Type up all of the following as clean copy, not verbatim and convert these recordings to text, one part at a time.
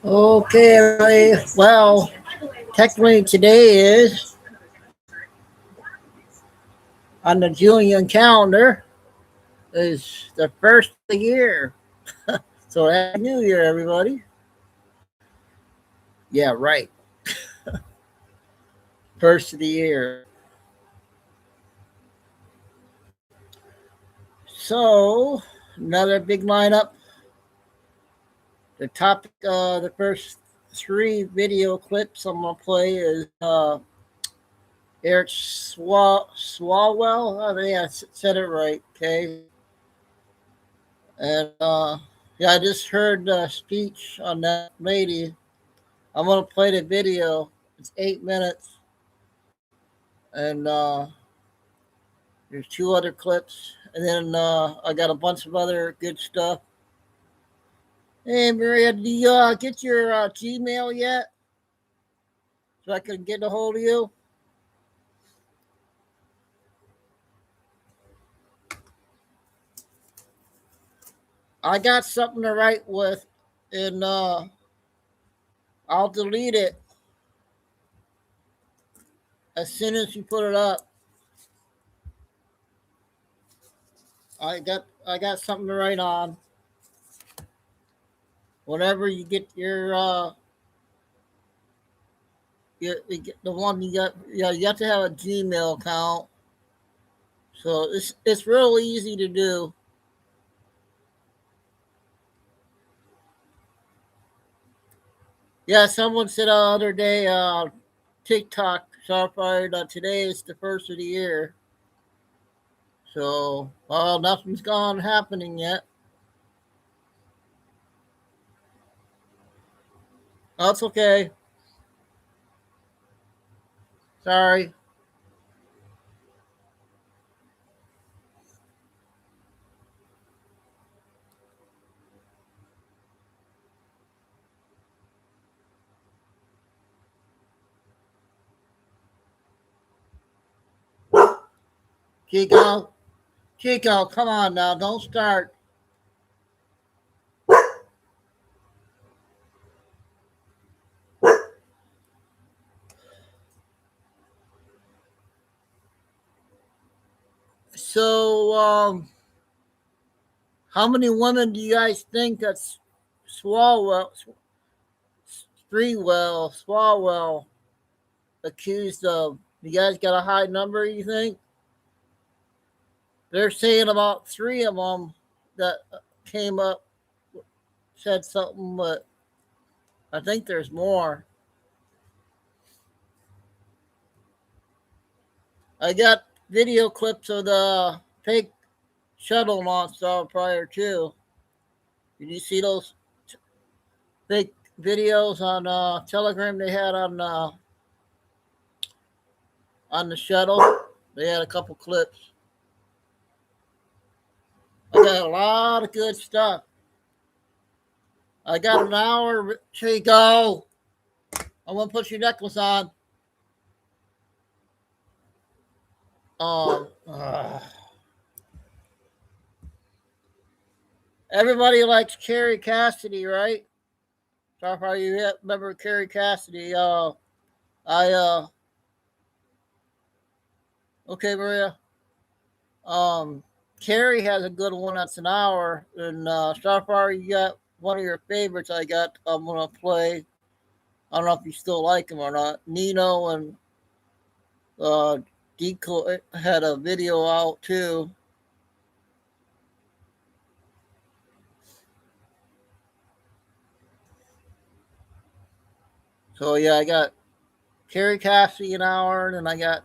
Okay, everybody. Well, technically today is on the Julian calendar is the first of the year. So happy New Year, everybody. Yeah, right. First of the year. So another big lineup. The topic, the first three video clips I'm gonna play is Eric Swalwell. I think I said it right. Okay, and yeah, I just heard the speech on that lady. I'm gonna play the video. It's 8 minutes, and there's two other clips, and then I got a bunch of other good stuff. Hey Maria, do you get your Gmail yet? So I can get a hold of you. I got something to write with, and I'll delete it as soon as you put it up. I got something to write on. Whenever you get your the one you got, yeah, you have to have a Gmail account. So it's real easy to do. Yeah, someone said the other day, TikTok certified today is the first of the year. So, nothing's gone happening yet. That's okay. Sorry. Chico, come on now. Don't start. So, how many women do you guys think that's Swalwell accused of? You guys got a high number, you think? They're saying about three of them that came up, said something, but I think there's more. I got video clips of the fake shuttle launch prior to. Did you see those fake videos on Telegram they had on the shuttle? They had a couple clips. I got a lot of good stuff. I got an hour, Chico. I'm gonna put your necklace on. Um, uh, Everybody likes Carrie Cassidy, right? So far, you remember Carrie Cassidy? I okay, Maria. Um, Carrie has a good one that's an hour, and so far you got one of your favorites. I got. I'm gonna play. I don't know if you still like him or not. Nino and Deco had a video out too. So yeah, I got Carrie Cassidy an hour, and I got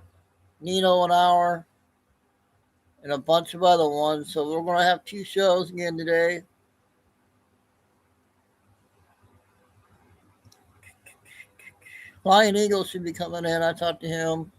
Nino an hour, and a bunch of other ones. So we're gonna have two shows again today. Flying Eagle should be coming in. I talked to him.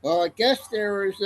Well, I guess there was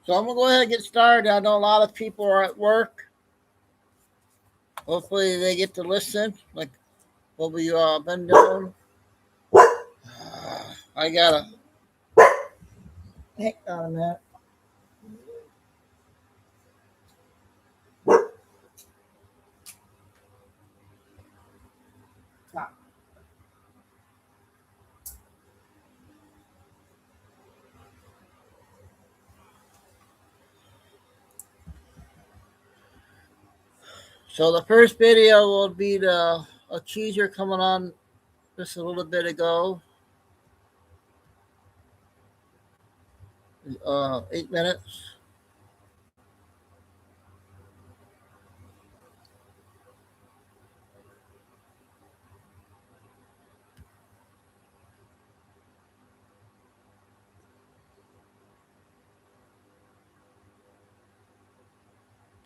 so I'm gonna go ahead and get started. I know a lot of people are at work. Hopefully they get to listen, like what we been doing. I gotta hang on a minute. So the first video will be the accuser coming on just a little bit ago. 8 minutes.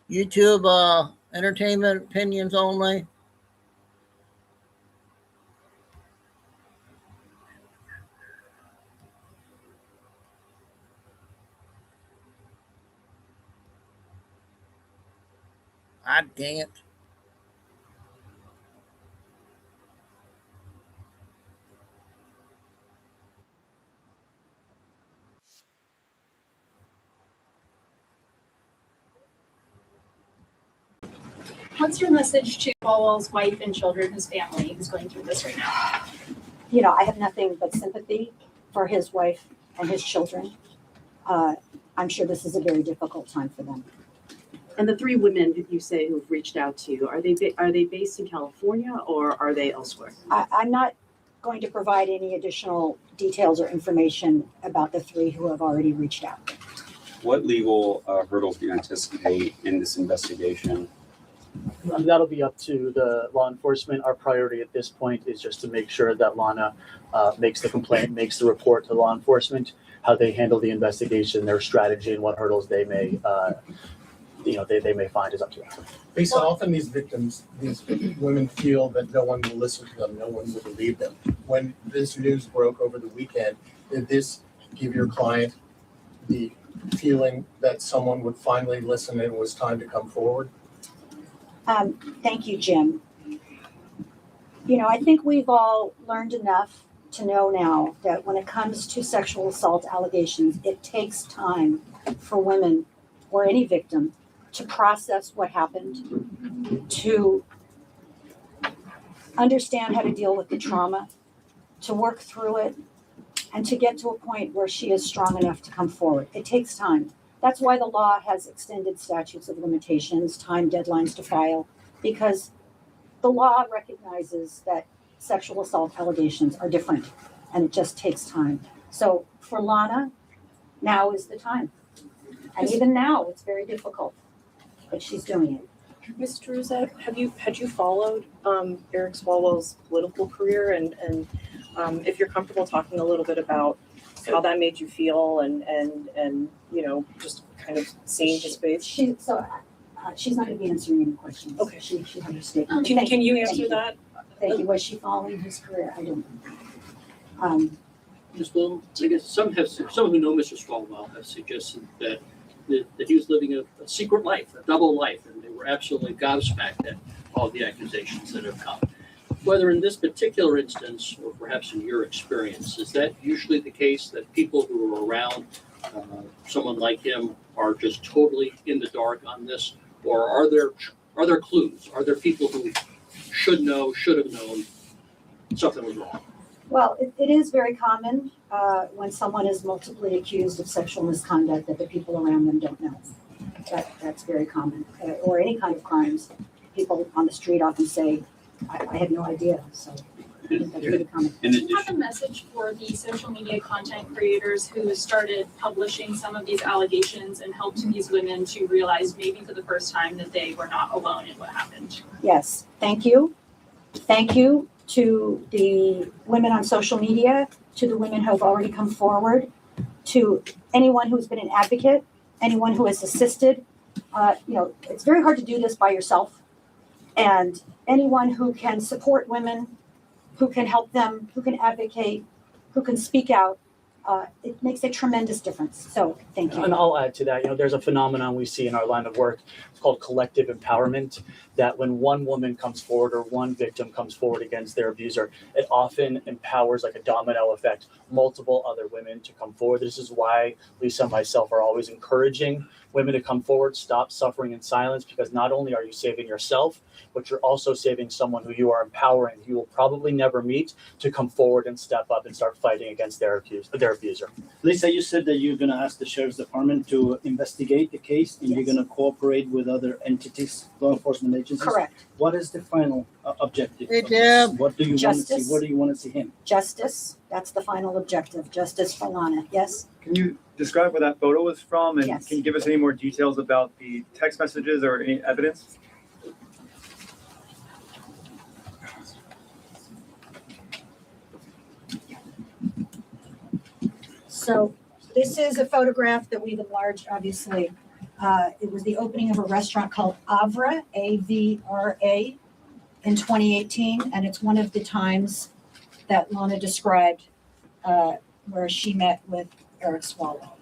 YouTube entertainment opinions only. Ah, dang it. What's your message to Falwell's wife and children, his family, who's going through this right now? You know, I have nothing but sympathy for his wife and his children. I'm sure this is a very difficult time for them. And the three women that you say who've reached out to you, are they based in California or are they elsewhere? I'm not going to provide any additional details or information about the three who have already reached out. What legal hurdles do you anticipate in this investigation? That'll be up to the law enforcement. Our priority at this point is just to make sure that Lana makes the complaint, makes the report to law enforcement, how they handle the investigation, their strategy, and what hurdles they may, they may find is up to them. Based on often these victims, these women feel that no one will listen to them, no one will believe them. When this news broke over the weekend, did this give your client the feeling that someone would finally listen and it was time to come forward? Thank you, Jim. You know, I think we've all learned enough to know now that when it comes to sexual assault allegations, it takes time for women or any victim to process what happened, to understand how to deal with the trauma, to work through it, and to get to a point where she is strong enough to come forward. It takes time. That's why the law has extended statutes of limitations, time deadlines to file, because the law recognizes that sexual assault allegations are different and it just takes time. So for Lana, now is the time. And even now, it's very difficult, but she's doing it. Ms. Druzek, had you followed Eric Swalwell's political career and if you're comfortable talking a little bit about how that made you feel and just kind of seeing his face? She's not going to be answering any questions. Okay. She had her statement. Can you answer that? Thank you. Was she following his career? I don't know. Ms. Bloom, I guess some who know Mr. Swalwell have suggested that he was living a secret life, a double life, and they were absolutely gobsmacked at all the accusations that have come. Whether in this particular instance, or perhaps in your experience, is that usually the case that people who are around someone like him are just totally in the dark on this, or are there clues? Are there people who should have known something was wrong? Well, it is very common when someone is multiply accused of sexual misconduct that the people around them don't know. That's very common. Or any kind of crimes. People on the street often say, I had no idea. So I think that's pretty common. In Do you have addition, a message for the social media content creators who started publishing some of these allegations and helped these women to realize maybe for the first time that they were not alone in what happened? Yes, thank you. Thank you to the women on social media, to the women who have already come forward, to anyone who's been an advocate, anyone who has assisted. It's very hard to do this by yourself. And anyone who can support women, who can help them, who can advocate, who can speak out, it makes a tremendous difference. So thank you. And I'll add to that, there's a phenomenon we see in our line of work. It's called collective empowerment, that when one woman comes forward or one victim comes forward against their abuser, it often empowers, like a domino effect, multiple other women to come forward. This is why Lisa and myself are always encouraging women to come forward, stop suffering in silence, because not only are you saving yourself, but you're also saving someone who you are empowering, who you will probably never meet, to come forward and step up and start fighting against their abuser. Lisa, you said that you're going to ask the Sheriff's Department to investigate the case, and Yes. you're going to cooperate with other entities, law enforcement agencies. Correct. What is the final objective? Hey, of this? Deb. What do you want to Justice. see? Where do you want to see him? Justice, that's the final objective. Justice for Lana. Yes? Can you describe where that photo was from? And Yes. can you give us any more details about the text messages or any evidence? So this is a photograph that we've enlarged, obviously. It was the opening of a restaurant called Avra, A-V-R-A, in 2018. And it's one of the times that Lana described where she met with Eric Swalwell.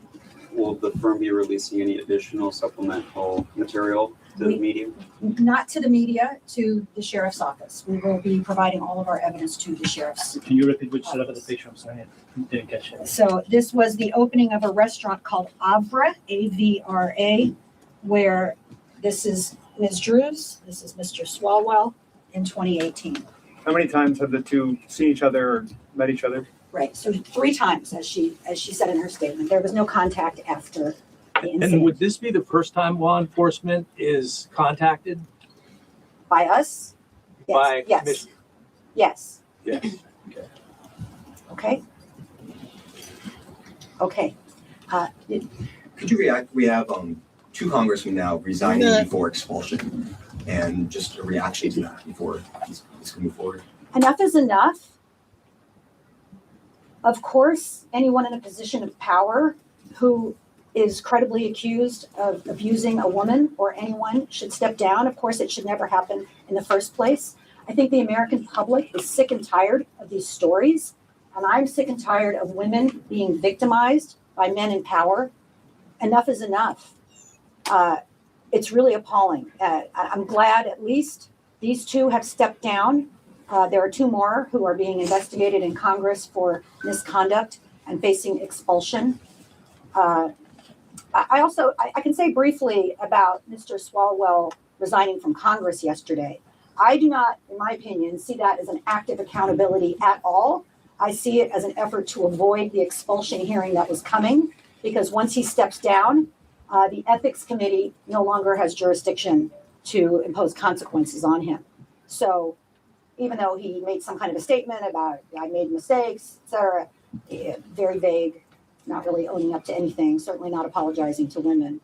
will the firm be releasing any additional supplemental material to the media? Not to the media, to the sheriff's office. We will be providing all of our evidence to the sheriff's. Can you repeat which side of the picture? I'm sorry, I didn't catch it. So this was the opening of a restaurant called Avra, A-V-R-A, where this is Ms. Drews, this is Mr. Swalwell in 2018. How many times have the two seen each other or met each other? Right, so 3 times, as she said in her statement. There was no contact after the And incident. would this be the first time law enforcement is contacted By us? by Yes, commission? yes, Yes. okay. Okay. Could you react? We have 2 congressmen now resigning Yeah. before expulsion, and just a reaction to that before he's can move forward. Enough is enough. Of course, anyone in a position of power who is credibly accused of abusing a woman or anyone should step down. Of course, it should never happen in the first place. I think the American public is sick and tired of these stories, and I'm sick and tired of women being victimized by men in power. Enough is enough. It's really appalling. I'm glad at least these 2 have stepped down. There are 2 more who are being investigated in Congress for misconduct and facing expulsion. I can say briefly about Mr. Swalwell resigning from Congress yesterday. I do not, in my opinion, see that as an act of accountability at all. I see it as an effort to avoid the expulsion hearing that was coming, because once he steps down, the ethics committee no longer has jurisdiction to impose consequences on him. So even though he made some kind of a statement about I made mistakes, et cetera, very vague, not really owning up to anything, certainly not apologizing to women.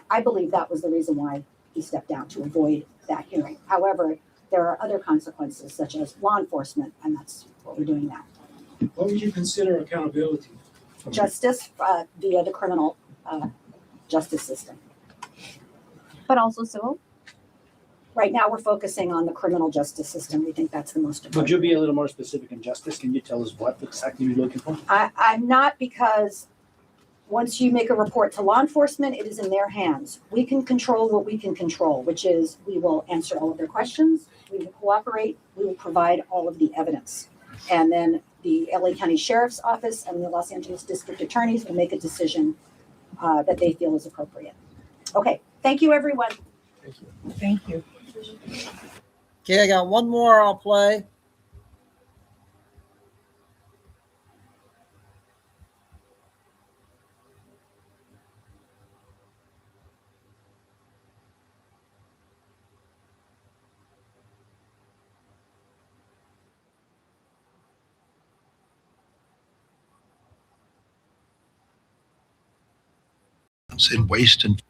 I believe that was the reason why he stepped down, to avoid that hearing. However, there are other consequences such as law enforcement, and that's what we're doing now. What would you consider accountability? Justice via the criminal justice system. But also civil? Right now, we're focusing on the criminal justice system. We think that's the most important. Would you be a little more specific in justice? Can you tell us what exactly you're looking for? I'm not, because once you make a report to law enforcement, it is in their hands. We can control what we can control, which is we will answer all of their questions, we will cooperate, we will provide all of the evidence. And then the LA County Sheriff's Office and the Los Angeles District Attorneys will make a decision that they feel is appropriate. Okay, thank you, everyone. Thank you. Okay, I got one more I'll play. In waste and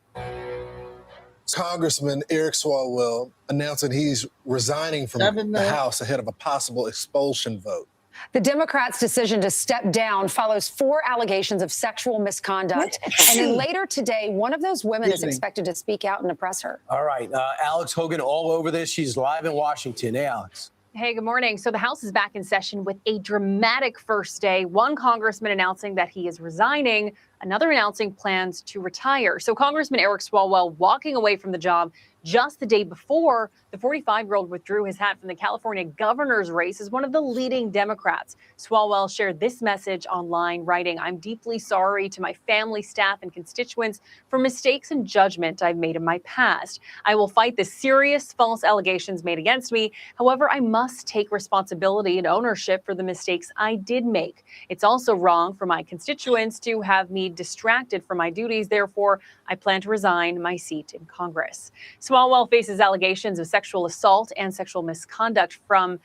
Congressman Eric Swalwell announcing he's resigning from the House ahead of a possible expulsion vote. The Democrats' decision to step down follows 4 allegations of sexual misconduct. And then later today, one of those women is expected to speak out and oppress her. All right. Alex Hogan all over this. She's live in Washington. Hey, Alex. Hey, good morning. So the House is back in session with a dramatic first day. One congressman announcing that he is resigning, another announcing plans to retire. So Congressman Eric Swalwell walking away from the job just the day before. The 45-year-old withdrew his hat from the California governor's race as one of the leading Democrats. Swalwell shared this message online, writing, "I'm deeply sorry to my family, staff, and constituents for mistakes and judgment I've made in my past. I will fight the serious false allegations made against me. However, I must take responsibility and ownership for the mistakes I did make. It's also wrong for my constituents to have me distracted from my duties. Therefore, I plan to resign my seat in Congress." Swalwell faces allegations of sexual assault and sexual misconduct from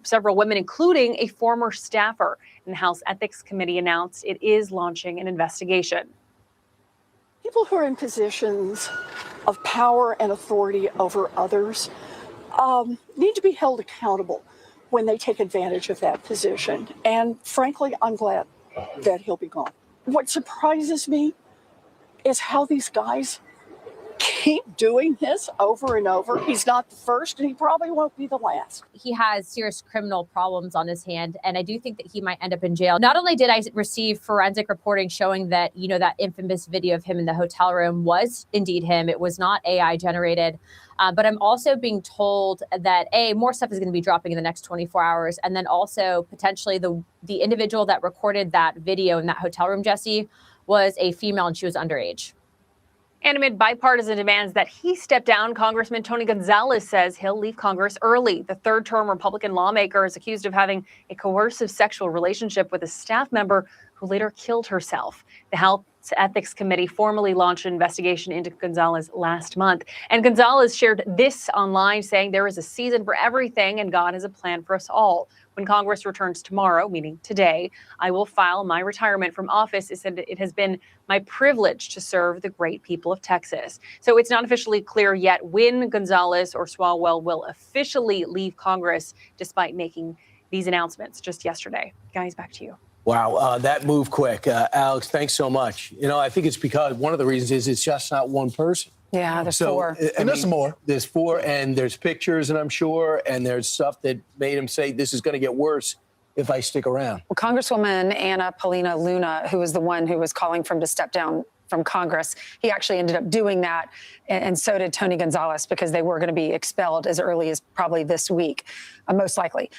several women, including a former staffer. And the House Ethics Committee announced it is launching an investigation. People who are in positions of power and authority over others need to be held accountable when they take advantage of that position. And frankly, I'm glad that he'll be gone. What surprises me is how these guys keep doing this over and over. He's not the first, and he probably won't be the last. He has serious criminal problems on his hand, and I do think that he might end up in jail. Not only did I receive forensic reporting showing that, that infamous video of him in the hotel room was indeed him. It was not AI generated. But I'm also being told that, more stuff is going to be dropping in the next 24 hours. And then also potentially the individual that recorded that video in that hotel room, Jesse, was a female and she was underage. And amid bipartisan demands that he step down, Congressman Tony Gonzalez says he'll leave Congress early. The third-term Republican lawmaker is accused of having a coercive sexual relationship with a staff member who later killed herself. The House Ethics Committee formally launched an investigation into Gonzalez last month. And Gonzalez shared this online, saying there is a season for everything and God has a plan for us all. When Congress returns tomorrow, meaning today, I will file my retirement from office. It said it has been my privilege to serve the great people of Texas. So it's not officially clear yet when Gonzalez or Swalwell will officially leave Congress, despite making these announcements just yesterday. Guys, back to you. Wow, that moved quick. Alex, thanks so much. I think it's because one of the reasons is it's just not one person. Yeah, there's 4. And there's more. There's 4, and there's pictures, and I'm sure, and there's stuff that made him say this is going to get worse if I stick around. Well, Congresswoman Anna Paulina Luna, who was the one who was calling for him to step down from Congress, he actually ended up doing that, and so did Tony Gonzalez, because they were going to be expelled as early as probably this week, most likely.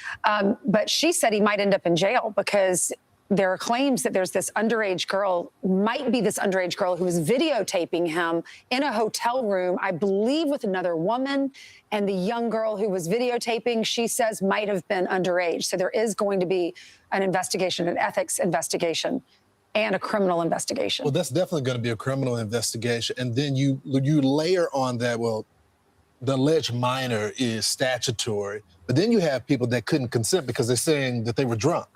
But she said he might end up in jail because there are claims that there's this underage girl, might be this underage girl who was videotaping him in a hotel room, I believe with another woman. And the young girl who was videotaping, she says, might have been underage. So there is going to be an investigation, an ethics investigation, and a criminal investigation. Well, that's definitely going to be a criminal investigation. And then you layer on that, well, the alleged minor is statutory, but then you have people that couldn't consent because they're saying that they were drunk.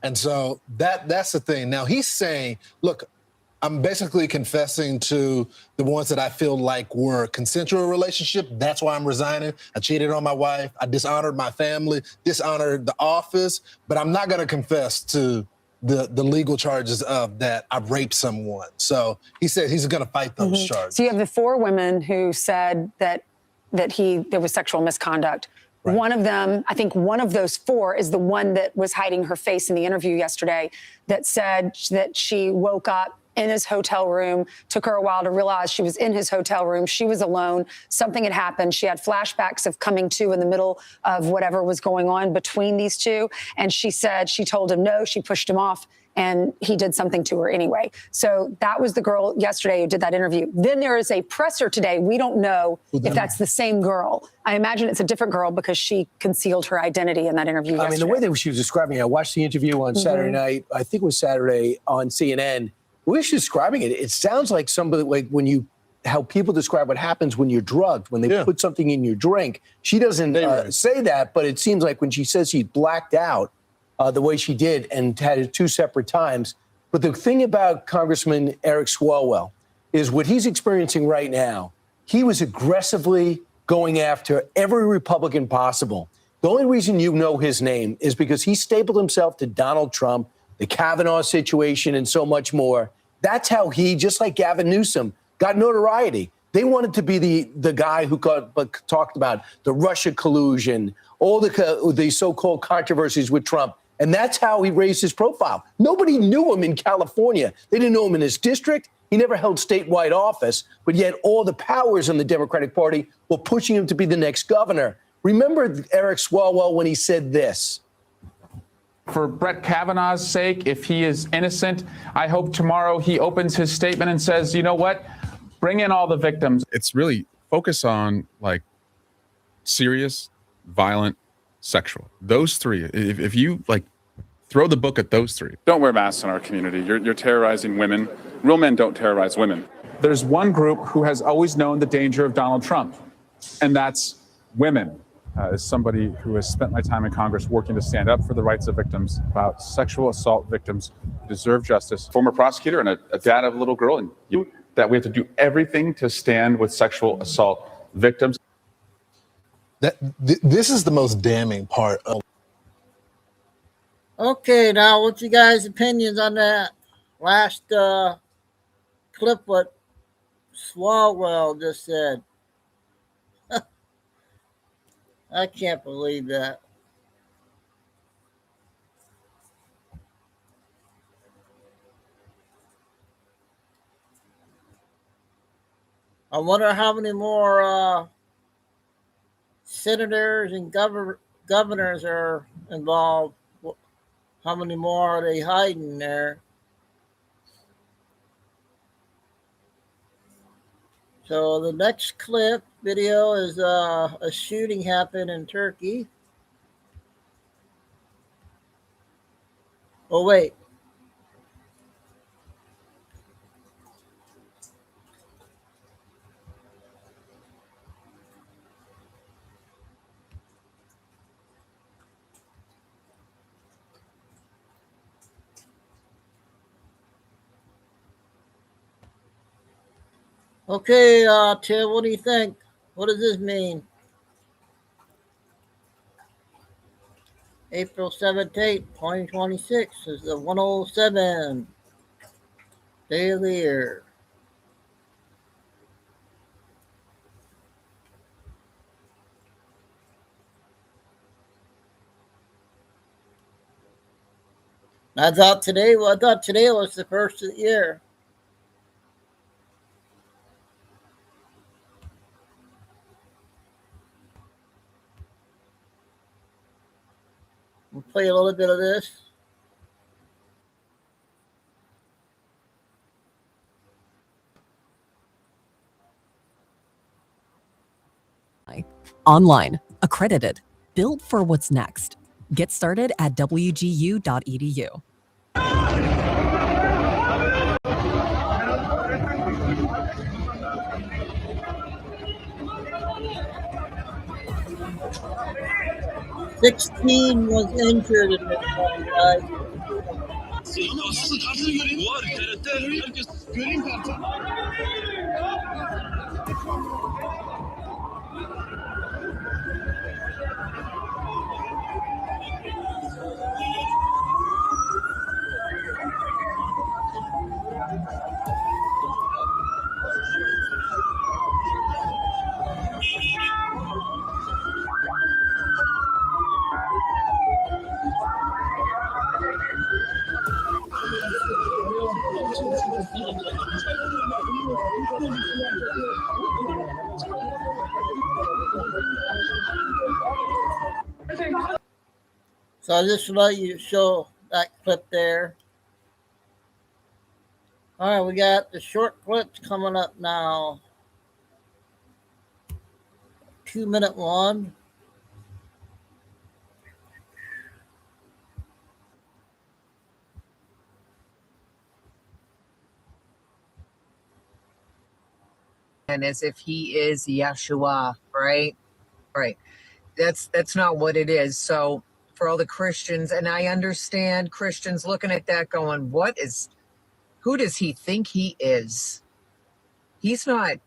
And so that's the thing. Now he's saying, look, I'm basically confessing to the ones that I feel like were consensual relationship. That's why I'm resigning. I cheated on my wife. I dishonored my family, dishonored the office, but I'm not going to confess to the legal charges of that I raped someone. So he said he's going to fight those charges. So you have the 4 women who said that there was sexual misconduct. Right. One of them, I think one of those 4 is the one that was hiding her face in the interview yesterday that said that she woke up in his hotel room. Took her a while to realize she was in his hotel room. She was alone. Something had happened. She had flashbacks of coming to in the middle of whatever was going on between these two. And she said, she told him no, she pushed him off, and he did something to her anyway. So that was the girl yesterday who did that interview. Then there is a presser today. We don't know if that's the same girl. I imagine it's a different girl because she concealed her identity in that interview yesterday. I mean, the way that she was describing it, I watched the interview on Saturday night. I think it was Saturday on CNN. The way she's describing it, it sounds like somebody, like how people describe what happens when you're drugged, when they put something in your drink. She doesn't say that, but it seems like when she says she's blacked out, the way she did and had it 2 separate times. But the thing about Congressman Eric Swalwell is what he's experiencing right now. He was aggressively going after every Republican possible. The only reason you know his name is because he stapled himself to Donald Trump, the Kavanaugh situation, and so much more. That's how he, just like Gavin Newsom, got notoriety. They wanted to be the guy who talked about the Russia collusion, all the so-called controversies with Trump. And that's how he raised his profile. Nobody knew him in California. They didn't know him in his district. He never held statewide office, but yet all the powers in the Democratic Party were pushing him to be the next governor. Remember Eric Swalwell when he said this? For Brett Kavanaugh's sake, if he is innocent, I hope tomorrow he opens his statement and says, you know what, bring in all the victims. It's really focus on like serious, violent, sexual. Those three, if you like throw the book at those three. Don't wear masks in our community. You're terrorizing women. Real men don't terrorize women. There's one group who has always known the danger of Donald Trump, and that's women. As somebody who has spent my time in Congress working to stand up for the rights of victims, about sexual assault victims who deserve justice. Former prosecutor and a dad of a little girl, and that we have to do everything to stand with sexual assault victims. This is the most damning part of. Okay, now what's you guys' opinions on that last clip? What Swalwell just said. I can't believe that. I wonder how many more senators and governors are involved. How many more are they hiding there? So the next video is a shooting happened in Turkey. Oh, wait. Okay, Tim, what do you think? What does this mean? April 17th, 2026 is the 107 day of the year. I thought today was the first of the year. We'll play a little bit of this. Online, accredited, built for what's next. Get started at wgu.edu. 16 was injured in this one, guys. So I just let you show that clip there. All right, we got the short clips coming up now. 2-minute one. And as if he is Yeshua, right? Right. That's not what it is. So for all the Christians, and I understand Christians looking at that going, who does he think he is? He's not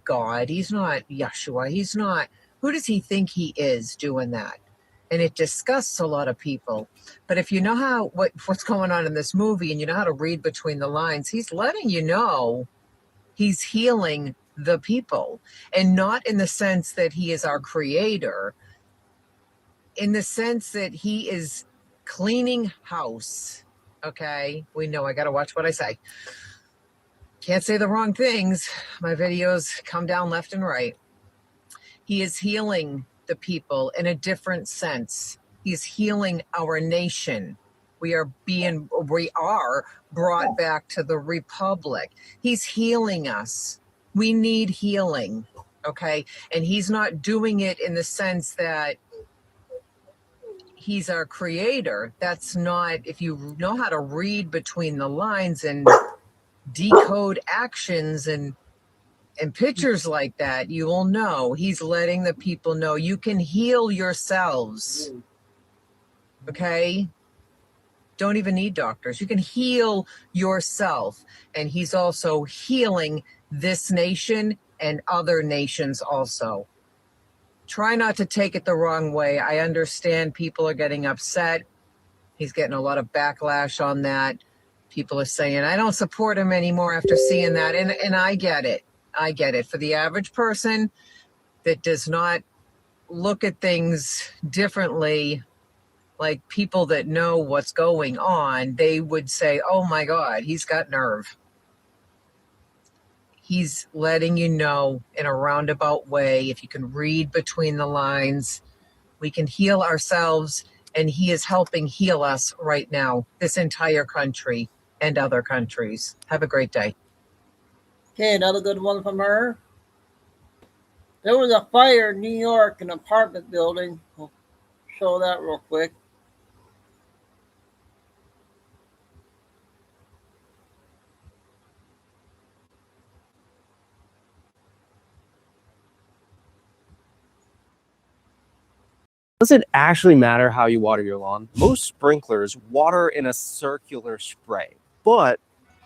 God. He's not Yeshua. Who does he think he is doing that? And it disgusts a lot of people. But if you know what's going on in this movie and you know how to read between the lines, he's letting you know he's healing the people, and not in the sense that he is our creator, in the sense that he is cleaning house. Okay, we know I got to watch what I say. Can't say the wrong things. My videos come down left and right. He is healing the people in a different sense. He's healing our nation. We are brought back to the republic. He's healing us. We need healing, okay? And he's not doing it in the sense that he's our creator. That's not, if you know how to read between the lines and decode actions and pictures like that, you will know he's letting the people know you can heal yourselves. Okay? Don't even need doctors. You can heal yourself. And he's also healing this nation and other nations also. Try not to take it the wrong way. I understand people are getting upset. He's getting a lot of backlash on that. People are saying, I don't support him anymore after seeing that. And I get it. I get it. For the average person that does not look at things differently, like people that know what's going on, they would say, oh my God, he's got nerve. He's letting you know in a roundabout way, if you can read between the lines, we can heal ourselves, and he is helping heal us right now, this entire country and other countries. Have a great day. Okay, another good one from her. There was a fire in New York, an apartment building. We'll show that real quick. Does it actually matter how you water your lawn? Most sprinklers water in a circular spray, but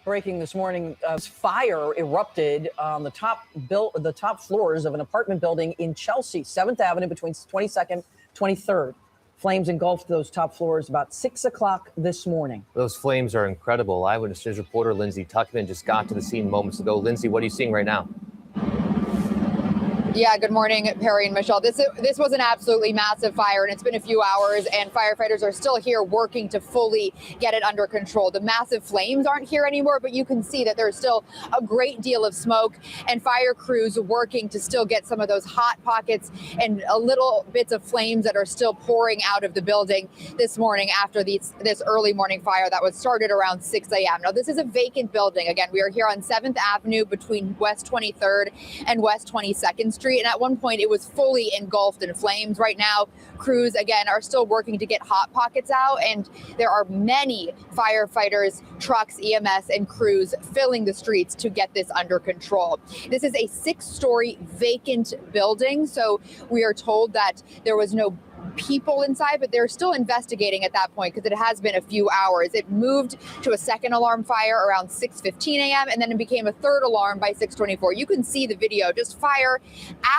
Breaking this morning, fire erupted on the top floors of an apartment building in Chelsea, 7th Avenue between 22nd, 23rd. Flames engulfed those top floors about 6 o'clock this morning. Those flames are incredible. Eyewitness News reporter Lindsay Tuckman just got to the scene moments ago. Lindsay, what are you seeing right now? Yeah, good morning, Perry and Michelle. This was an absolutely massive fire, and it's been a few hours, and firefighters are still here working to fully get it under control. The massive flames aren't here anymore, but you can see that there's still a great deal of smoke, and fire crews working to still get some of those hot pockets and a little bits of flames that are still pouring out of the building this morning after this early morning fire that was started around 6 a.m. Now, this is a vacant building. Again, we are here on 7th Avenue between West 23rd and West 22nd Street. And at one point, it was fully engulfed in flames. Right now, crews, again, are still working to get hot pockets out. And there are many firefighters, trucks, EMS, and crews filling the streets to get this under control. This is a 6-story vacant building. So we are told that there was no people inside, but they're still investigating at that point because it has been a few hours. It moved to a second alarm fire around 6:15 a.m. and then it became a third alarm by 6:24. You can see the video, just fire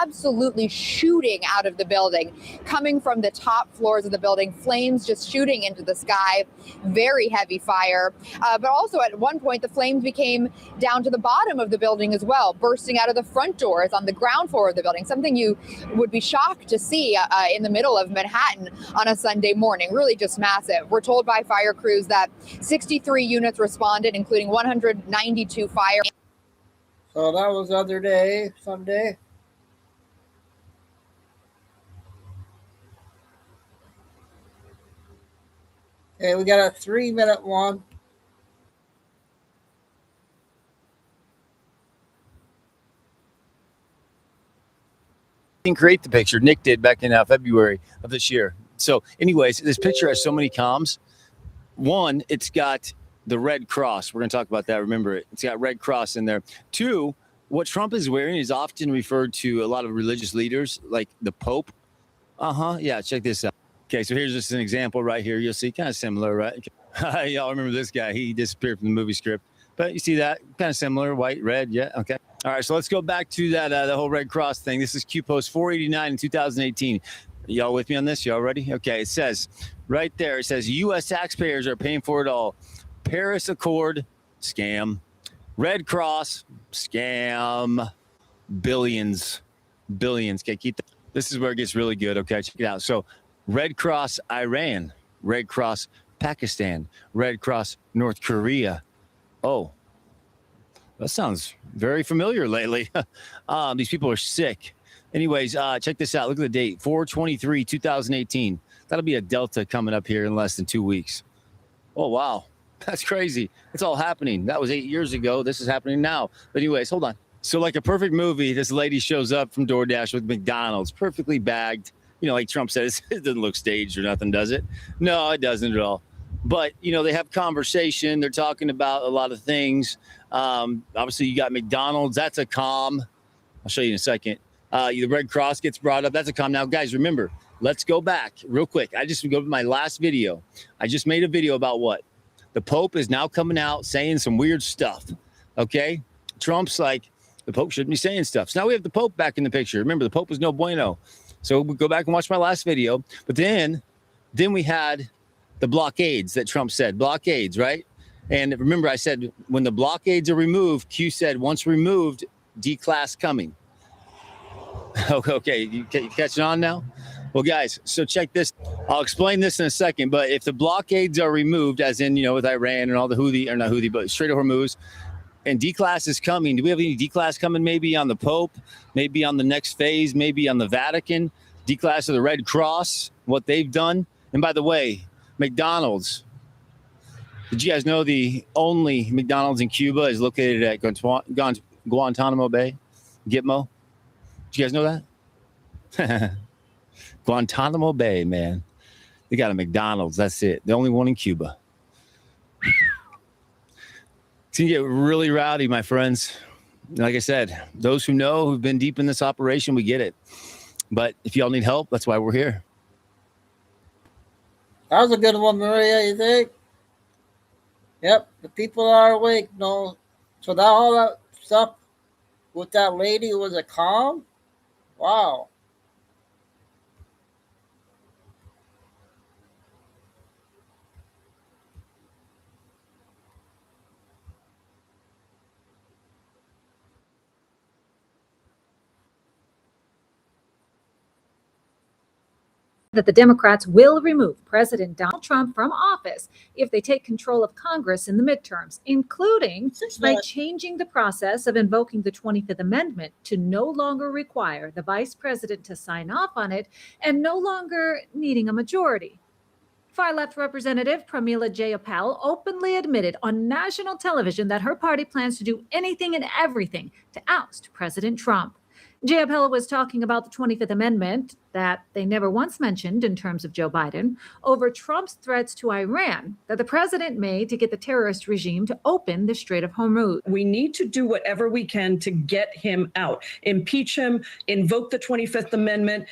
absolutely shooting out of the building, coming from the top floors of the building, flames just shooting into the sky, very heavy fire. But also at one point, the flames became down to the bottom of the building as well, bursting out of the front doors on the ground floor of the building, something you would be shocked to see in the middle of Manhattan on a Sunday morning. Really just massive. We're told by fire crews that 63 units responded, including 192 fire. So that was the other day, Sunday. Okay, we got a 3-minute one. Didn't create the picture. Nick did back in February of this year. So anyways, this picture has so many comms. One, it's got the red cross. We're going to talk about that. Remember it. It's got red cross in there. Two, what Trump is wearing is often referred to a lot of religious leaders, like the Pope. Yeah, check this out. Okay, so here's just an example right here. You'll see kind of similar, right? Okay. Y'all remember this guy. He disappeared from the movie script. But you see that? Kind of similar, white, red. Yeah, okay. All right, so let's go back to that the whole Red Cross thing. This is Q Post 489 in 2018. Y'all with me on this? Y'all ready? Okay, it says right there, it says U.S. taxpayers are paying for it all. Paris Accord, scam. Red Cross, scam. Billions. Okay, keep that. This is where it gets really good. Okay, check it out. So Red Cross Iran, Red Cross Pakistan, Red Cross North Korea. Oh, that sounds very familiar lately. These people are sick. Anyways, check this out. Look at the date, 4/23/2018. That'll be a Delta coming up here in less than 2 weeks. Oh, wow. That's crazy. It's all happening. That was 8 years ago. This is happening now. But anyways, hold on. So like a perfect movie, this lady shows up from DoorDash with McDonald's, perfectly bagged. You know, like Trump says, it doesn't look staged or nothing, does it? No, it doesn't at all. But, you know, they have conversation. They're talking about a lot of things. Obviously, you got McDonald's. That's a comm. I'll show you in a second. The Red Cross gets brought up. That's a comm. Now, guys, remember, let's go back real quick. I just go to my last video. I just made a video about what? The Pope is now coming out saying some weird stuff. Okay? Trump's like, the Pope shouldn't be saying stuff. So now we have the Pope back in the picture. Remember, the Pope was no bueno. So we go back and watch my last video. But then we had the blockades that Trump said. Blockades, right? And remember, I said, when the blockades are removed, Q said, once removed, D-class coming. Okay, you catching on now? Well, guys, so check this. I'll explain this in a second. But if the blockades are removed, as in, you know, with Iran and all the Houthi, or not Houthi, but Strait of Hormuz, and D-class is coming. Do we have any D-class coming maybe on the Pope, maybe on the next phase, maybe on the Vatican? D-class of the Red Cross, what they've done. And by the way, McDonald's. Did you guys know the only McDonald's in Cuba is located at Guantanamo Bay? Gitmo? Did you guys know that? Guantanamo Bay, man. They got a McDonald's. That's it. The only one in Cuba. It's going to get really rowdy, my friends. Like I said, those who know, who've been deep in this operation, we get it. But if y'all need help, that's why we're here. That was a good one, Maria, you think? Yep, the people are awake. No, so that all that stuff with that lady was a calm? Wow. That the Democrats will remove President Donald Trump from office if they take control of Congress in the midterms, including by changing the process of invoking the 25th Amendment to no longer require the vice president to sign off on it and no longer needing a majority. Far-left Representative Pramila Jayapal openly admitted on national television that her party plans to do anything and everything to oust President Trump. Jayapal was talking about the 25th Amendment that they never once mentioned in terms of Joe Biden over Trump's threats to Iran that the president made to get the terrorist regime to open the Strait of Hormuz. We need to do whatever we can to get him out, impeach him, invoke the 25th Amendment,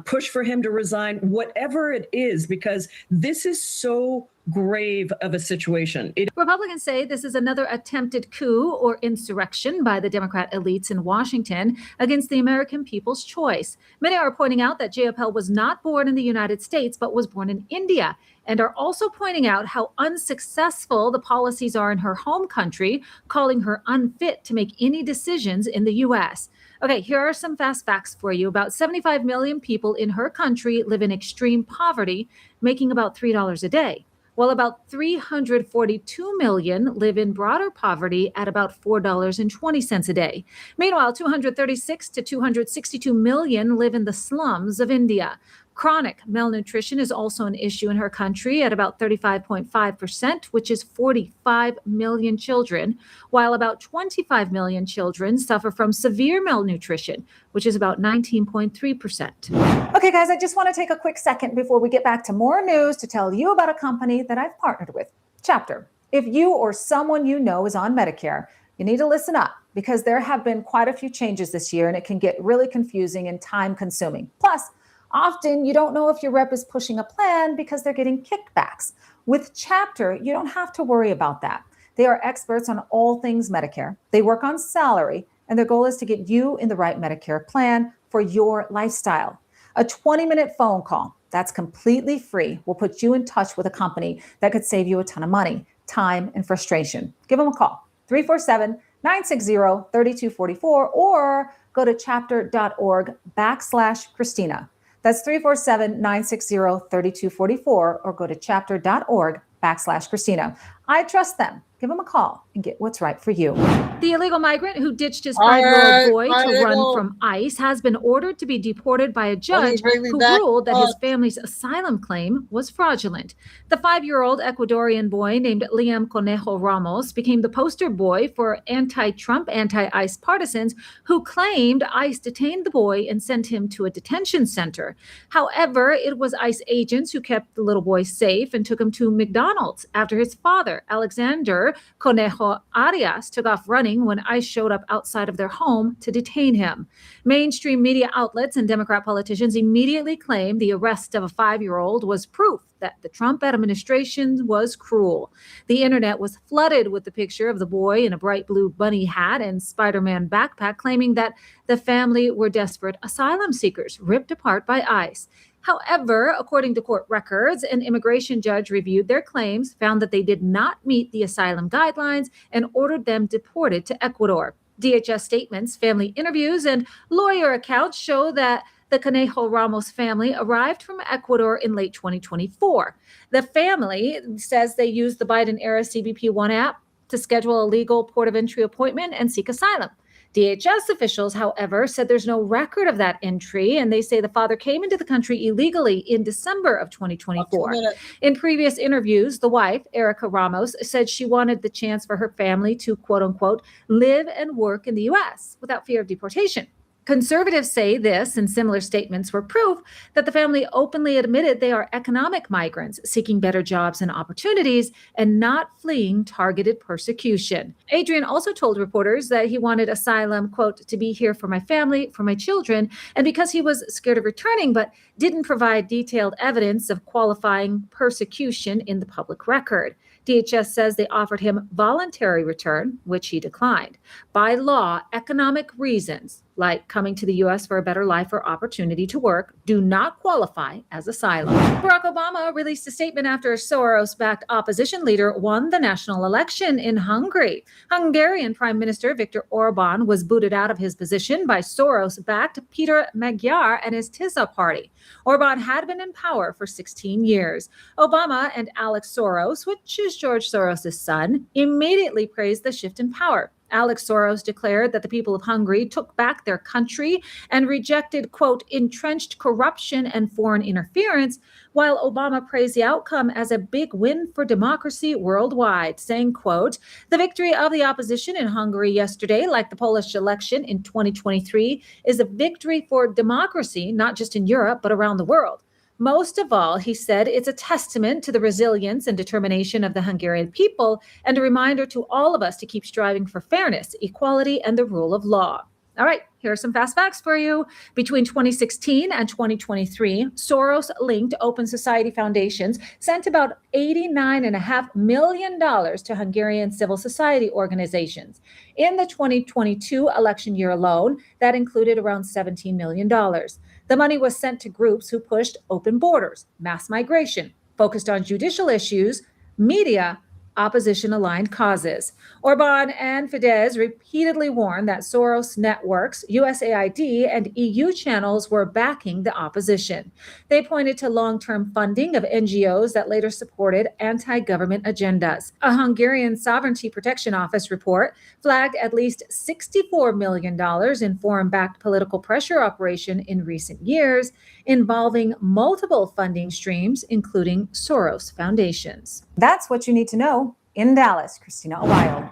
push for him to resign, whatever it is, because this is so grave of a situation. Republicans say this is another attempted coup or insurrection by the Democrat elites in Washington against the American people's choice. Many are pointing out that Jayapal was not born in the United States, but was born in India, and are also pointing out how unsuccessful the policies are in her home country, calling her unfit to make any decisions in the U.S. Okay, here are some fast facts for you. About 75 million people in her country live in extreme poverty, making about $3 a day, while about 342 million live in broader poverty at about $4.20 a day. Meanwhile, 236 to 262 million live in the slums of India. Chronic malnutrition is also an issue in her country at about 35.5%, which is 45 million children, while about 25 million children suffer from severe malnutrition, which is about 19.3%. Okay, guys, I just want to take a quick second before we get back to more news to tell you about a company that I've partnered with, Chapter. If you or someone you know is on Medicare, you need to listen up because there have been quite a few changes this year and it can get really confusing and time consuming. Plus, often you don't know if your rep is pushing a plan because they're getting kickbacks. With Chapter, you don't have to worry about that. They are experts on all things Medicare. They work on salary, and their goal is to get you in the right Medicare plan for your lifestyle. A 20-minute phone call that's completely free will put you in touch with a company that could save you a ton of money, time, and frustration. Give them a call, 347-960-3244, or go to chapter.org/Christina. That's 347-960-3244, or go to chapter.org/Christina. I trust them. Give them a call and get what's right for you. The illegal migrant who ditched his All 5-year-old boy right, to run Michael. from ICE has been ordered to be deported by a Will you judge bring me who back ruled that on? his family's asylum claim was fraudulent. The 5-year-old Ecuadorian boy named Liam Conejo Ramos became the poster boy for anti-Trump, anti-ICE partisans who claimed ICE detained the boy and sent him to a detention center. However, it was ICE agents who kept the little boy safe and took him to McDonald's after his father, Alexander Conejo Arias, took off running when ICE showed up outside of their home to detain him. Mainstream media outlets and Democrat politicians immediately claimed the arrest of a 5-year-old was proof that the Trump administration was cruel. The internet was flooded with the picture of the boy in a bright blue bunny hat and Spider-Man backpack, claiming that the family were desperate asylum seekers ripped apart by ICE. However, according to court records, an immigration judge reviewed their claims, found that they did not meet the asylum guidelines, and ordered them deported to Ecuador. DHS statements, family interviews, and lawyer accounts show that the Conejo Ramos family arrived from Ecuador in late 2024. The family says they used the Biden-era CBP One app to schedule a legal port of entry appointment and seek asylum. DHS officials, however, said there's no record of that entry, and they say the father came into the country illegally in December of 2024. In previous interviews, the wife, Erica Ramos, said she wanted the chance for her family to, quote unquote, live and work in the U.S. without fear of deportation. Conservatives say this and similar statements were proof that the family openly admitted they are economic migrants seeking better jobs and opportunities and not fleeing targeted persecution. Adrian also told reporters that he wanted asylum, quote, to be here for my family, for my children, and because he was scared of returning, but didn't provide detailed evidence of qualifying persecution in the public record. DHS says they offered him voluntary return, which he declined. By law, economic reasons, like coming to the U.S. for a better life or opportunity to work, do not qualify as asylum. Barack Obama released a statement after a Soros-backed opposition leader won the national election in Hungary. Hungarian Prime Minister Viktor Orban was booted out of his position by Soros-backed Peter Magyar and his TISA party. Orban had been in power for 16 years. Obama and Alex Soros, which is George Soros' son, immediately praised the shift in power. Alex Soros declared that the people of Hungary took back their country and rejected, quote, entrenched corruption and foreign interference, while Obama praised the outcome as a big win for democracy worldwide, saying, quote, the victory of the opposition in Hungary yesterday, like the Polish election in 2023, is a victory for democracy, not just in Europe, but around the world. Most of all, he said, it's a testament to the resilience and determination of the Hungarian people and a reminder to all of us to keep striving for fairness, equality, and the rule of law. All right, here are some fast facts for you. Between 2016 and 2023, Soros-linked Open Society foundations sent about $89.5 million to Hungarian civil society organizations. In the 2022 election year alone, that included around $17 million. The money was sent to groups who pushed open borders, mass migration, focused on judicial issues, media, opposition-aligned causes. Orban and Fidesz repeatedly warned that Soros networks, USAID, and EU channels were backing the opposition. They pointed to long-term funding of NGOs that later supported anti-government agendas. A Hungarian Sovereignty Protection Office report flagged at least $64 million in foreign-backed political pressure operation in recent years, involving multiple funding streams, including Soros foundations. That's what you need to know in Dallas. Christina O'Wild.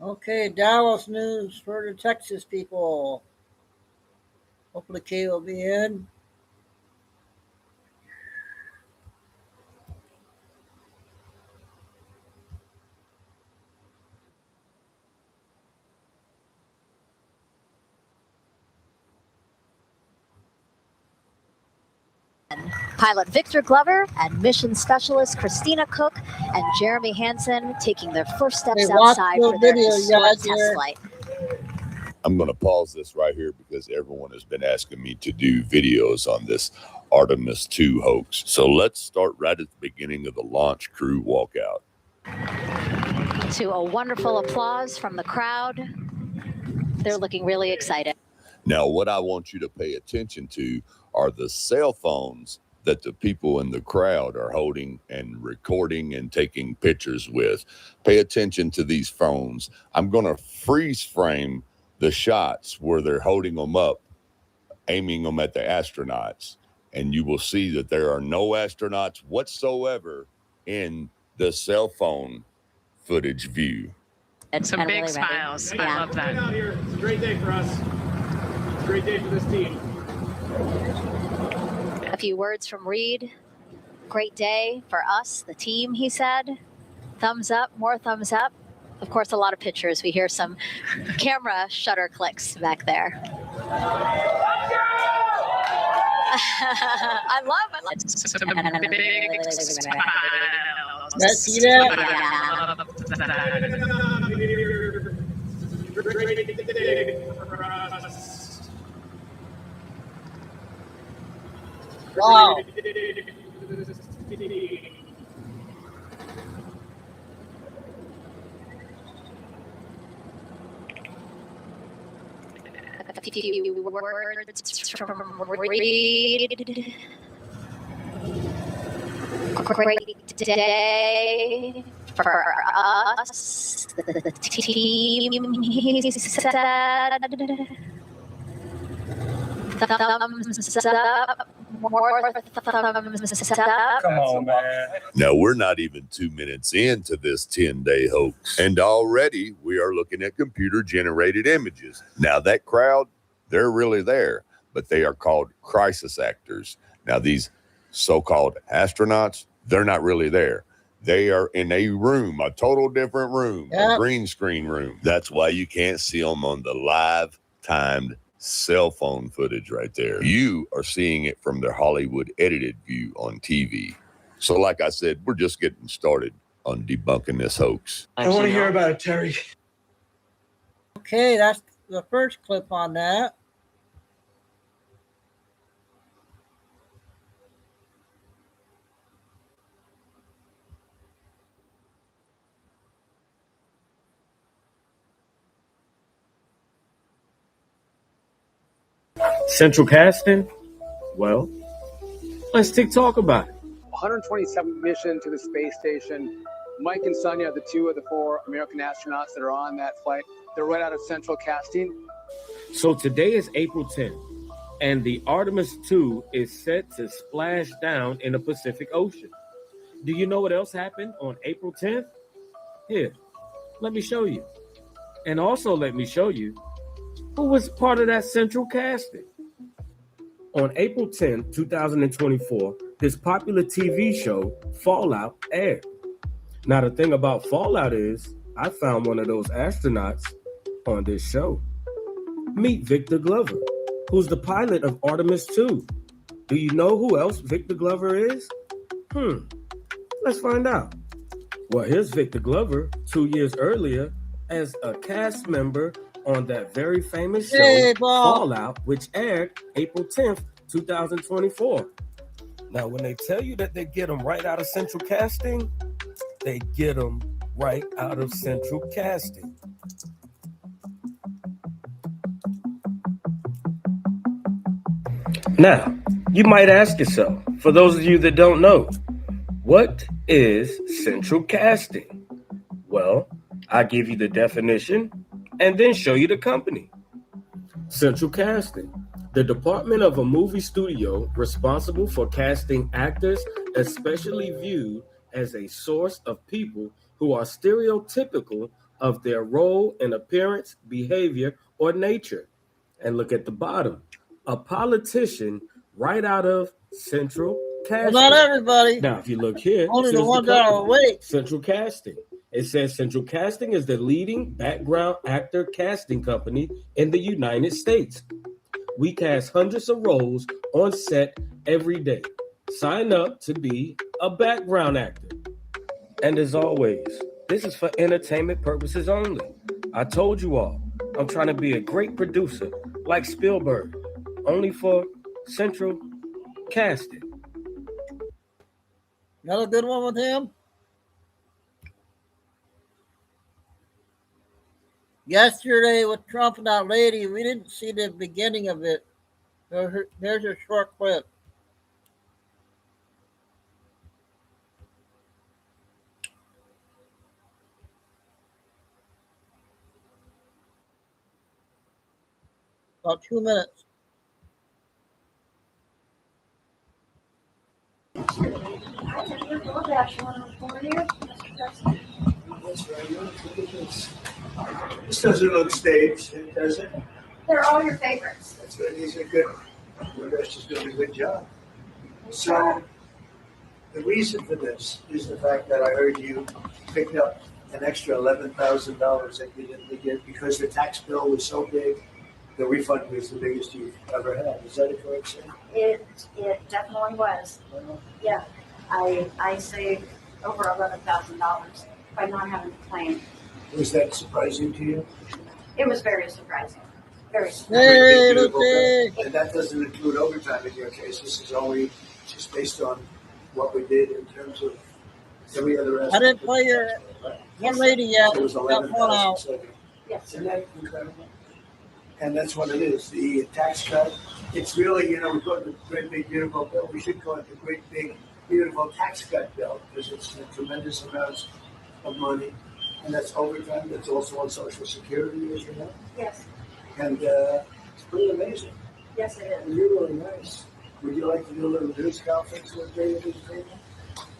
Okay, Dallas news for the Texas people. Hopefully Kay will be in. Pilot Victor Glover and mission specialist Christina Cook and Jeremy Hansen taking their first steps outside for their historic test flight. I'm going to pause this right here because everyone has been asking me to do videos on this Artemis 2 hoax. So let's start right at the beginning of the launch crew walkout. To a wonderful applause from the crowd. They're looking really excited. Now, what I want you to pay attention to are the cell phones that the people in the crowd are holding and recording and taking pictures with. Pay attention to these phones. I'm going to freeze frame the shots where they're holding them up, aiming them at the astronauts. And you will see that there are no astronauts whatsoever in the cell phone footage view. Some big smiles. I love that. Out here. It's a great day for us. It's a great day for this team. A few words from Reed. Great day for us, the team, he said. Thumbs up, more thumbs up. Of course, a lot of pictures. We hear some camera shutter clicks back there. I love some big smiles. Let's see that. Wow. a few words from Reed. Great day for us, the team, he said. Thumbs up, more thumbs up. Come on, man. Now, we're not even 2 minutes into this 10-day hoax, and already we are looking at computer-generated images. Now, that crowd, they're really there, but they are called crisis actors. Now, these so-called astronauts, they're not really there. They are in a room, a total different room, a green screen room. That's why you can't see them on the live timed cell phone footage right there. You are seeing it from their Hollywood edited view on TV. So like I said, we're just getting started on debunking this hoax. I want to hear about it, Terry. Okay, that's the first clip on that. Central casting? Well, let's talk about it. 127th mission to the space station. Mike and Sonia are the two of the four American astronauts that are on that flight. They're right out of central casting. So today is April 10th, and the Artemis 2 is set to splash down in the Pacific Ocean. Do you know what else happened on April 10th? Here, let me show you. And also let me show you who was part of that central casting. On April 10, 2024, this popular TV show, Fallout, aired. Now, the thing about Fallout is, I found one of those astronauts on this show. Meet Victor Glover, who's the pilot of Artemis 2. Do you know who else Victor Glover is? Let's find out. Well, here's Victor Glover 2 years earlier as a cast member on that very famous show, Fallout, which aired April 10th, 2024. Now, when they tell you that they get them right out of central casting, they get them right out of central casting. Now, you might ask yourself, for those of you that don't know, what is central casting? Well, I give you the definition and then show you the company. Central casting, the department of a movie studio responsible for casting actors, especially viewed as a source of people who are stereotypical of their role in appearance, behavior, or nature. And look at the bottom, a politician right out of central casting. Well, not everybody. Now, if you look here, Only it the says ones that are company, awake. Central Casting. It says Central Casting is the leading background actor casting company in the United States. We cast hundreds of roles on set every day. Sign up to be a background actor. And as always, this is for entertainment purposes only. I told you all, I'm trying to be a great producer like Spielberg, only for Central Casting. Another good one with him. Yesterday with Trump and that lady, we didn't see the beginning of it. There's a short clip. About 2 minutes. This doesn't look staged, does it? They're all your favorites. That's right. These are good. The rest is doing a good job. So, the reason for this is the fact that I heard you picked up an extra $11,000 that you didn't get because the tax bill was so big. The refund was the biggest you've ever had. Is that a correct statement? It definitely was. Yeah, I saved over $11,000 by not having to claim. Was that surprising to you? It was very surprising. Very Hey, surprising. and that doesn't include overtime in your case. This is only just based on what we did in terms of every other aspect. I didn't play your one lady yet. It was Got one 11,000. out. Yes. Isn't that incredible? And that's what it is. The tax cut. It's really, we call it the great big beautiful bill. We should call it the great big beautiful tax cut bill because it's a tremendous amounts of money. And that's overtime. That's also on Social Security, as you know. Yes. And it's pretty amazing. Yes, it is. And you're really nice. Would you like to do a little news conference with David and people?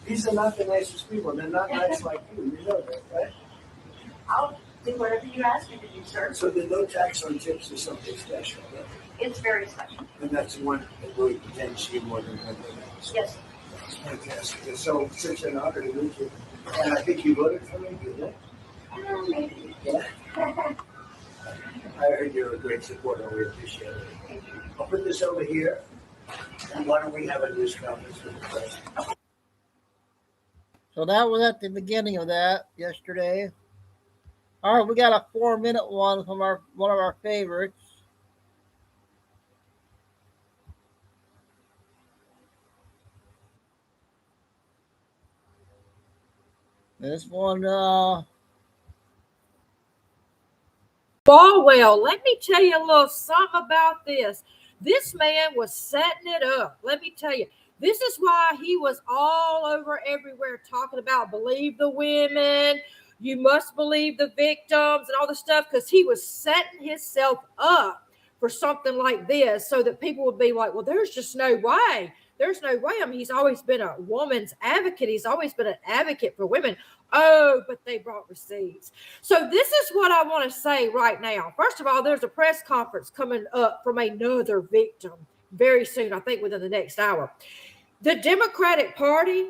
These are not the nicest people. They're not nice like you. You know that, right? I'll do whatever you ask me to do, sir. So the no tax on tips is something special, right? It's very special. And that's the one that really pretends you more than anything else. Yes. It's fantastic. It's so such an honor to meet you. And I think you voted for me, didn't you? Maybe. Yeah. I heard you're a great supporter. We appreciate it. I'll put this over here. And why don't we have a news conference with the president? So that was at the beginning of that yesterday. All right, we got a 4-minute one from one of our favorites. This one, Falwell, let me tell you a little something about this. This man was setting it up. Let me tell you, this is why he was all over everywhere talking about believe the women, you must believe the victims and all this stuff, because he was setting himself up for something like this so that people would be like, well, there's just no way. There's no way. I mean, he's always been a woman's advocate. He's always been an advocate for women. Oh, but they brought receipts. So this is what I want to say right now. First of all, there's a press conference coming up from another victim very soon, I think within the next hour. The Democratic Party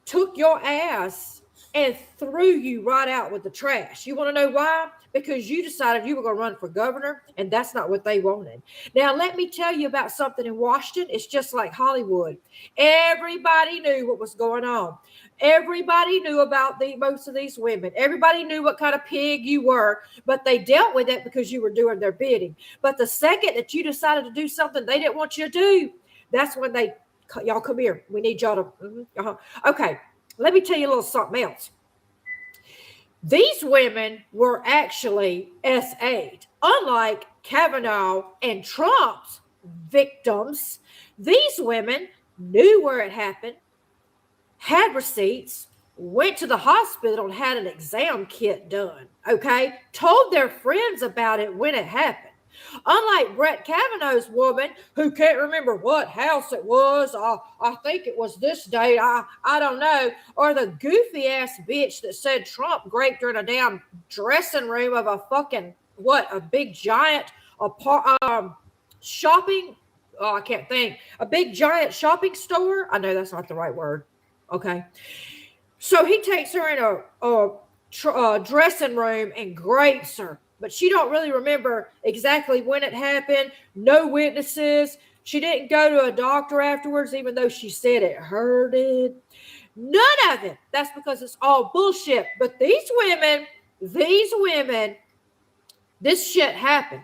took your ass and threw you right out with the trash. You want to know why? Because you decided you were going to run for governor, and that's not what they wanted. Now, let me tell you about something in Washington. It's just like Hollywood. Everybody knew what was going on. Everybody knew about most of these women. Everybody knew what kind of pig you were, but they dealt with it because you were doing their bidding. But the second that you decided to do something they didn't want you to do, that's when they Y'all come here. We need y'all to. Okay, let me tell you a little something else. These women were actually SA'd. Unlike Kavanaugh and Trump's victims, these women knew where it happened, had receipts, went to the hospital and had an exam kit done, okay? Told their friends about it when it happened. Unlike Brett Kavanaugh's woman who can't remember what house it was, I think it was this date, I don't know, or the goofy ass bitch that said Trump raped her in a damn dressing room of a fucking, a big giant shopping, I can't think, a big giant shopping store. I know that's not the right word. Okay. So he takes her in a dressing room and grapes her, but she don't really remember exactly when it happened. No witnesses. She didn't go to a doctor afterwards, even though she said it hurted. None of it. That's because it's all bullshit. But these women, this shit happened.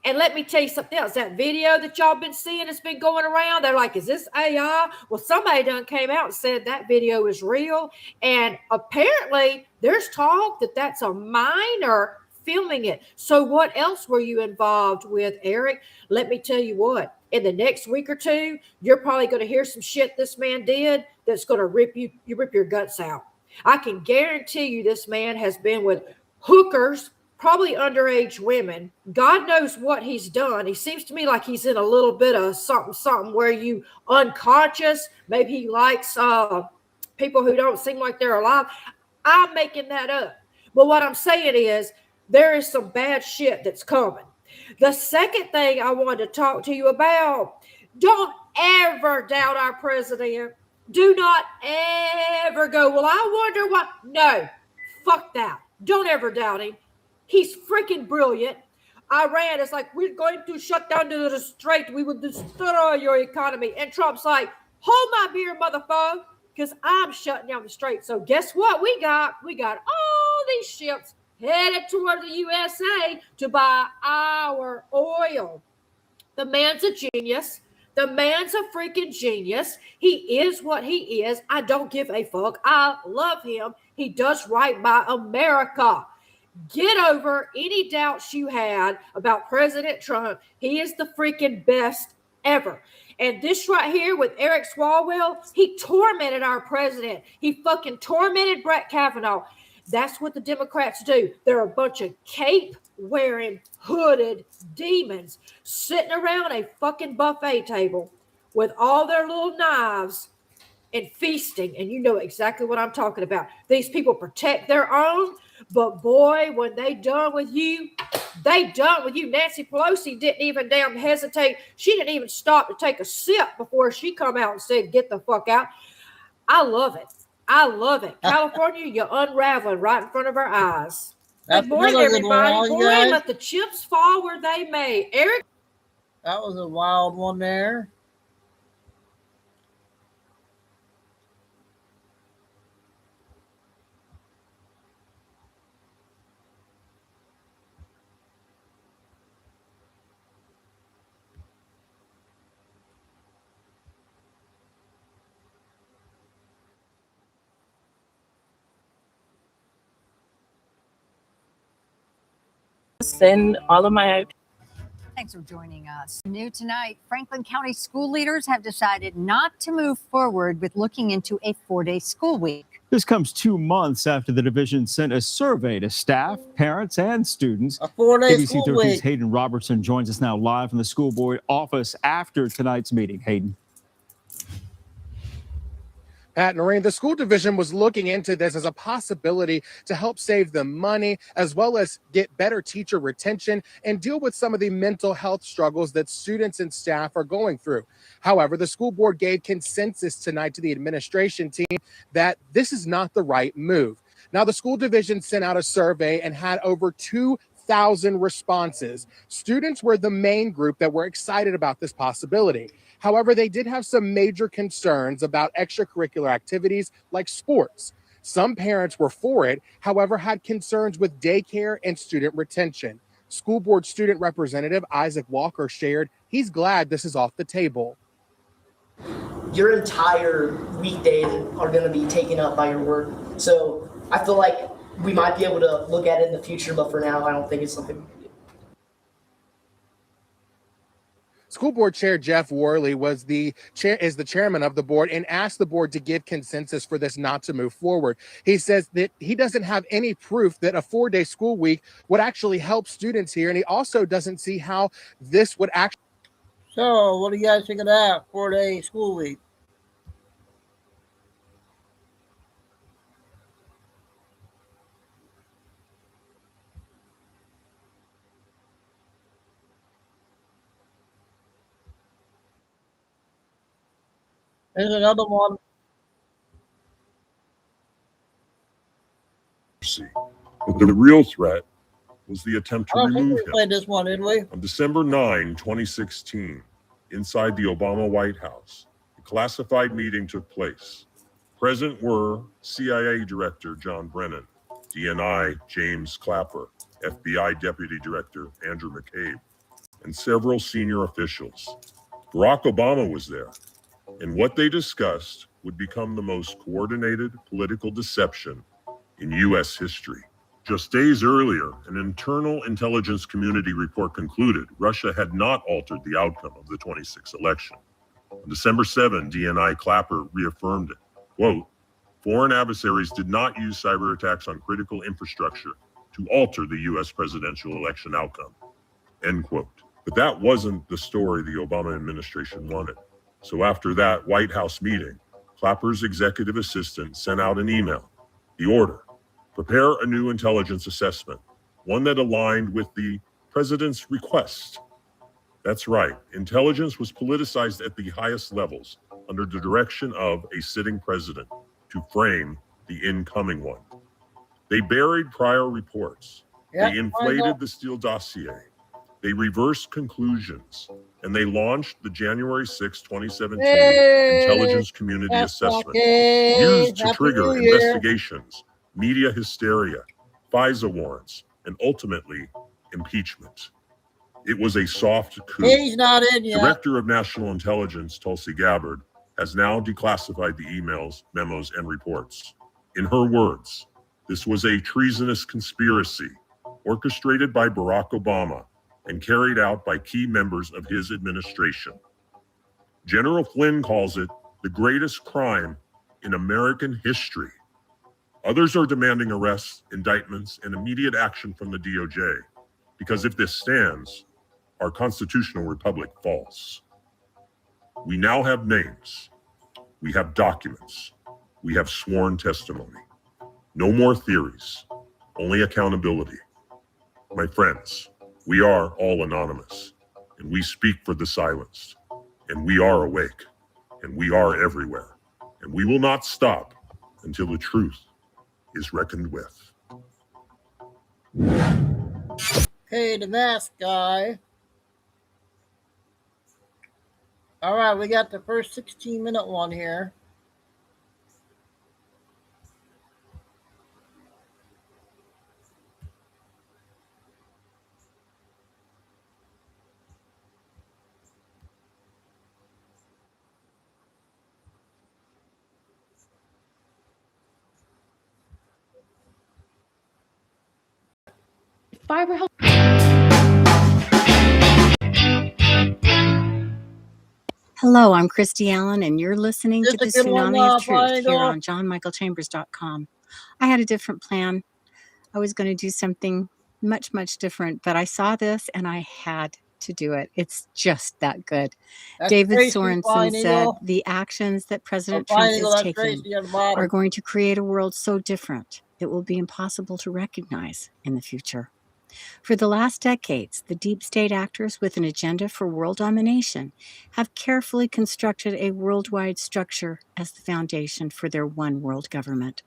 And let me tell you something else. That video that y'all been seeing that's been going around, they're like, is this AI? Well, somebody done came out and said that video is real. And apparently there's talk that that's a minor filming it. So what else were you involved with, Eric? Let me tell you what. In the next week or two, you're probably going to hear some shit this man did that's going to rip your guts out. I can guarantee you this man has been with hookers, probably underage women. God knows what he's done. He seems to me like he's in a little bit of something where you unconscious. Maybe he likes people who don't seem like they're alive. I'm making that up. But what I'm saying is there is some bad shit that's coming. The second thing I wanted to talk to you about, don't ever doubt our president. Do not ever go, well, I wonder what. No, fuck that. Don't ever doubt him. He's freaking brilliant. Iran is like, we're going to shut down the strait. We will destroy your economy. And Trump's like, hold my beer, motherfucker, because I'm shutting down the strait. So guess what we got? We got all these ships headed toward the USA to buy our oil. The man's a genius. The man's a freaking genius. He is what he is. I don't give a fuck. I love him. He does right by America. Get over any doubts you had about President Trump. He is the freaking best ever. And this right here with Eric Swalwell, he tormented our president. He fucking tormented Brett Kavanaugh. That's what the Democrats do. They're a bunch of cape-wearing, hooded demons sitting around a fucking buffet table with all their little knives and feasting. And you know exactly what I'm talking about. These people protect their own. But boy, when they done with you, they done with you. Nancy Pelosi didn't even damn hesitate. She didn't even stop to take a sip before she come out and said, get the fuck out. I love it. I love it. California, you're unraveling right in front of our eyes. Good morning, everybody. Boy, let the chips fall where they may. Eric? That was a wild one there. Send all of my. Thanks for joining us. New tonight, Franklin County school leaders have decided not to move forward with looking into a 4-day school week. This comes 2 months after the division sent a survey to staff, parents, and students. A 4-day ABC school 13's week. Hayden Robertson joins us now live from the school board office after tonight's meeting. Hayden. Pat Noreen, the school division was looking into this as a possibility to help save them money, as well as get better teacher retention and deal with some of the mental health struggles that students and staff are going through. However, the school board gave consensus tonight to the administration team that this is not the right move. Now, the school division sent out a survey and had over 2,000 responses. Students were the main group that were excited about this possibility. However, they did have some major concerns about extracurricular activities like sports. Some parents were for it, however, had concerns with daycare and student retention. School board student representative Isaac Walker shared he's glad this is off the table. your entire weekdays are going to be taken up by your work. So I feel like we might be able to look at it in the future, but for now, I don't think it's something we can do. School Board Chair Jeff Worley is the chairman of the board and asked the board to give consensus for this not to move forward. He says that he doesn't have any proof that a 4-day school week would actually help students here, and he also doesn't see how this would actually. So, what do you guys think of that 4-day school week? There's another one. But the real threat was the attempt to I don't think remove we him. played this one, did we? On December 9, 2016, inside the Obama White House, a classified meeting took place. Present were CIA Director John Brennan, DNI James Clapper, FBI Deputy Director Andrew McCabe, and several senior officials. Barack Obama was there, and what they discussed would become the most coordinated political deception in U.S. history. Just days earlier, an internal intelligence community report concluded Russia had not altered the outcome of the 26th election. On December 7, DNI Clapper reaffirmed it. Quote, foreign adversaries did not use cyber attacks on critical infrastructure to alter the U.S. presidential election outcome. End quote. But that wasn't the story the Obama administration wanted. So after that White House meeting, Clapper's executive assistant sent out an email. The order: prepare a new intelligence assessment, one that aligned with the president's request. That's right, intelligence was politicized at the highest levels under the direction of a sitting president to frame the incoming one. They buried prior reports. They inflated the Steele dossier. They reversed conclusions, and they launched the January 6, 2017 Intelligence Community Assessment, used to trigger investigations, media hysteria, FISA warrants, and ultimately impeachment. It was a soft coup. He's not in yet. Director of National Intelligence Tulsi Gabbard has now declassified the emails, memos, and reports. In her words, this was a treasonous conspiracy orchestrated by Barack Obama and carried out by key members of his administration. General Flynn calls it the greatest crime in American history. Others are demanding arrests, indictments, and immediate action from the DOJ, because if this stands, our constitutional republic falls. We now have names. We have documents. We have sworn testimony. No more theories, only accountability. My friends, we are all anonymous, and we speak for the silenced, and we are awake, and we are everywhere, and we will not stop until the truth is reckoned with. Okay, the mask guy. All right, we got the first 16-minute one here. Fiber help. Hello, I'm Christy Allen, and you're listening to the Just a good one, Tsunami of Truth here Triangle. on johnmichaelchambers.com. I had a different plan. I was going to do something much, much different, but I saw this and I had to do it. It's just that good. That's David Tracy, Sorensen Flying said Eagle. the actions that President Flying Trump Eagle, is that's taking Tracy on the bottom. are going to create a world so different it will be impossible to recognize in the future. For the last decades, the deep state actors with an agenda for world domination have carefully constructed a worldwide structure as the foundation for their one world government.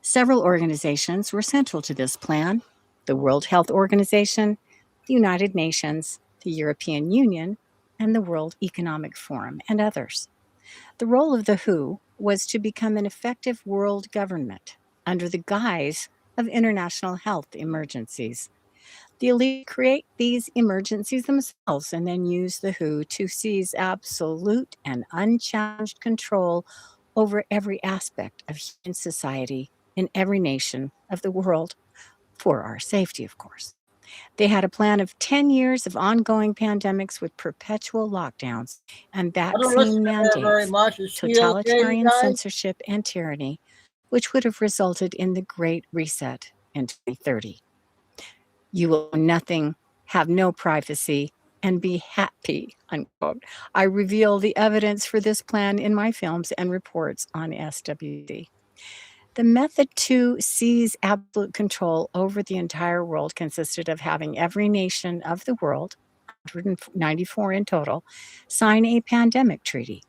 Several organizations were central to this plan: the World Health Organization, the United Nations, the European Union, and the World Economic Forum, and others. The role of the WHO was to become an effective world government under the guise of international health emergencies. The elite create these emergencies themselves and then use the WHO to seize absolute and unchallenged control over every aspect of human society in every nation of the world, for our safety, of course. They had a plan of 10 years of ongoing pandemics with perpetual lockdowns and I don't listen vaccine to her very mandates, much. Is she okay, you totalitarian guys? censorship, and tyranny, which would have resulted in the Great Reset in 2030. You will own nothing, have no privacy, and be happy, unquote. I reveal the evidence for this plan in my films and reports on SWD. The method to seize absolute control over the entire world consisted of having every nation of the world, 194 in total, sign a pandemic treaty.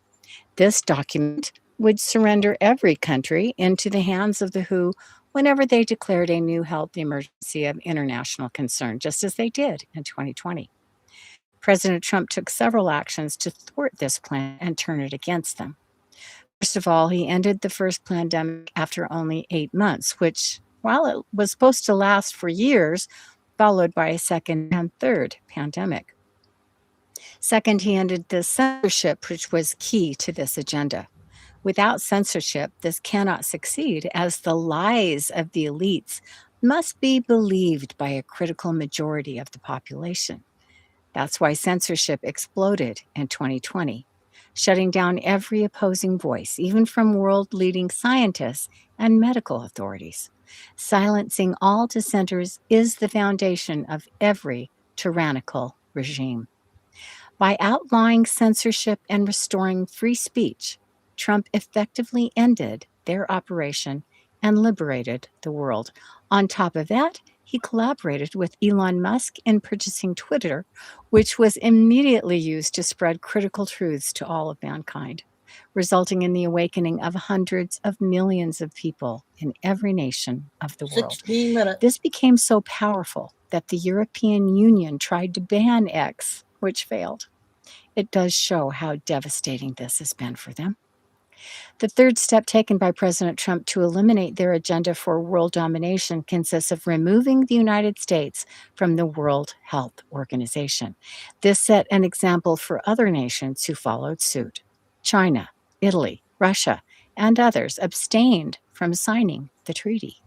This document would surrender every country into the hands of the WHO whenever they declared a new health emergency of international concern, just as they did in 2020. President Trump took several actions to thwart this plan and turn it against them. First of all, he ended the first pandemic after only 8 months, which, while it was supposed to last for years, followed by a second and third pandemic. Second, he ended the censorship, which was key to this agenda. Without censorship, this cannot succeed, as the lies of the elites must be believed by a critical majority of the population. That's why censorship exploded in 2020, shutting down every opposing voice, even from world-leading scientists and medical authorities. Silencing all dissenters is the foundation of every tyrannical regime. By outlawing censorship and restoring free speech, Trump effectively ended their operation and liberated the world. On top of that, he collaborated with Elon Musk in purchasing Twitter, which was immediately used to spread critical truths to all of mankind, resulting in the awakening of hundreds of millions of people in every nation of the world. 16 minutes. This became so powerful that the European Union tried to ban X, which failed. It does show how devastating this has been for them. The third step taken by President Trump to eliminate their agenda for world domination consists of removing the United States from the World Health Organization. This set an example for other nations who followed suit. China, Italy, Russia, and others abstained from signing the treaty.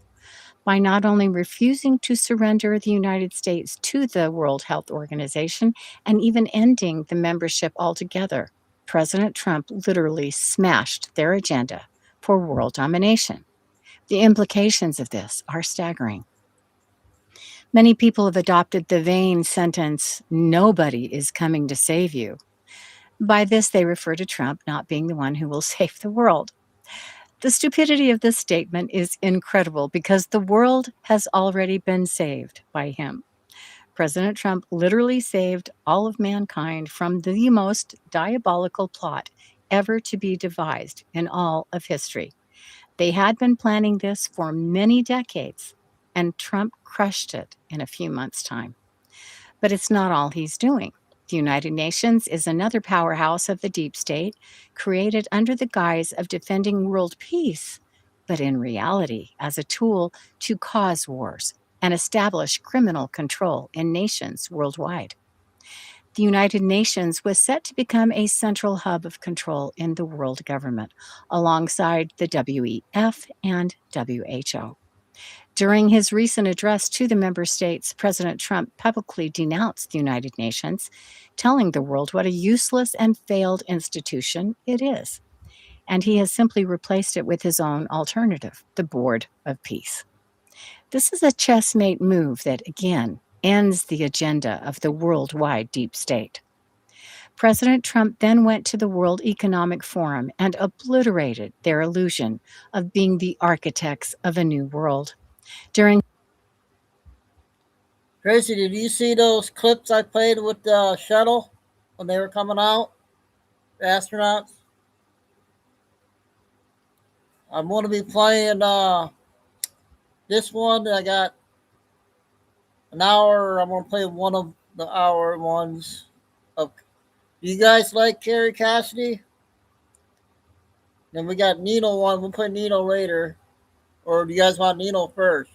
By not only refusing to surrender the United States to the World Health Organization and even ending the membership altogether, President Trump literally smashed their agenda for world domination. The implications of this are staggering. Many people have adopted the vain sentence, "Nobody is coming to save you." By this, they refer to Trump not being the one who will save the world. The stupidity of this statement is incredible because the world has already been saved by him. President Trump literally saved all of mankind from the most diabolical plot ever to be devised in all of history. They had been planning this for many decades, and Trump crushed it in a few months' time. But it's not all he's doing. The United Nations is another powerhouse of the deep state, created under the guise of defending world peace, but in reality as a tool to cause wars and establish criminal control in nations worldwide. The United Nations was set to become a central hub of control in the world government, alongside the WEF and WHO. During his recent address to the member states, President Trump publicly denounced the United Nations, telling the world what a useless and failed institution it is. And he has simply replaced it with his own alternative, the Board of Peace. This is a chessmate move that, again, ends the agenda of the worldwide deep state. President Trump then went to the World Economic Forum and obliterated their illusion of being the architects of a new world. During Tracy, did you see those clips I played with the shuttle when they were coming out? The astronauts? I'm going to be playing this one. I got an hour. I'm going to play one of the hour ones. Do you guys like Carrie Cassidy? Then we got Nino one. We'll play Nino later. Or do you guys want Nino first?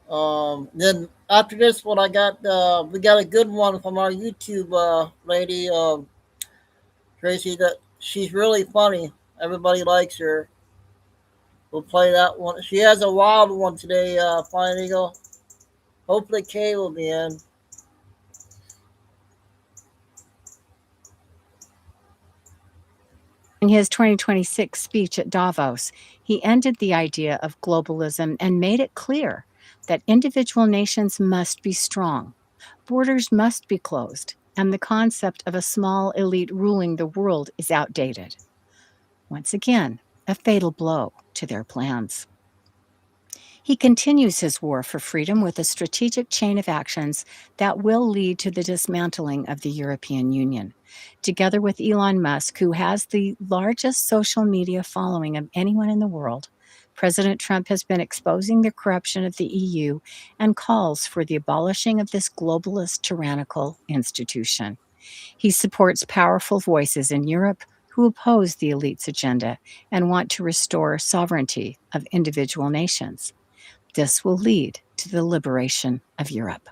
Then after this one, we got a good one from our YouTube lady, Tracy. That she's really funny. Everybody likes her. We'll play that one. She has a wild one today, Flying Eagle. Hopefully Kay will be in. In his 2026 speech at Davos, he ended the idea of globalism and made it clear that individual nations must be strong, borders must be closed, and the concept of a small elite ruling the world is outdated. Once again, a fatal blow to their plans. He continues his war for freedom with a strategic chain of actions that will lead to the dismantling of the European Union. Together with Elon Musk, who has the largest social media following of anyone in the world, President Trump has been exposing the corruption of the EU and calls for the abolishing of this globalist tyrannical institution. He supports powerful voices in Europe who oppose the elite's agenda and want to restore sovereignty of individual nations. This will lead to the liberation of Europe.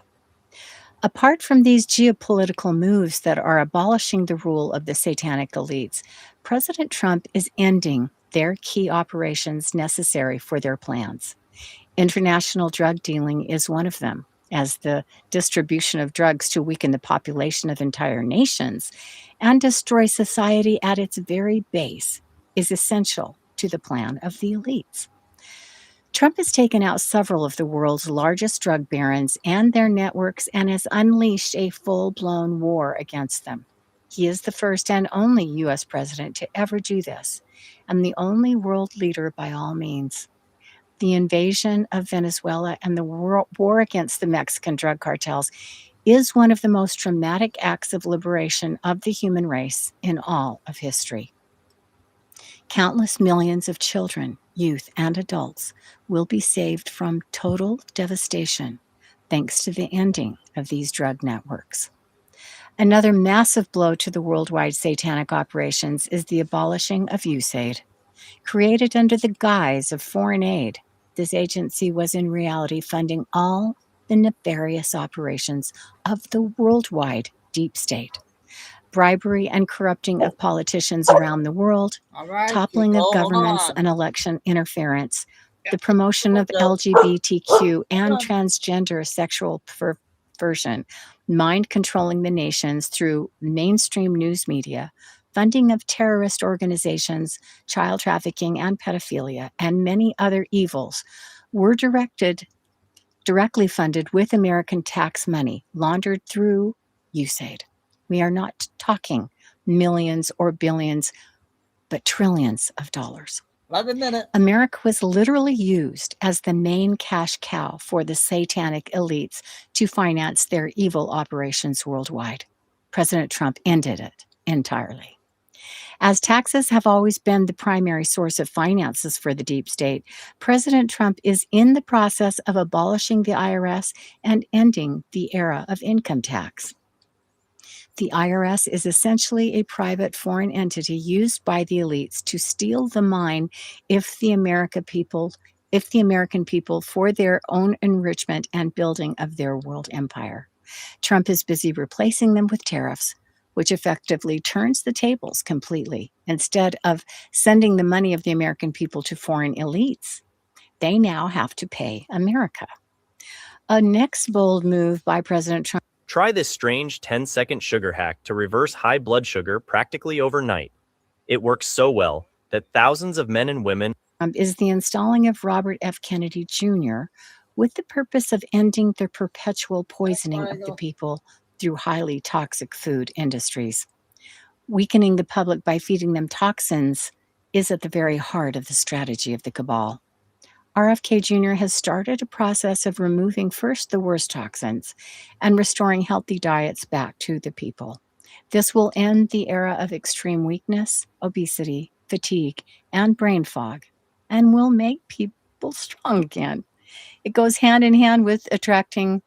Apart from these geopolitical moves that are abolishing the rule of the satanic elites, President Trump is ending their key operations necessary for their plans. International drug dealing is one of them, as the distribution of drugs to weaken the population of entire nations and destroy society at its very base is essential to the plan of the elites. Trump has taken out several of the world's largest drug barons and their networks and has unleashed a full-blown war against them. He is the first and only U.S. president to ever do this, and the only world leader by all means. The invasion of Venezuela and the war against the Mexican drug cartels is one of the most dramatic acts of liberation of the human race in all of history. Countless millions of children, youth, and adults will be saved from total devastation thanks to the ending of these drug networks. Another massive blow to the worldwide satanic operations is the abolishing of USAID. Created under the guise of foreign aid, this agency was in reality funding all the nefarious operations of the worldwide deep state. Bribery and corrupting of politicians around the world, toppling of governments and election interference, the promotion of LGBTQ and transgender sexual perversion, mind controlling the nations through mainstream news media, funding of terrorist organizations, child trafficking and pedophilia, and many other evils were directly funded with American tax money laundered through USAID. We are not talking millions or billions, but trillions of dollars. 11 minutes. America was literally used as the main cash cow for the satanic elites to finance their evil operations worldwide. President Trump ended it entirely. As taxes have always been the primary source of finances for the deep state, President Trump is in the process of abolishing the IRS and ending the era of income tax. The IRS is essentially a private foreign entity used by the elites to steal the mine if the American people for their own enrichment and building of their world empire. Trump is busy replacing them with tariffs, which effectively turns the tables completely. Instead of sending the money of the American people to foreign elites, they now have to pay America. A next bold move by President Trump. Try this strange 10-second sugar hack to reverse high blood sugar practically overnight. It works so well that thousands of men and women Is the installing of Robert F. Kennedy Jr. with the purpose of ending the perpetual poisoning of the people through highly toxic food industries. Weakening the public by feeding them toxins is at the very heart of the strategy of the cabal. RFK Jr. has started a process of removing first the worst toxins and restoring healthy diets back to the people. This will end the era of extreme weakness, obesity, fatigue, and brain fog, and will make people strong again. It goes hand in hand with attracting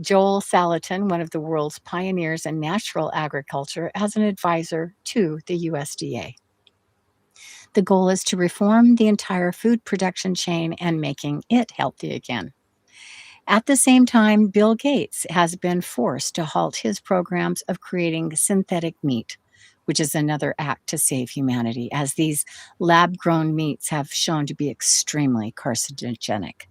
Joel Salatin, one of the world's pioneers in natural agriculture, as an advisor to the USDA. The goal is to reform the entire food production chain and making it healthy again. At the same time, Bill Gates has been forced to halt his programs of creating synthetic meat, which is another act to save humanity, as these lab-grown meats have shown to be extremely carcinogenic.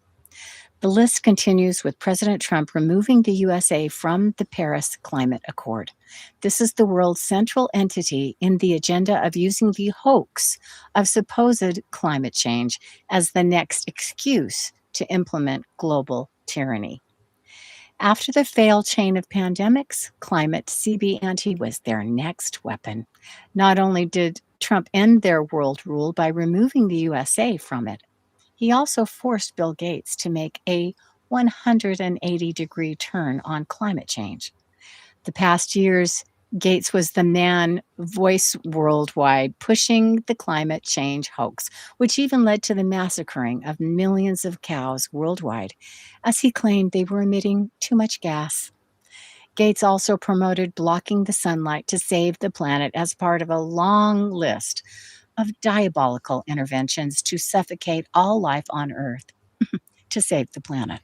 The list continues with President Trump removing the USA from the Paris Climate Accord. This is the world's central entity in the agenda of using the hoax of supposed climate change as the next excuse to implement global tyranny. After the failed chain of pandemics, climate CB ante was their next weapon. Not only did Trump end their world rule by removing the USA from it, he also forced Bill Gates to make a 180-degree turn on climate change. The past years, Gates was the man voice worldwide pushing the climate change hoax, which even led to the massacring of millions of cows worldwide, as he claimed they were emitting too much gas. Gates also promoted blocking the sunlight to save the planet as part of a long list of diabolical interventions to suffocate all life on Earth to save the planet.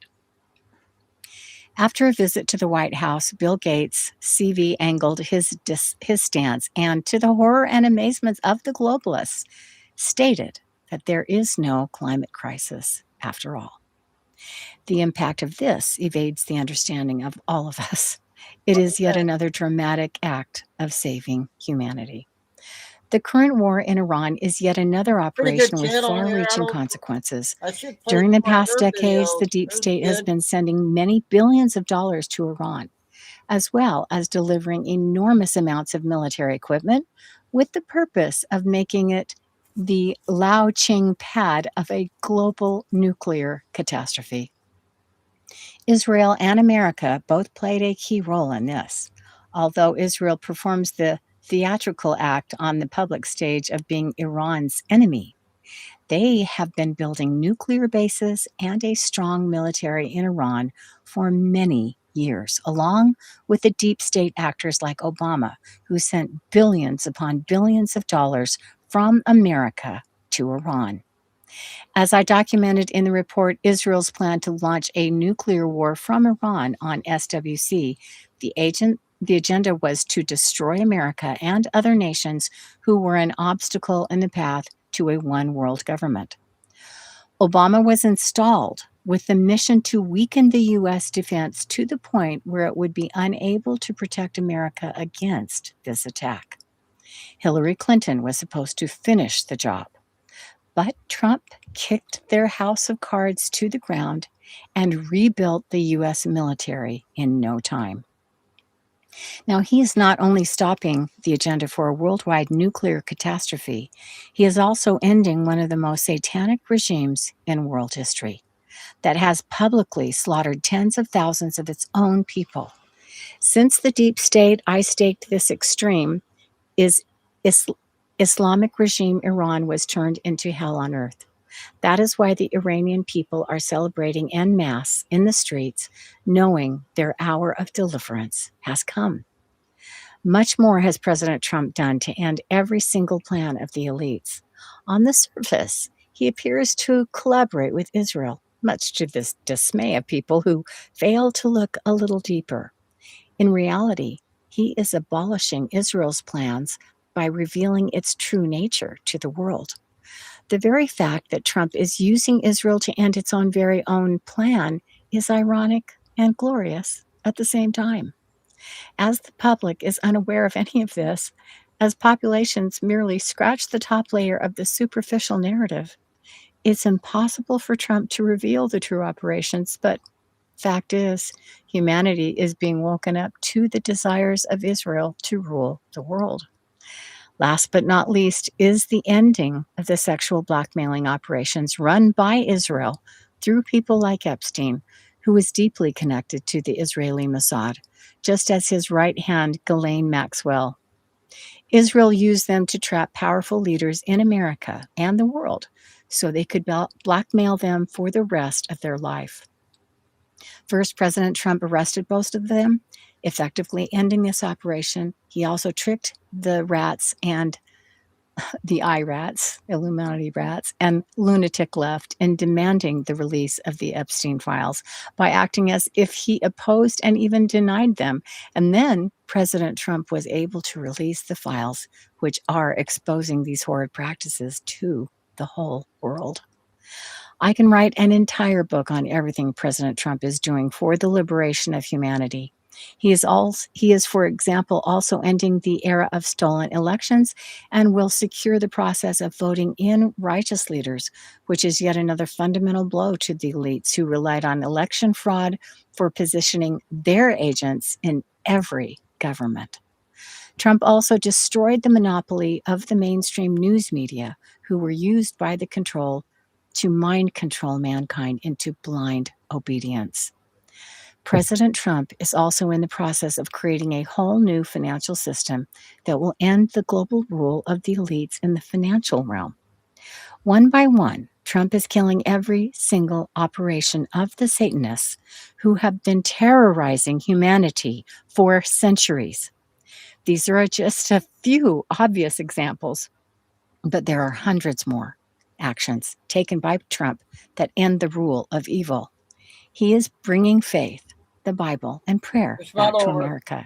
After a visit to the White House, Bill Gates' CV angled his stance and, to the horror and amazement of the globalists, stated that there is no climate crisis after all. The impact of this evades the understanding of all of us. It is yet another dramatic act of saving humanity. The current war in Iran is yet another operation with far-reaching consequences. During the past decades, the deep state has been sending many billions of dollars to Iran, as well as delivering enormous amounts of military equipment with the purpose of making it the launching pad of a global nuclear catastrophe. Israel and America both played a key role in this, although Israel performs the theatrical act on the public stage of being Iran's enemy. They have been building nuclear bases and a strong military in Iran for many years, along with the deep state actors like Obama, who sent billions upon billions of dollars from America to Iran. As I documented in the report, Israel's plan to launch a nuclear war from Iran on SWC, the agenda was to destroy America and other nations who were an obstacle in the path to a one-world government. Obama was installed with the mission to weaken the U.S. defense to the point where it would be unable to protect America against this attack. Hillary Clinton was supposed to finish the job, but Trump kicked their house of cards to the ground and rebuilt the U.S. military in no time. Now, he is not only stopping the agenda for a worldwide nuclear catastrophe, he is also ending one of the most satanic regimes in world history that has publicly slaughtered tens of thousands of its own people. Since the deep state I staked this extreme is Islamic regime Iran was turned into hell on earth. That is why the Iranian people are celebrating en masse in the streets, knowing their hour of deliverance has come. Much more has President Trump done to end every single plan of the elites. On the surface, he appears to collaborate with Israel, much to the dismay of people who fail to look a little deeper. In reality, he is abolishing Israel's plans by revealing its true nature to the world. The very fact that Trump is using Israel to end its own very own plan is ironic and glorious at the same time. As the public is unaware of any of this, as populations merely scratch the top layer of the superficial narrative, it's impossible for Trump to reveal the true operations, but fact is, humanity is being woken up to the desires of Israel to rule the world. Last but not least is the ending of the sexual blackmailing operations run by Israel through people like Epstein, who was deeply connected to the Israeli Mossad, just as his right hand, Ghislaine Maxwell. Israel used them to trap powerful leaders in America and the world so they could blackmail them for the rest of their life. First, President Trump arrested both of them, effectively ending this operation. He also tricked the rats and the IRATs, Illuminati rats, and lunatic left in demanding the release of the Epstein files by acting as if he opposed and even denied them. And then President Trump was able to release the files, which are exposing these horrid practices to the whole world. I can write an entire book on everything President Trump is doing for the liberation of humanity. He is, for example, also ending the era of stolen elections and will secure the process of voting in righteous leaders, which is yet another fundamental blow to the elites who relied on election fraud for positioning their agents in every government. Trump also destroyed the monopoly of the mainstream news media, who were used by the control to mind control mankind into blind obedience. President Trump is also in the process of creating a whole new financial system that will end the global rule of the elites in the financial realm. One by one, Trump is killing every single operation of the Satanists who have been terrorizing humanity for centuries. These are just a few obvious examples, but there are hundreds more actions taken by Trump that end the rule of evil. He is bringing faith, the Bible, and prayer back to America.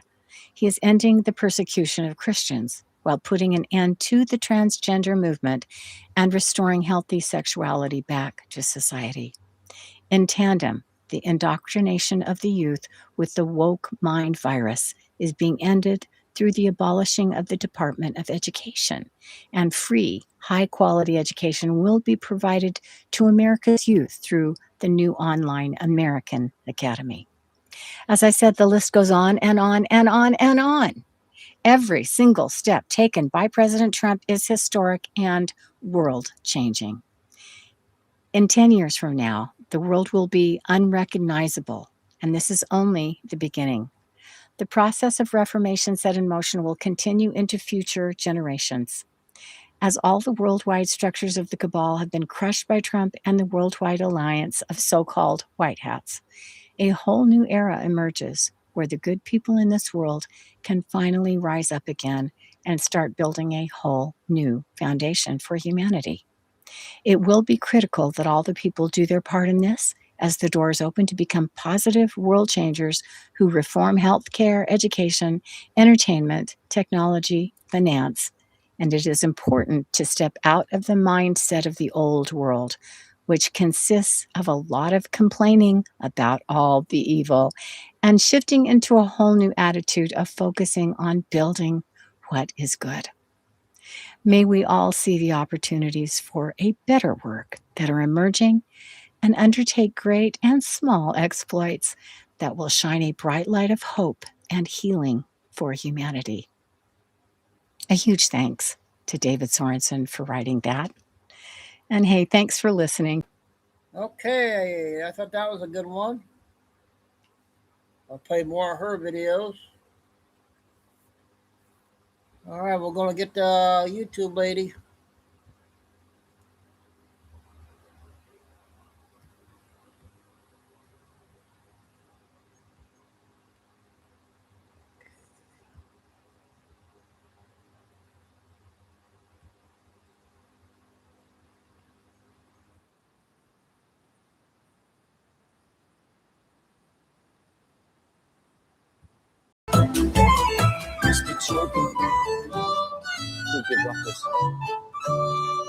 He is ending the persecution of Christians while putting an end to the transgender movement and restoring healthy sexuality back to society. In tandem, the indoctrination of the youth with the woke mind virus is being ended through the abolishing of the Department of Education, and free, high-quality education will be provided to America's youth through the new online American Academy. As I said, the list goes on and on and on and on. Every single step taken by President Trump is historic and world-changing. In 10 years from now, the world will be unrecognizable, and this is only the beginning. The process of reformation set in motion will continue into future generations. As all the worldwide structures of the cabal have been crushed by Trump and the worldwide alliance of so-called white hats, a whole new era emerges where the good people in this world can finally rise up again and start building a whole new foundation for humanity. It will be critical that all the people do their part in this, as the doors open to become positive world changers who reform healthcare, education, entertainment, technology, finance. And it is important to step out of the mindset of the old world, which consists of a lot of complaining about all the evil and shifting into a whole new attitude of focusing on building what is good. May we all see the opportunities for a better work that are emerging and undertake great and small exploits that will shine a bright light of hope and healing for humanity. A huge thanks to David Sorensen for writing that. And hey, thanks for listening. Okay, I thought that was a good one. I'll play more of her videos. All right, we're going to get the YouTube lady.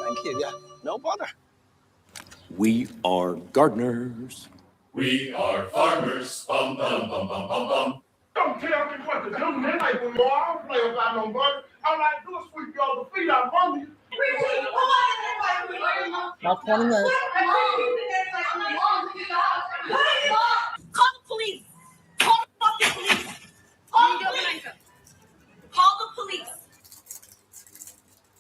Thank you. Yeah, no bother. We are gardeners. We are farmers. Bum, bum, bum, bum, bum, bum. Don't tell me what to do, man. I don't play about no money. All I do is sweep y'all the feet out from you. About 20 minutes. Call the police. Call the fucking police. Call the police. Call the police.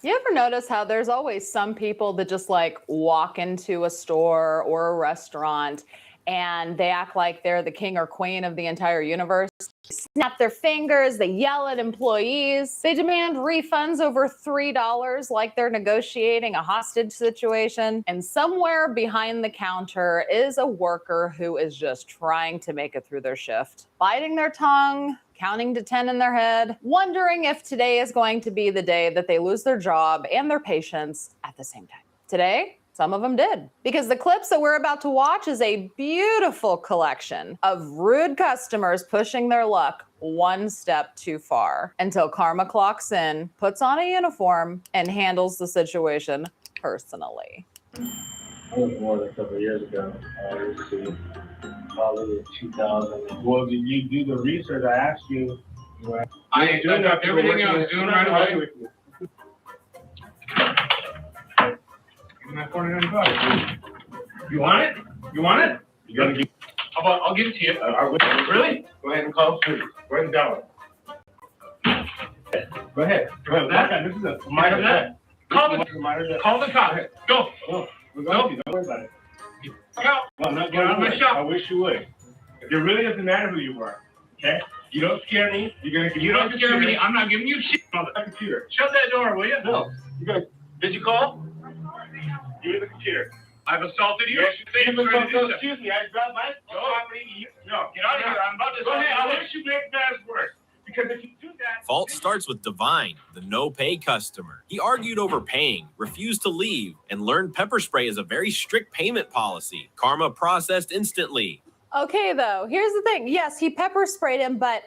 You ever notice how there's always some people that just like walk into a store or a restaurant and they act like they're the king or queen of the entire universe. They snap their fingers, they yell at employees, they demand refunds over $3 like they're negotiating a hostage situation. And somewhere behind the counter is a worker who is just trying to make it through their shift, biting their tongue, counting to 10 in their head, wondering if today is going to be the day that they lose their job and their patients at the same time. Today, some of them did. Because the clips that we're about to watch is a beautiful collection of rude customers pushing their luck one step too far until karma clocks in, puts on a uniform, and handles the situation personally. I was more than a couple of years ago. Let's see, probably 2000. Well, did you do the research? I asked you. I got everything I was doing right away. My $495. You want it? You want it? You gotta give. How about I'll give it to you. Really? Go ahead and call please. Go ahead and dial it. Go ahead. Go ahead. That? This is a minor that. Call the cop. Go. We're going to. Don't worry about it. Go. I'm not going out of my shop. I wish you would. It really doesn't matter who you are. Okay? You don't scare me. You're gonna. You don't scare me. I'm not giving you shit on the computer. Shut that door, will you? No. You guys. Did you call? Give me the computer. I've assaulted you. Yes, excuse me. I dropped my property. No, get out of here. I'm about to. Go ahead. I'll let you make matters worse. Because if you do that. Fault starts with Divine, the no-pay customer. He argued over paying, refused to leave, and learned pepper spray is a very strict payment policy. Karma processed instantly. Okay, though, here's the thing. Yes, he pepper sprayed him, but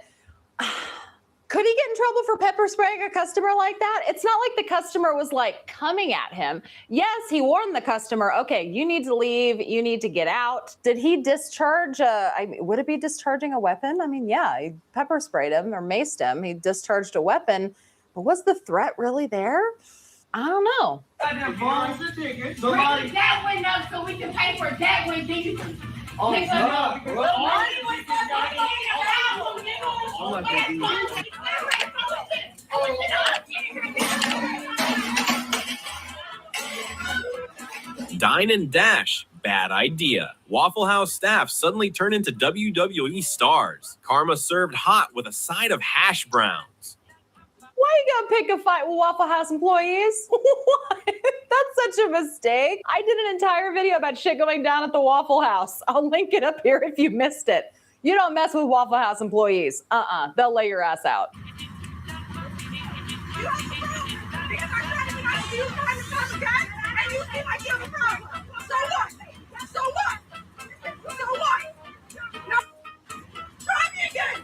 could he get in trouble for pepper spraying a customer like that? It's not like the customer was like coming at him. Yes, he warned the customer, okay, you need to leave, you need to get out. Did he discharge would it be discharging a weapon? I mean, yeah, he pepper sprayed him or maced him. He discharged a weapon, but was the threat really there? I don't know. Bring that window so we can pay for that window. Oh, Dine and dash, bad idea. Waffle House staff suddenly turn into WWE stars. Karma served hot with a side of hash browns. Why you gotta pick a fight with Waffle House employees? What? That's such a mistake. I did an entire video about shit going down at the Waffle House. I'll link it up here if you missed it. You don't mess with Waffle House employees. They'll lay your ass out. So what? No. Try me again.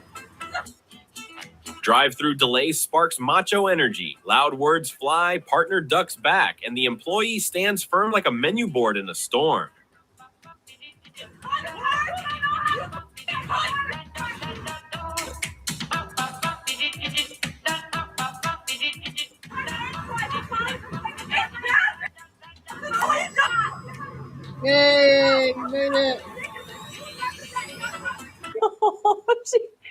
Drive-through delay sparks macho energy. Loud words fly, partner ducks back, and the employee stands firm like a menu board in a storm. Yay, you made it.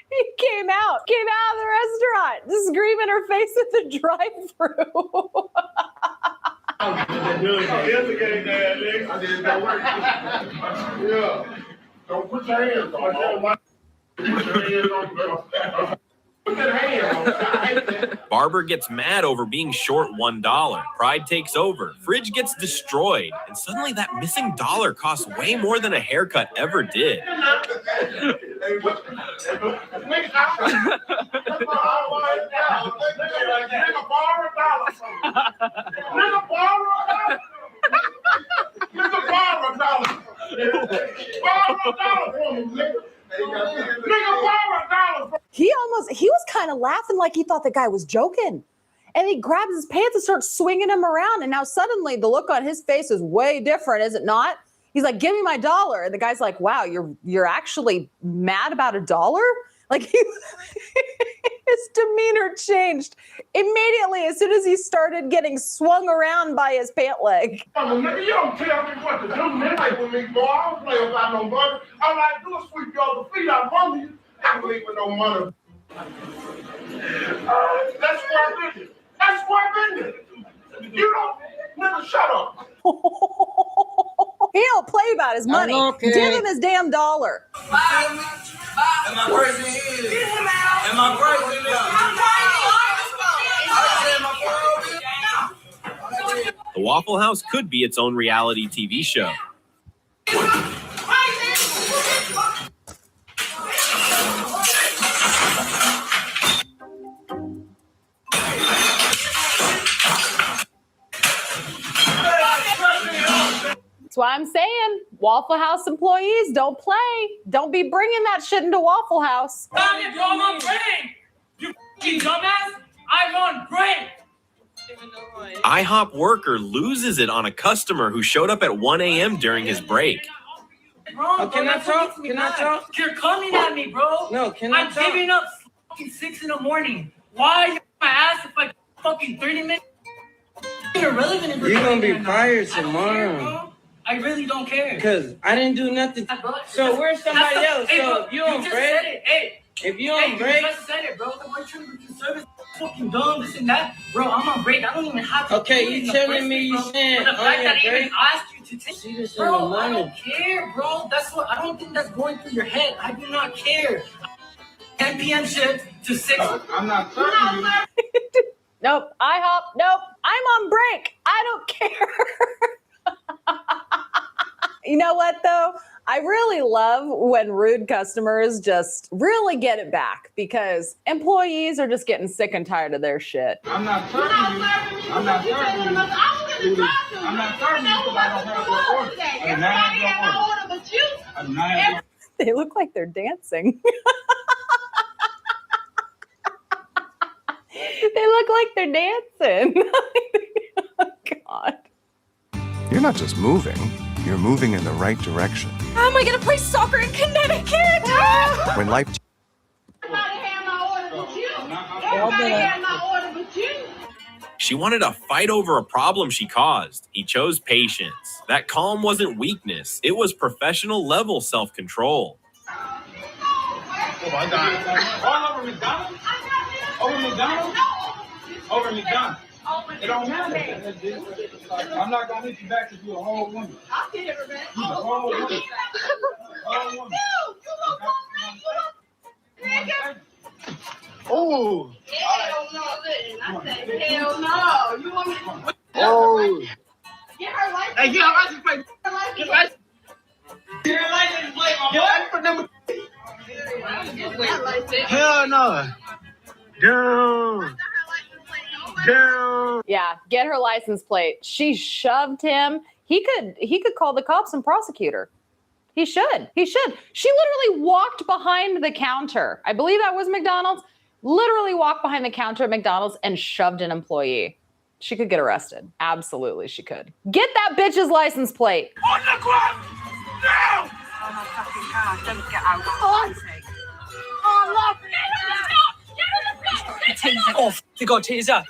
He came out of the restaurant, just screaming her face at the drive-thru. I did that work. Yeah. Don't put your hands on. Put your hands on. Barber gets mad over being short $1. Pride takes over. Fridge gets destroyed. And suddenly that missing dollar costs way more than a haircut ever did. He was kind of laughing like he thought the guy was joking. And he grabs his pants and starts swinging him around. And now suddenly the look on his face is way different, is it not? He's like, give me my dollar. And the guy's like, wow, you're actually mad about $1? Like his demeanor changed immediately as soon as he started getting swung around by his pant leg. Nigga, you don't tell me what to do. Man, like with me, boy, I don't play about no money. All I do is sweep y'all the feet out from you. I believe with no money. That's square business. That's square business. You don't, nigga, shut up. He don't play about his money. Okay. Give him his damn dollar. The Waffle House could be its own reality TV show. That's why I'm saying Waffle House employees don't play. Don't be bringing that shit into Waffle House. I'm on break. You f***ing dumbass. I'm on break. IHOP worker loses it on a customer who showed up at 1 a.m. during his break. Bro, can I talk? Can I talk? You're coming at me, bro. No, can I talk? I'm giving up fucking 6 in the morning. Why you my ass if I fucking 30 minutes? You're irrelevant. You're gonna be fired tomorrow. I really don't care. Because I didn't do nothing. So where's somebody else? Hey, so bro, if you don't just break, said it. Hey, if you don't break, you just said it, bro. The white tree service fucking dumb, this and that. Bro, I'm on break. I don't even have to. okay, do it you in the telling first me place, you bro. saying But the on fact your that I even break? asked you to take See this in the bro, I morning. don't care, bro. That's what I don't think that's going through your head. I do not care. 10 p.m. shift to 6. I'm not talking to you. Nope. IHOP. Nope. I'm on break. I don't care. You know what, though? I really love when rude customers just really get it back because employees are just getting sick and tired of their shit. I'm not talking to you. I'm not talking to you. I'm not talking to you because I don't have your order. I do not have your order. I do not have your They look like they're dancing. They look like they're dancing. Oh, God. You're not just moving, you're moving in the right direction. How am I going to play soccer in Connecticut? When life She wanted to fight over a problem she caused. He chose patience. That calm wasn't weakness. It was professional level self-control. Oh my God. All over McDonald's? Over McDonald's? Over McDonald's. It don't matter. I'm not going to hit you back if you're a whole woman. I'll hit her back. You're a whole woman. Whole woman. Oh. Hell no. I said, hell no. You want me to... Oh. Get her license. Hey, get her license plate. Get her license. Get her license plate, my boy. Get her license plate. Hell no. Dude. Dude. Yeah, get her license plate. She shoved him. He could call the cops and prosecute her. He should. She literally walked behind the counter. I believe that was McDonald's. Literally walked behind the counter at McDonald's and shoved an employee. She could get arrested. Absolutely, she could. Get that bitch's license plate. On the ground! Now! Oh, my fucking car. Don't get out. Oh, look! Oh, they got taser.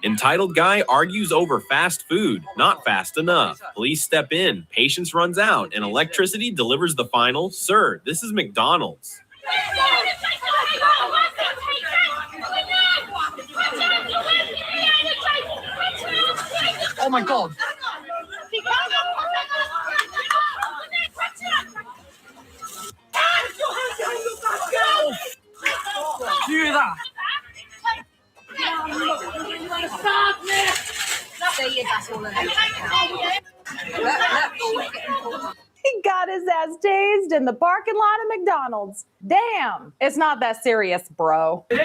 Entitled guy argues over fast food. Not fast enough. Police step in. Patience runs out. And electricity delivers the final. Sir, this is McDonald's. Oh, my God. Do that. He got his ass tased in the parking lot of McDonald's. Damn. It's not that serious, bro. It is.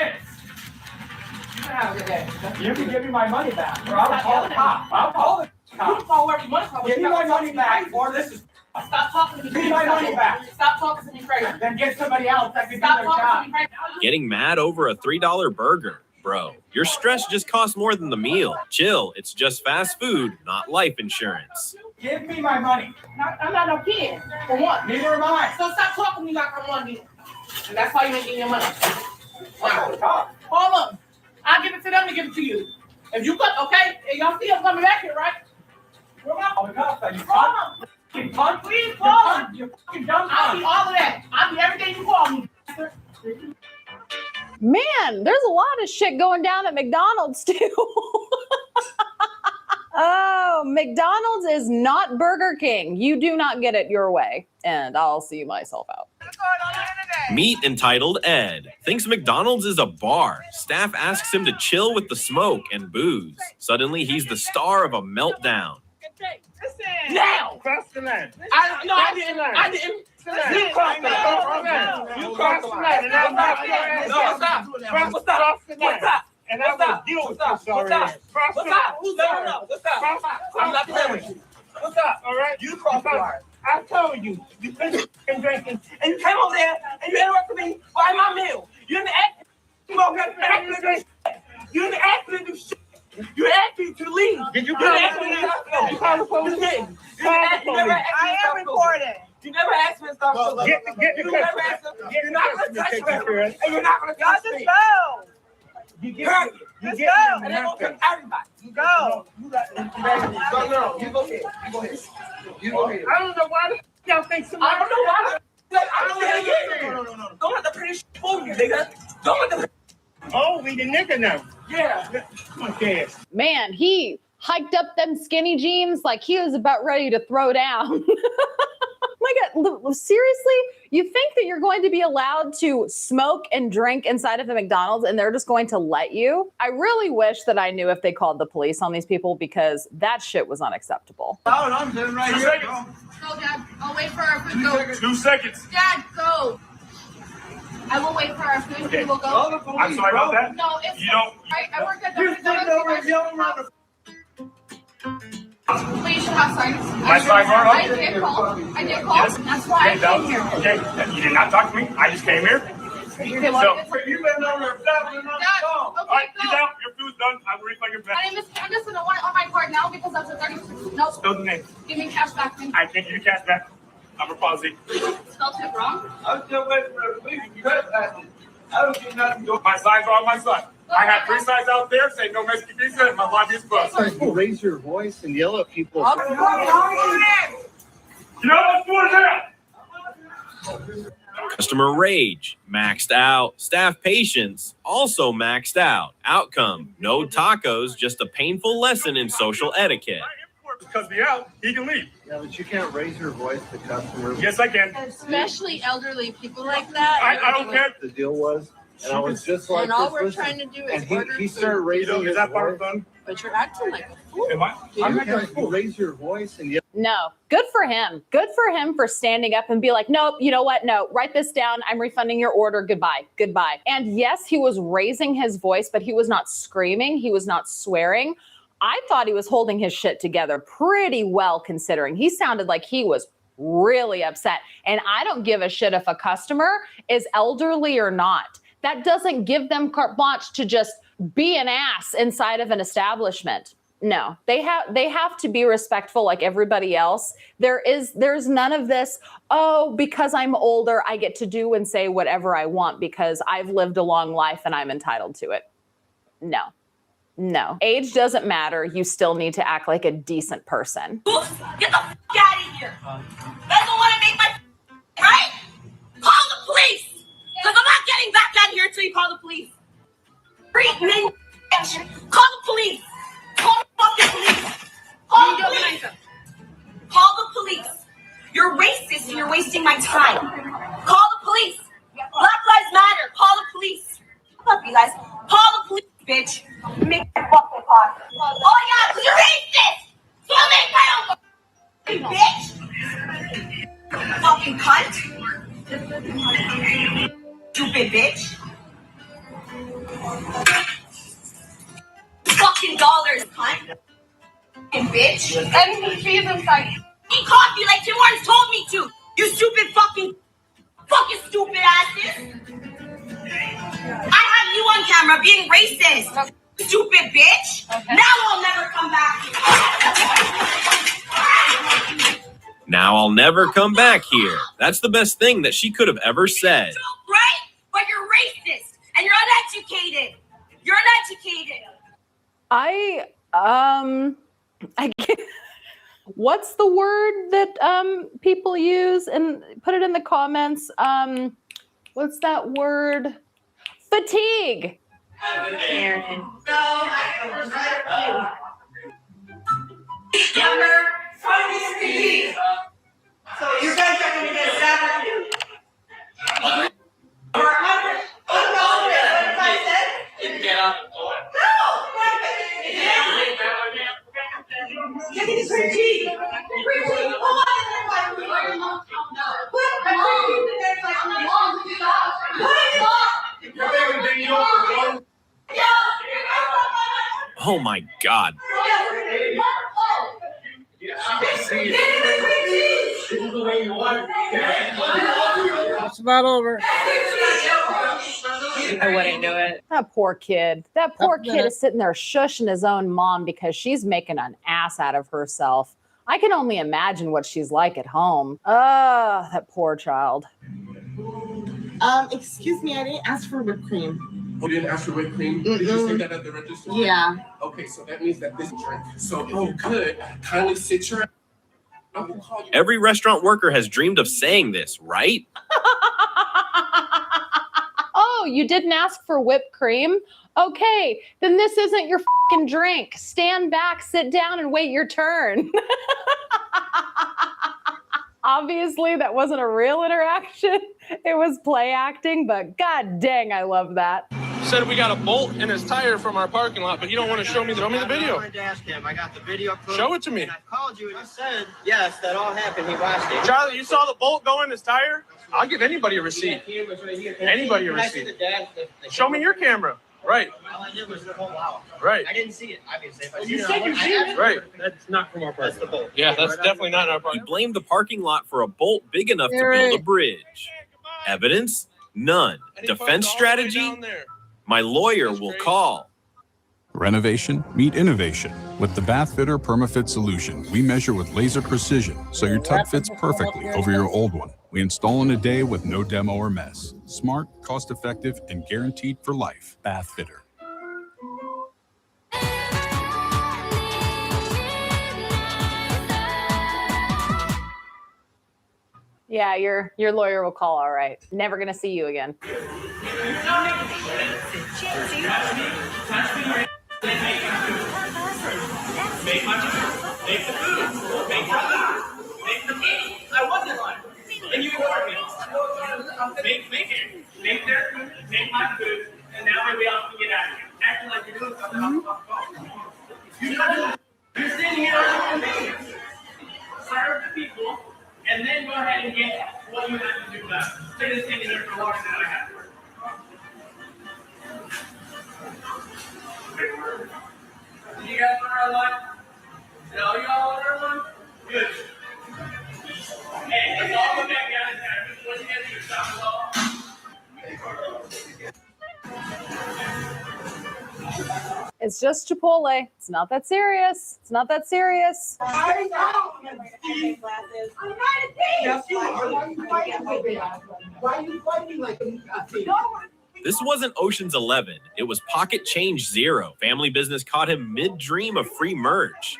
You can give me my money back, or I'll call the cop. I'll call the cop. Give me my money back, or this is... Stop talking to me. Give me my money back. Stop talking to me crazy. Then get somebody else that can do their job. Getting mad over a $3 burger. Bro, your stress just costs more than the meal. Chill, it's just fast food, not life insurance. Give me my money. I'm not no kid. For what? Neither am I. So stop talking to me like I'm one of you. And that's why you ain't getting your money. Wow. Hold on. I'll give it to them to give it to you. If you cut, okay? And y'all still coming back here, right? Where am I? Oh, God, you call me. Please call me. You fucking dumb. I'll be all of that. I'll be everything you call me. Man, there's a lot of shit going down at McDonald's, too. Oh, McDonald's is not Burger King. You do not get it your way, and I'll see myself out. Meet entitled Ed. Thinks McDonald's is a bar. Staff asks him to chill with the smoke and booze. Suddenly, he's the star of a meltdown. Now! Cross the line. I didn't. I didn't. You crossed the line. You crossed the line. And I'm not stop. What's up? What's up? And I'm going to deal with this already. What's up? What's up? What's up? I'm not playing with you. What's up? All right? You crossed the line. I told you. You finished drinking. And you came over there and you interrupted me by my meal. You didn't ask me to do shit. You didn't ask me to do shit. You asked me to leave. Did you ask me to leave? You call the police. I am recording. You never asked me to stop. Get the customer. You're not going to touch me. And you're not going to touch me. Go. You get it. You get it. And then go to everybody. You go. You go. You go ahead. You go ahead. You go ahead. I don't know why y'all think somebody. I don't know why. I don't want to get here. No. Don't let the pretty shit fool you, nigga. Don't let the. Oh, we the nigga now. Yeah. Okay. Man, he hiked up them skinny jeans like he was about ready to throw down. My God, seriously? You think that you're going to be allowed to smoke and drink inside of the McDonald's and they're just going to let you? I really wish that I knew if they called the police on these people because that shit was unacceptable. I'm sitting right here. Go, Dad. I'll wait for our food. Go. 2 seconds. Dad, go. I will wait for our food. Okay. We'll go. I'm sorry about that. No, it's you don't. I work at the. But you should have signs. My signs are up? I did call. Yes. That's why I came here. Okay, you did not talk to me. I just came here. Okay, well, you've been on there. All right, get out. Your food's done. I will refund your My name is Candace, and I want it on my card now because that's a 36. No. Spell the name. Give me cash back. I can't give you cash back. I'm a policy. Spelled it wrong. I'm still waiting for the police. You trespassing. I don't get nothing. My signs are on my side. I have 3 signs out there saying no Mexican pizza and my lobby is closed. You raise your voice and yell at people. You know what's going on? Customer rage, maxed out. Staff patience, also maxed out. Outcome, no tacos, just a painful lesson in social etiquette. Because me out, he can leave. Yeah, but you can't raise your voice to customers. Yes, I can. Especially elderly people like that. I don't care. The deal was, and I was just like And all this, we're listen. trying to do is And order he food. started raising his voice. But you're acting like a fool. Am I? I'm not going to raise your voice and yell. No, good for him. Good for him for standing up and be like, nope, you know what? No, write this down. I'm refunding your order. Goodbye. Goodbye. And yes, he was raising his voice, but he was not screaming. He was not swearing. I thought he was holding his shit together pretty well considering. He sounded like he was really upset. And I don't give a shit if a customer is elderly or not. That doesn't give them carte blanche to just be an ass inside of an establishment. No, they have to be respectful like everybody else. There's none of this, oh, because I'm older, I get to do and say whatever I want because I've lived a long life and I'm entitled to it. No. Age doesn't matter. You still need to act like a decent person. Get the f*** out of here. That's the one to make my right? Call the police. Because I'm not getting back out here until you call the police. Freak me. Call the police. Call the fucking police. Call the police. Call the police. You're racist and you're wasting my time. Call the police. Black Lives Matter. Call the police. Fuck you guys. Call the police, bitch. Make my fucking car. Oh yeah, because you're racist. So I'll make my own. Bitch. Fucking cunt. Stupid bitch. Fucking dollars, cunt. Fucking bitch. And fees inside. Eat coffee like Tim Hortons told me to. You stupid fucking stupid asses. I have you on camera being racist. Stupid bitch. Okay. Now I'll never come back. Now I'll never come back here. That's the best thing that she could have ever said. Right? But you're racist and you're uneducated. You're uneducated. I can't, what's the word that people use and put it in the comments? What's that word? Fatigue. Younger, funny. So you guys are going to get $7 or $100. You can get up. No! Give me the free tea. Free tea. Hold on. Oh my God. It's about over. I wouldn't do it. That poor kid. That poor kid is sitting there shushing his own mom because she's making an ass out of herself. I can only imagine what she's like at home. That poor child. Excuse me, I didn't ask for whipped cream. Oh, you didn't ask for whipped cream? Did you say that at the register? Yeah. Okay, so that means that this drink. So if you could kindly sit your. I will call you. Every restaurant worker has dreamed of saying this, right? Oh, you didn't ask for whipped cream? Okay, then this isn't your fucking drink. Stand back, sit down, and wait your turn. Obviously, that wasn't a real interaction. It was play acting, but god dang, I love that. Said we got a bolt in his tire from our parking lot, but you don't want to show me the video. I wanted to ask him. I got the video. Show it to me. And I called you and you said, yes, that all happened. He watched it. Charlie, you saw the bolt go in his tire? I'll give anybody a receipt. Anybody a Can I see receipt. the Show me your camera. Right. All I did was the whole hour. Right. I didn't see it, obviously. If I You seen said it, you I seen asked it. for Right. That's not from our parking lot. That's the bolt. Yeah, that's definitely not in our He parking lot. blamed the parking lot for a bolt big enough to build a bridge. Evidence? None. Defense strategy? My lawyer will call. Renovation, meet innovation. With the Bath Fitter PermaFit solution, we measure with laser precision so your tub fits perfectly over your old one. We install in a day with no demo or mess. Smart, cost-effective, and guaranteed for life. Bath Fitter. Yeah, your lawyer will call, all right. Never gonna see you again. I wasn't lying. And you ignored me. Make it. Make their food, make my food, and now maybe I can get out of here. Acting like you're doing something on the phone. You're sitting here on the serve the people, and then go ahead and get what you have to do done. So you're sitting here for longer than I have to. Did you guys learn our line? Did all y'all learn one? Good. Hey, let's all go back down and time. What you guys do? Stop us all. It's just Chipotle. It's not that serious. It's not that serious. I know. I'm not a thief. Yes, you are. Why are you fighting like that? Why are you fighting like a thief? This wasn't Ocean's 11. It was Pocket Change Zero. Family Business caught him mid-dream of free merge.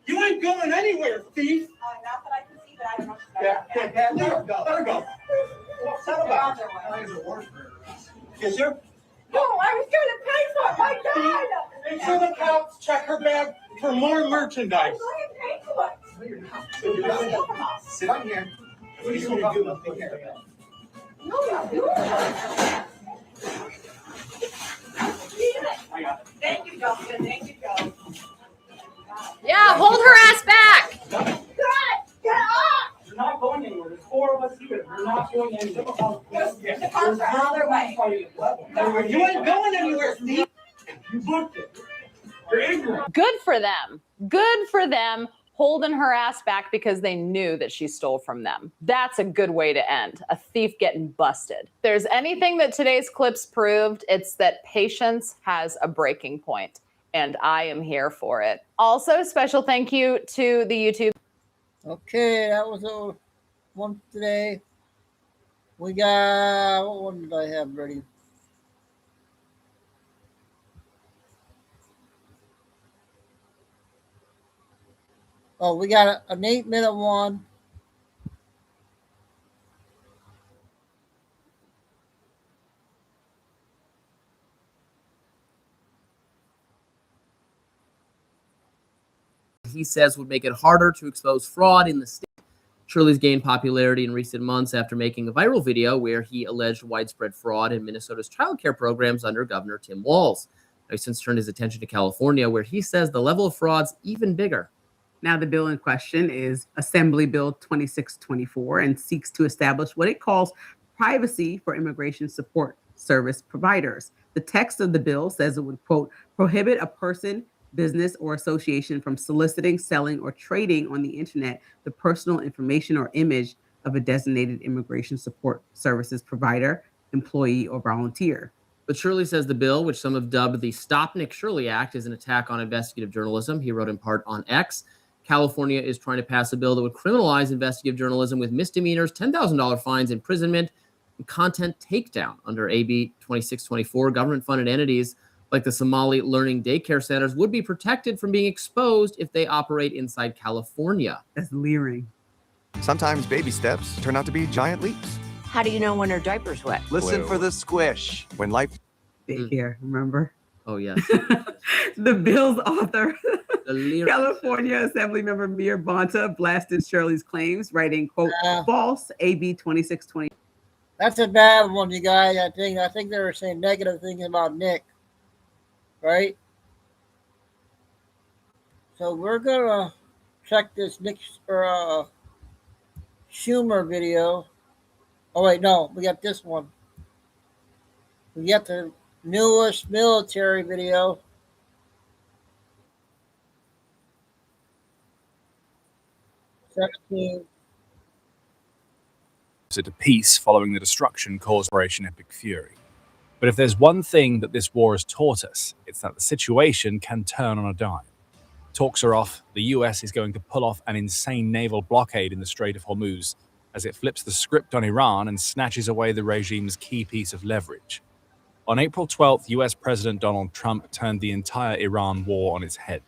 You ain't going anywhere, thief. Not that I can see, but I don't know. Yeah, let her go. Let her go. Settle down. Yes, sir. No, I was going to pay for it. My God. Make sure the cops check her bag for more merchandise. I paid for it. Sit on here. What are you going to do? I'll take care of it. No, you're doing it. I got it. Thank you, Dustin. Thank you, Joe. Yeah, hold her ass back. Got it. Get up. You're not going anywhere. There's 4 of us here. We're not going anywhere. The cars are on their way. You ain't going anywhere, Steve. You booked it. You're ignorant. Good for them. Good for them holding her ass back because they knew that she stole from them. That's a good way to end. A thief getting busted. If there's anything that today's clips proved, it's that patience has a breaking point, and I am here for it. Also, special thank you to the YouTube. Okay, that was the one today. We got, what one did I have ready? Oh, we got an 8-minute one. he says would make it harder to expose fraud in the state. Shirley's gained popularity in recent months after making a viral video where he alleged widespread fraud in Minnesota's childcare programs under Governor Tim Walz. Now, he's since turned his attention to California, where he says the level of fraud's even bigger. Now, the bill in question is Assembly Bill 2624 and seeks to establish what it calls privacy for immigration support service providers. The text of the bill says it would, quote, prohibit a person, business, or association from soliciting, selling, or trading on the internet the personal information or image of a designated immigration support services provider, employee, or volunteer. But Shirley says the bill, which some have dubbed the Stop Nick Shirley Act, is an attack on investigative journalism. He wrote in part on X, California is trying to pass a bill that would criminalize investigative journalism with misdemeanors, $10,000 fines, imprisonment, and content takedown. Under AB 2624, government-funded entities like the Somali Learning Daycare Centers would be protected from being exposed if they operate inside California. That's leering. Sometimes baby steps turn out to be giant leaps. How do you know when her diaper's wet? Listen for the squish. When life... Daycare, remember? Oh, yes. The bill's author, California Assemblymember Mir Bonta, blasted Shirley's claims, writing, quote, false AB 2620. That's a bad one, you guys. I think they were saying negative things about Nick, right? So we're gonna check this Nick Schumer video. Oh wait, no, we got this one. We got the newest military video. To peace following the destruction caused by Operation Epic Fury. But if there's one thing that this war has taught us, it's that the situation can turn on a dime. Talks are off. The US is going to pull off an insane naval blockade in the Strait of Hormuz as it flips the script on Iran and snatches away the regime's key piece of leverage. On April 12th, US President Donald Trump turned the entire Iran war on its head.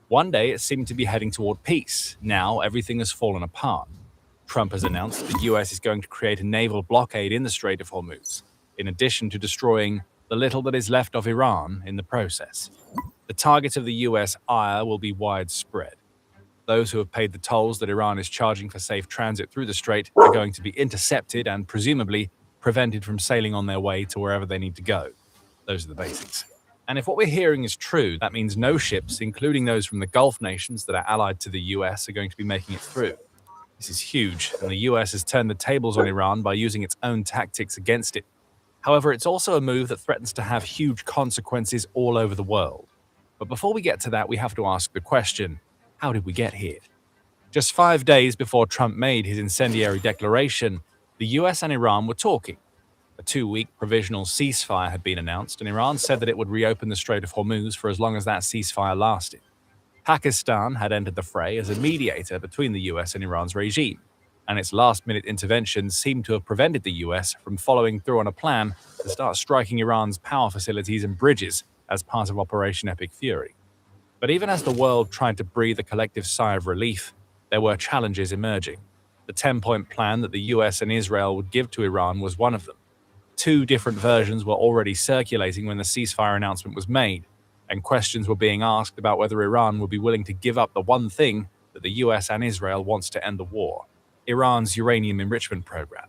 One day it seemed to be heading toward peace. Now everything has fallen apart. Trump has announced the US is going to create a naval blockade in the Strait of Hormuz, in addition to destroying the little that is left of Iran in the process. The target of the US ire will be widespread. Those who have paid the tolls that Iran is charging for safe transit through the strait are going to be intercepted and presumably prevented from sailing on their way to wherever they need to go. Those are the basics. And if what we're hearing is true, that means no ships, including those from the Gulf nations that are allied to the US, are going to be making it through. This is huge, and the US has turned the tables on Iran by using its own tactics against it. However, it's also a move that threatens to have huge consequences all over the world. But before we get to that, we have to ask the question, how did we get here? Just 5 days before Trump made his incendiary declaration, the US and Iran were talking. A 2-week provisional ceasefire had been announced, and Iran said that it would reopen the Strait of Hormuz for as long as that ceasefire lasted. Pakistan had entered the fray as a mediator between the US and Iran's regime, and its last-minute intervention seemed to have prevented the US from following through on a plan to start striking Iran's power facilities and bridges as part of Operation Epic Fury. But even as the world tried to breathe a collective sigh of relief, there were challenges emerging. The 10-point plan that the US and Israel would give to Iran was one of them. 2 different versions were already circulating when the ceasefire announcement was made, and questions were being asked about whether Iran would be willing to give up the one thing that the US and Israel wants to end the war, Iran's uranium enrichment program.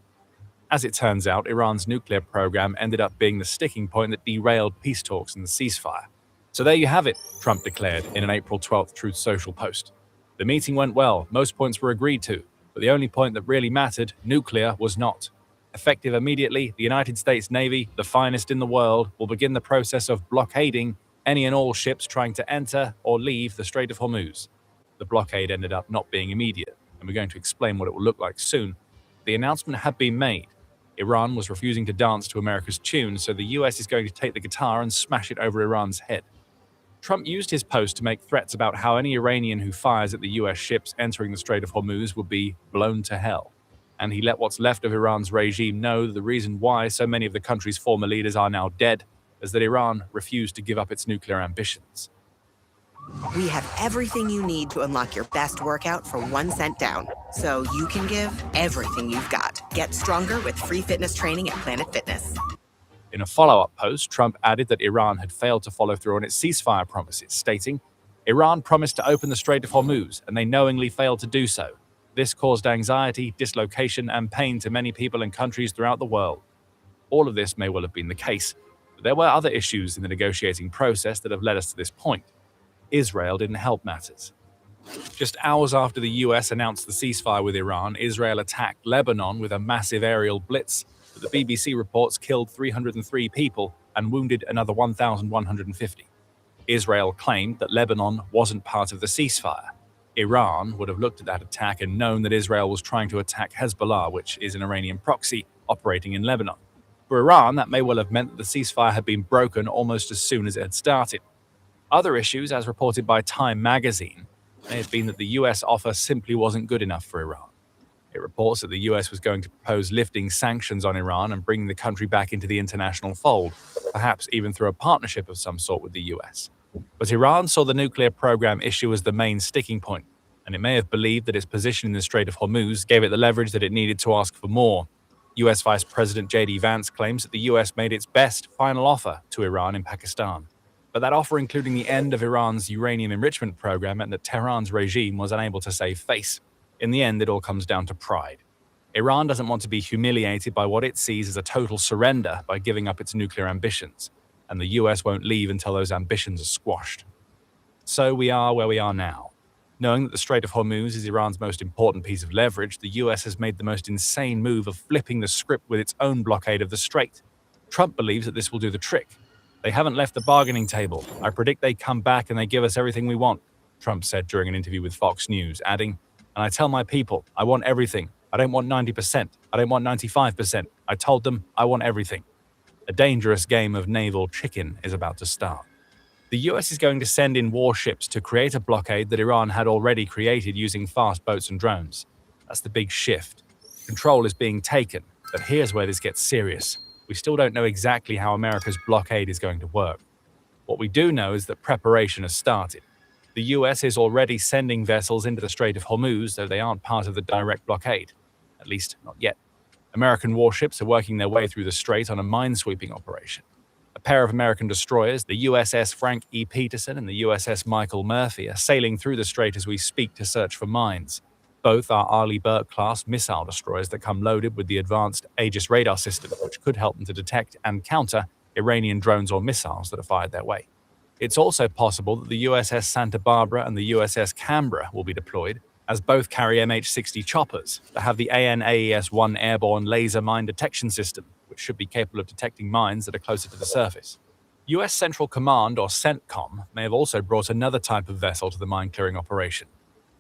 As it turns out, Iran's nuclear program ended up being the sticking point that derailed peace talks and the ceasefire. So there you have it, Trump declared in an April 12th Truth Social post. The meeting went well, most points were agreed to, but the only point that really mattered, nuclear, was not. Effective immediately, the United States Navy, the finest in the world, will begin the process of blockading any and all ships trying to enter or leave the Strait of Hormuz. The blockade ended up not being immediate, and we're going to explain what it will look like soon. The announcement had been made. Iran was refusing to dance to America's tune, so the US is going to take the guitar and smash it over Iran's head. Trump used his post to make threats about how any Iranian who fires at the US ships entering the Strait of Hormuz will be blown to hell. And he let what's left of Iran's regime know the reason why so many of the country's former leaders are now dead is that Iran refused to give up its nuclear ambitions. We have everything you need to unlock your best workout for 1 cent down, so you can give everything you've got. Get stronger with free fitness training at Planet Fitness. In a follow-up post, Trump added that Iran had failed to follow through on its ceasefire promises, stating, Iran promised to open the Strait of Hormuz, and they knowingly failed to do so. This caused anxiety, dislocation, and pain to many people and countries throughout the world. All of this may well have been the case, but there were other issues in the negotiating process that have led us to this point. Israel didn't help matters. Just hours after the US announced the ceasefire with Iran, Israel attacked Lebanon with a massive aerial blitz that the BBC reports killed 303 people and wounded another 1,150. Israel claimed that Lebanon wasn't part of the ceasefire. Iran would have looked at that attack and known that Israel was trying to attack Hezbollah, which is an Iranian proxy operating in Lebanon. For Iran, that may well have meant that the ceasefire had been broken almost as soon as it had started. Other issues, as reported by Time magazine, may have been that the US offer simply wasn't good enough for Iran. It reports that the US was going to propose lifting sanctions on Iran and bringing the country back into the international fold, perhaps even through a partnership of some sort with the US. But Iran saw the nuclear program issue as the main sticking point, and it may have believed that its position in the Strait of Hormuz gave it the leverage that it needed to ask for more. US Vice President J.D. Vance claims that the US made its best final offer to Iran in Pakistan. But that offer, including the end of Iran's uranium enrichment program, meant that Tehran's regime was unable to save face. In the end, it all comes down to pride. Iran doesn't want to be humiliated by what it sees as a total surrender by giving up its nuclear ambitions, and the US won't leave until those ambitions are squashed. So we are where we are now. Knowing that the Strait of Hormuz is Iran's most important piece of leverage, the US has made the most insane move of flipping the script with its own blockade of the strait. Trump believes that this will do the trick. They haven't left the bargaining table. I predict they come back and they give us everything we want, Trump said during an interview with Fox News, adding, "And I tell my people, I want everything. I don't want 90%. I don't want 95%. I told them I want everything." A dangerous game of naval chicken is about to start. The US is going to send in warships to create a blockade that Iran had already created using fast boats and drones. That's the big shift. Control is being taken, but here's where this gets serious. We still don't know exactly how America's blockade is going to work. What we do know is that preparation has started. The US is already sending vessels into the Strait of Hormuz, though they aren't part of the direct blockade. At least, not yet. American warships are working their way through the strait on a minesweeping operation. A pair of American destroyers, the USS Frank E. Peterson and the USS Michael Murphy, are sailing through the strait as we speak to search for mines. Both are Arleigh Burke-class missile destroyers that come loaded with the advanced Aegis radar system, which could help them to detect and counter Iranian drones or missiles that are fired their way. It's also possible that the USS Santa Barbara and the USS Canberra will be deployed, as both carry MH-60 choppers that have the AN/AES-1 airborne laser mine detection system, which should be capable of detecting mines that are closer to the surface. US Central Command, or CENTCOM, may have also brought another type of vessel to the mine-clearing operation.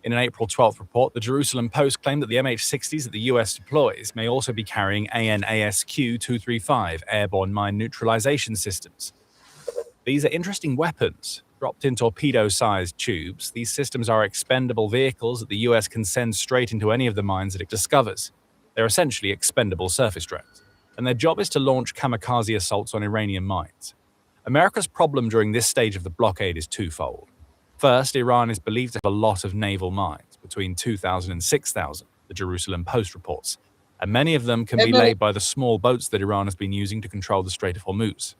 In an April 12th report, the Jerusalem Post claimed that the MH-60s that the US deploys may also be carrying AN/ASQ-235 airborne mine neutralization systems. These are interesting weapons. Dropped in torpedo-sized tubes, these systems are expendable vehicles that the US can send straight into any of the mines that it discovers. They're essentially expendable surface drones, and their job is to launch kamikaze assaults on Iranian mines. America's problem during this stage of the blockade is twofold. First, Iran is believed to have a lot of naval mines, between 2,000 and 6,000, the Jerusalem Post reports, and many of them can be laid by the small boats that Iran has been using to control the Strait of Hormuz.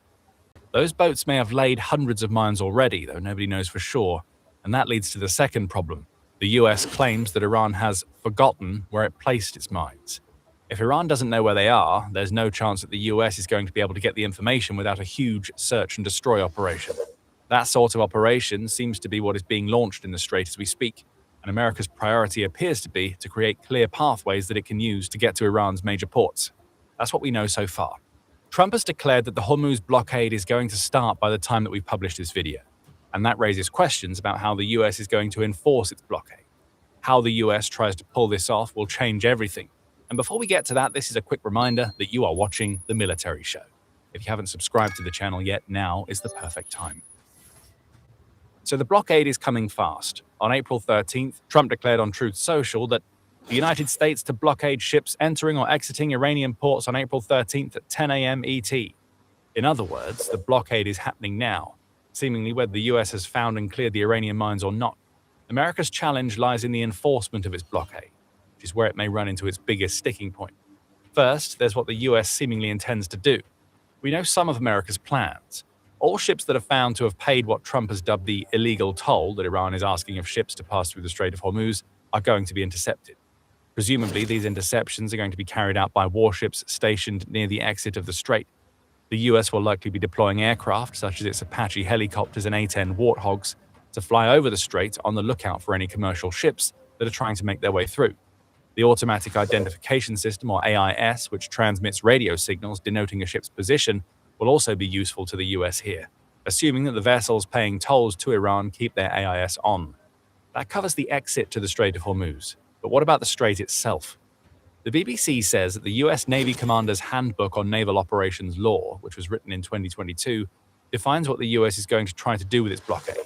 Those boats may have laid hundreds of mines already, though nobody knows for sure, and that leads to the second problem. The US claims that Iran has forgotten where it placed its mines. If Iran doesn't know where they are, there's no chance that the US is going to be able to get the information without a huge search and destroy operation. That sort of operation seems to be what is being launched in the strait as we speak, and America's priority appears to be to create clear pathways that it can use to get to Iran's major ports. That's what we know so far. Trump has declared that the Hormuz blockade is going to start by the time that we've published this video, and that raises questions about how the US is going to enforce its blockade. How the US tries to pull this off will change everything. And before we get to that, this is a quick reminder that you are watching The Military Show. If you haven't subscribed to the channel yet, now is the perfect time. So the blockade is coming fast. On April 13th, Trump declared on Truth Social that the United States to blockade ships entering or exiting Iranian ports on April 13th at 10 a.m. ET. In other words, the blockade is happening now, seemingly whether the US has found and cleared the Iranian mines or not. America's challenge lies in the enforcement of its blockade, which is where it may run into its biggest sticking point. First, there's what the US seemingly intends to do. We know some of America's plans. All ships that are found to have paid what Trump has dubbed the illegal toll that Iran is asking of ships to pass through the Strait of Hormuz are going to be intercepted. Presumably, these interceptions are going to be carried out by warships stationed near the exit of the strait. The US will likely be deploying aircraft, such as its Apache helicopters and A-10 Warthogs, to fly over the strait on the lookout for any commercial ships that are trying to make their way through. The Automatic Identification System, or AIS, which transmits radio signals denoting a ship's position, will also be useful to the US here, assuming that the vessels paying tolls to Iran keep their AIS on. That covers the exit to the Strait of Hormuz. But what about the strait itself? The BBC says that the US Navy Commander's Handbook on Naval Operations Law, which was written in 2022, defines what the US is going to try to do with its blockade.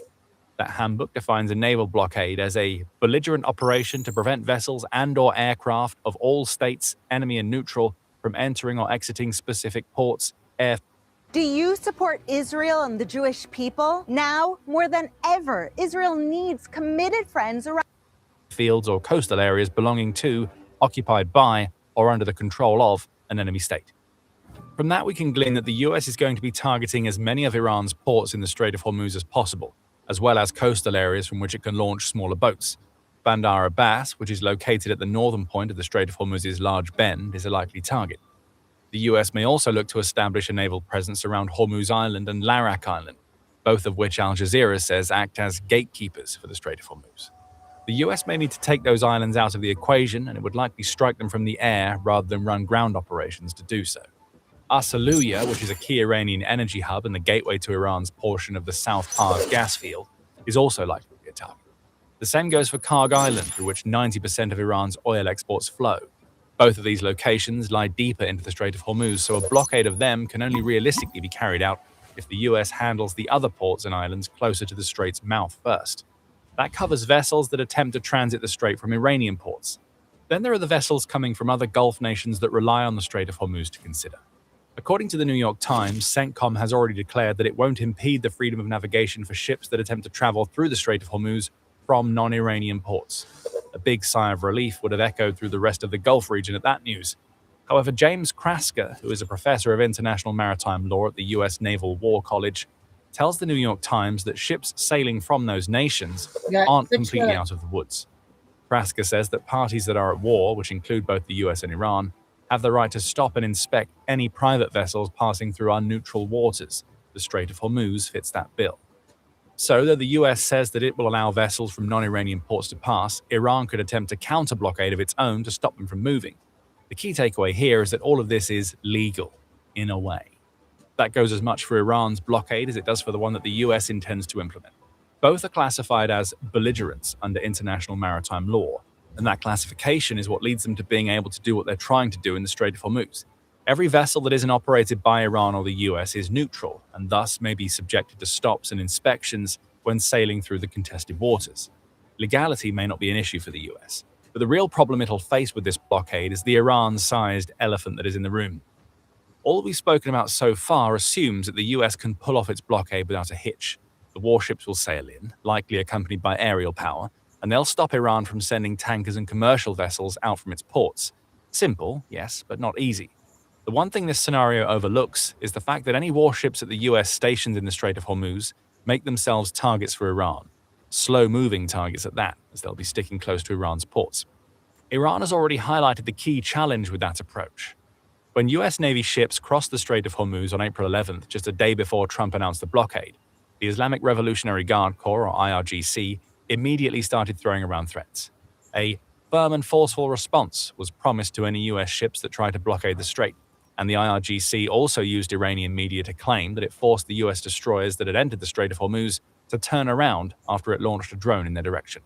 That handbook defines a naval blockade as a belligerent operation to prevent vessels and/or aircraft of all states, enemy and neutral, from entering or exiting specific ports, air. Do you support Israel and the Jewish people? Now, more than ever, Israel needs committed friends around fields or coastal areas belonging to, occupied by, or under the control of an enemy state. From that, we can glean that the US is going to be targeting as many of Iran's ports in the Strait of Hormuz as possible, as well as coastal areas from which it can launch smaller boats. Bandar Abbas, which is located at the northern point of the Strait of Hormuz's large bend, is a likely target. The US may also look to establish a naval presence around Hormuz Island and Larak Island, both of which Al Jazeera says act as gatekeepers for the Strait of Hormuz. The US may need to take those islands out of the equation, and it would likely strike them from the air rather than run ground operations to do so. Asaluya, which is a key Iranian energy hub and the gateway to Iran's portion of the South Pars gas field, is also likely to be a target. The same goes for Karg Island, through which 90% of Iran's oil exports flow. Both of these locations lie deeper into the Strait of Hormuz, so a blockade of them can only realistically be carried out if the US handles the other ports and islands closer to the strait's mouth first. That covers vessels that attempt to transit the strait from Iranian ports. Then there are the vessels coming from other Gulf nations that rely on the Strait of Hormuz to consider. According to the New York Times, CENTCOM has already declared that it won't impede the freedom of navigation for ships that attempt to travel through the Strait of Hormuz from non-Iranian ports. A big sigh of relief would have echoed through the rest of the Gulf region at that news. However, James Krasker, who is a professor of international maritime law at the US Naval War College, tells the New York Times that ships sailing from those nations aren't completely out of the woods. Krasker says that parties that are at war, which include both the US and Iran, have the right to stop and inspect any private vessels passing through our neutral waters. The Strait of Hormuz fits that bill. So, though the US says that it will allow vessels from non-Iranian ports to pass, Iran could attempt a counter-blockade of its own to stop them from moving. The key takeaway here is that all of this is legal, in a way. That goes as much for Iran's blockade as it does for the one that the US intends to implement. Both are classified as belligerents under international maritime law, and that classification is what leads them to being able to do what they're trying to do in the Strait of Hormuz. Every vessel that isn't operated by Iran or the US is neutral, and thus may be subjected to stops and inspections when sailing through the contested waters. Legality may not be an issue for the US, but the real problem it'll face with this blockade is the Iran-sized elephant that is in the room. All that we've spoken about so far assumes that the US can pull off its blockade without a hitch. The warships will sail in, likely accompanied by aerial power, and they'll stop Iran from sending tankers and commercial vessels out from its ports. Simple, yes, but not easy. The one thing this scenario overlooks is the fact that any warships at the US stationed in the Strait of Hormuz make themselves targets for Iran. Slow-moving targets at that, as they'll be sticking close to Iran's ports. Iran has already highlighted the key challenge with that approach. When US Navy ships crossed the Strait of Hormuz on April 11th, just a day before Trump announced the blockade, the Islamic Revolutionary Guard Corps, or IRGC, immediately started throwing around threats. A firm and forceful response was promised to any US ships that tried to blockade the strait, and the IRGC also used Iranian media to claim that it forced the US destroyers that had entered the Strait of Hormuz to turn around after it launched a drone in their direction.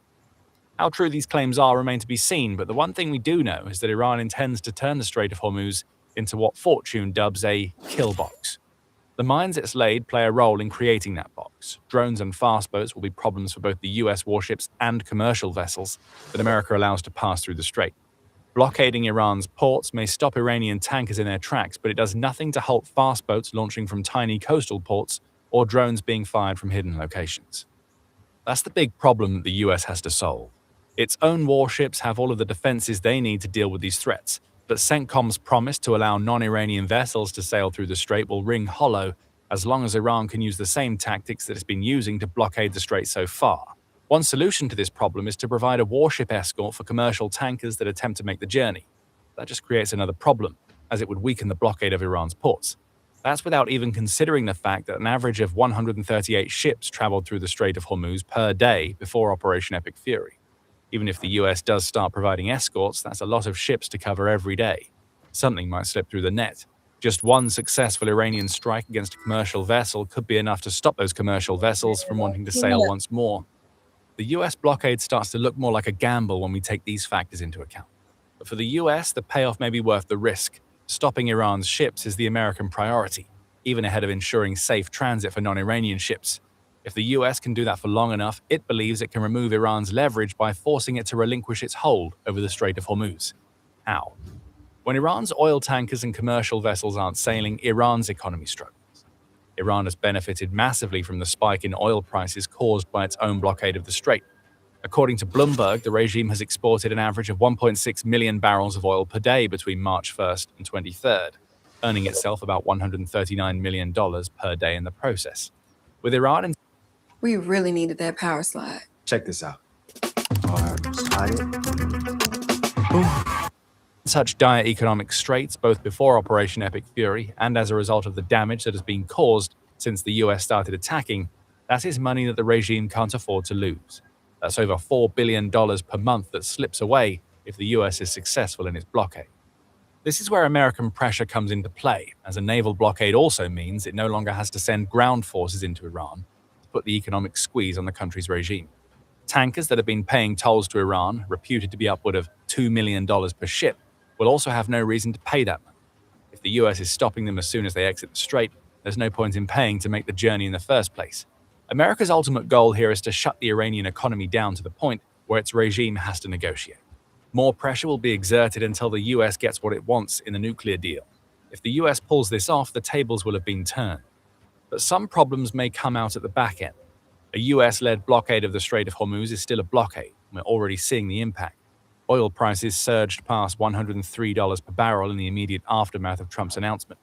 How true these claims are remain to be seen, but the one thing we do know is that Iran intends to turn the Strait of Hormuz into what Fortune dubs a kill box. The mines it's laid play a role in creating that box. Drones and fast boats will be problems for both the US warships and commercial vessels that America allows to pass through the strait. Blockading Iran's ports may stop Iranian tankers in their tracks, but it does nothing to halt fast boats launching from tiny coastal ports or drones being fired from hidden locations. That's the big problem that the US has to solve. Its own warships have all of the defenses they need to deal with these threats, but CENTCOM's promise to allow non-Iranian vessels to sail through the strait will ring hollow as long as Iran can use the same tactics that it's been using to blockade the strait so far. One solution to this problem is to provide a warship escort for commercial tankers that attempt to make the journey. That just creates another problem, as it would weaken the blockade of Iran's ports. That's without even considering the fact that an average of 138 ships traveled through the Strait of Hormuz per day before Operation Epic Fury. Even if the US does start providing escorts, that's a lot of ships to cover every day. Something might slip through the net. Just one successful Iranian strike against a commercial vessel could be enough to stop those commercial vessels from wanting to sail once more. The US blockade starts to look more like a gamble when we take these factors into account. But for the US, the payoff may be worth the risk. Stopping Iran's ships is the American priority, even ahead of ensuring safe transit for non-Iranian ships. If the US can do that for long enough, it believes it can remove Iran's leverage by forcing it to relinquish its hold over the Strait of Hormuz. How? When Iran's oil tankers and commercial vessels aren't sailing, Iran's economy struggles. Iran has benefited massively from the spike in oil prices caused by its own blockade of the strait. According to Bloomberg, the regime has exported an average of 1.6 million barrels of oil per day between March 1st and 23rd, earning itself about $139 million per day in the process. With Iran in... We really needed that power slide. Check this out. Such dire economic straits, both before Operation Epic Fury and as a result of the damage that has been caused since the US started attacking, that is money that the regime can't afford to lose. That's over $4 billion per month that slips away if the US is successful in its blockade. This is where American pressure comes into play, as a naval blockade also means it no longer has to send ground forces into Iran to put the economic squeeze on the country's regime. Tankers that have been paying tolls to Iran, reputed to be upward of $2 million per ship, will also have no reason to pay that money. If the US is stopping them as soon as they exit the strait, there's no point in paying to make the journey in the first place. America's ultimate goal here is to shut the Iranian economy down to the point where its regime has to negotiate. More pressure will be exerted until the US gets what it wants in the nuclear deal. If the US pulls this off, the tables will have been turned. But some problems may come out at the back end. A US-led blockade of the Strait of Hormuz is still a blockade. We're already seeing the impact. Oil prices surged past $103 per barrel in the immediate aftermath of Trump's announcement.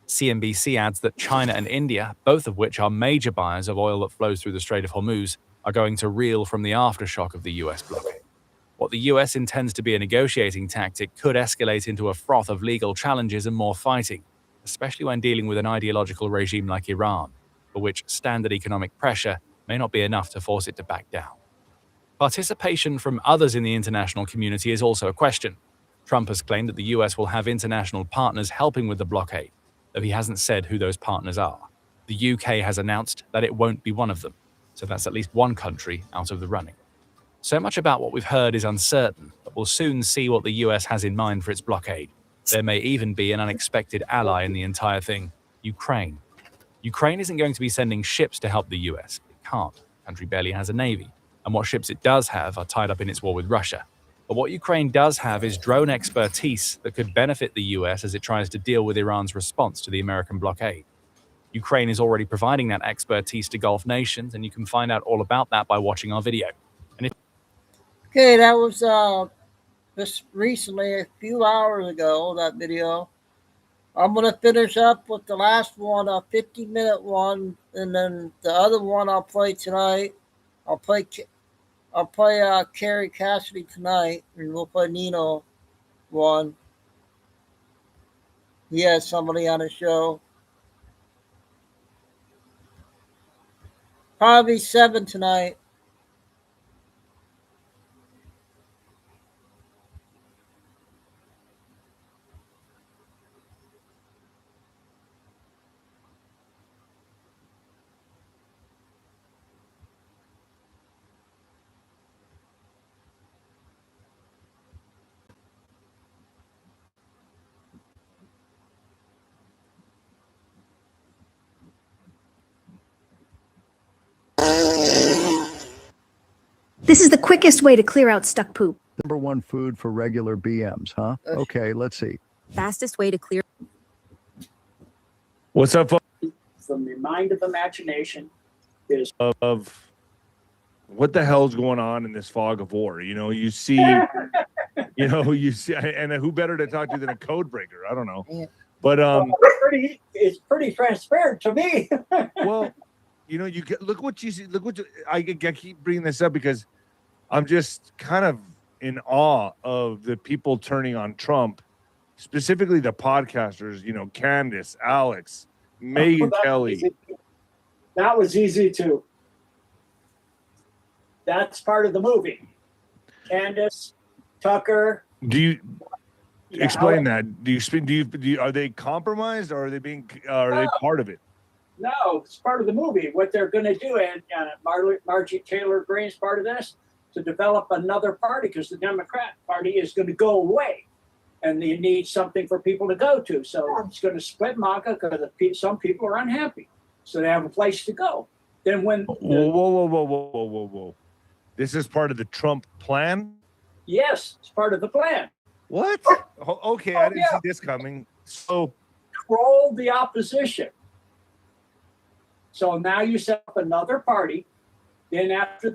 CNBC adds that China and India, both of which are major buyers of oil that flows through the Strait of Hormuz, are going to reel from the aftershock of the US blockade. What the US intends to be a negotiating tactic could escalate into a froth of legal challenges and more fighting, especially when dealing with an ideological regime like Iran, for which standard economic pressure may not be enough to force it to back down. Participation from others in the international community is also a question. Trump has claimed that the US will have international partners helping with the blockade, though he hasn't said who those partners are. The UK has announced that it won't be one of them, so that's at least one country out of the running. So much about what we've heard is uncertain, but we'll soon see what the US has in mind for its blockade. There may even be an unexpected ally in the entire thing, Ukraine. Ukraine isn't going to be sending ships to help the US. It can't. The country barely has a navy, and what ships it does have are tied up in its war with Russia. But what Ukraine does have is drone expertise that could benefit the US as it tries to deal with Iran's response to the American blockade. Ukraine is already providing that expertise to Gulf nations, and you can find out all about that by watching our video. Okay, that was just recently, a few hours ago, that video. I'm going to finish up with the last one, a 50-minute one, and then the other one I'll play tonight. I'll play Carrie Cassidy tonight, and we'll play Nino one. He has somebody on the show. Probably 7 tonight. This is the quickest way to clear out stuck poop. #1 food for regular BMs, huh? Okay, let's see. Fastest way to clear. What's up, folks? From the mind of imagination is of what the hell's going on in this fog of war? You see, and who better to talk to than a code breaker? I don't know. But pretty transparent to me. Well, you know, you get, look what you see. Look what I keep bringing this up because I'm just kind of in awe of the people turning on Trump, specifically the podcasters. You know, Candace, Alex, Megyn Kelly. That was easy too. That's part of the movie. Candace, Tucker. Do you explain that? Do you are they compromised or are they being they part of it? No, it's part of the movie. What they're going to do, and Margie Taylor Greene's part of this, to develop another party because the Democrat Party is going to go away, and you need something for people to go to. So it's going to split MAGA because some people are unhappy, so they have a place to go. Then when whoa, this is part of the Trump plan. Yes, it's part of the plan. What? Okay, I didn't see this coming. So control the opposition. So now you set up another party. Then after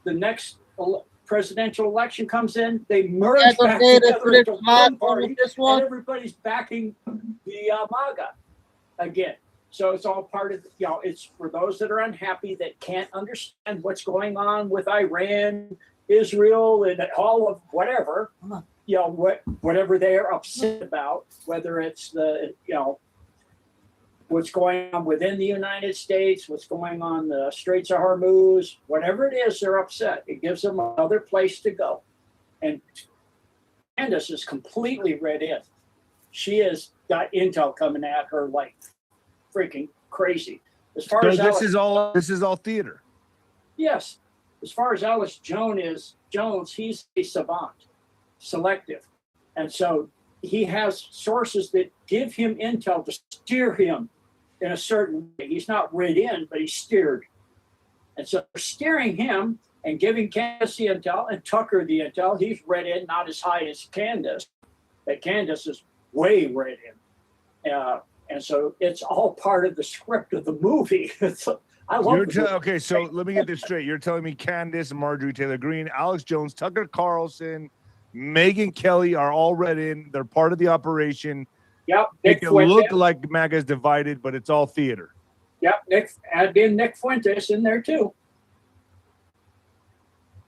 the next presidential election comes in, they merge back together into one party, and everybody's backing the MAGA again. So it's all part of, it's for those that are unhappy that can't understand what's going on with Iran, Israel, and all of whatever, whatever they are upset about, whether it's what's going on within the United States, what's going on the Straits of Hormuz, whatever it is, they're upset. It gives them another place to go. And Candace is completely read in. She has got intel coming at her like freaking crazy. As far as this is all theater. Yes. As far as Alex Jones, he's a savant, selective. And so he has sources that give him intel to steer him in a certain way. He's not read in, but he's steered. And so steering him and giving Candace the intel and Tucker the intel, he's read in, not as high as Candace, but Candace is way read in. And so it's all part of the script of the movie. I love it. Okay, so let me get this straight. You're telling me Candace, Marjorie Taylor Greene, Alex Jones, Tucker Carlson, Megyn Kelly are all read in. They're part of the operation. Yep. It can look like MAGA is divided, but it's all theater. Yep. Add in Nick Fuentes in there too.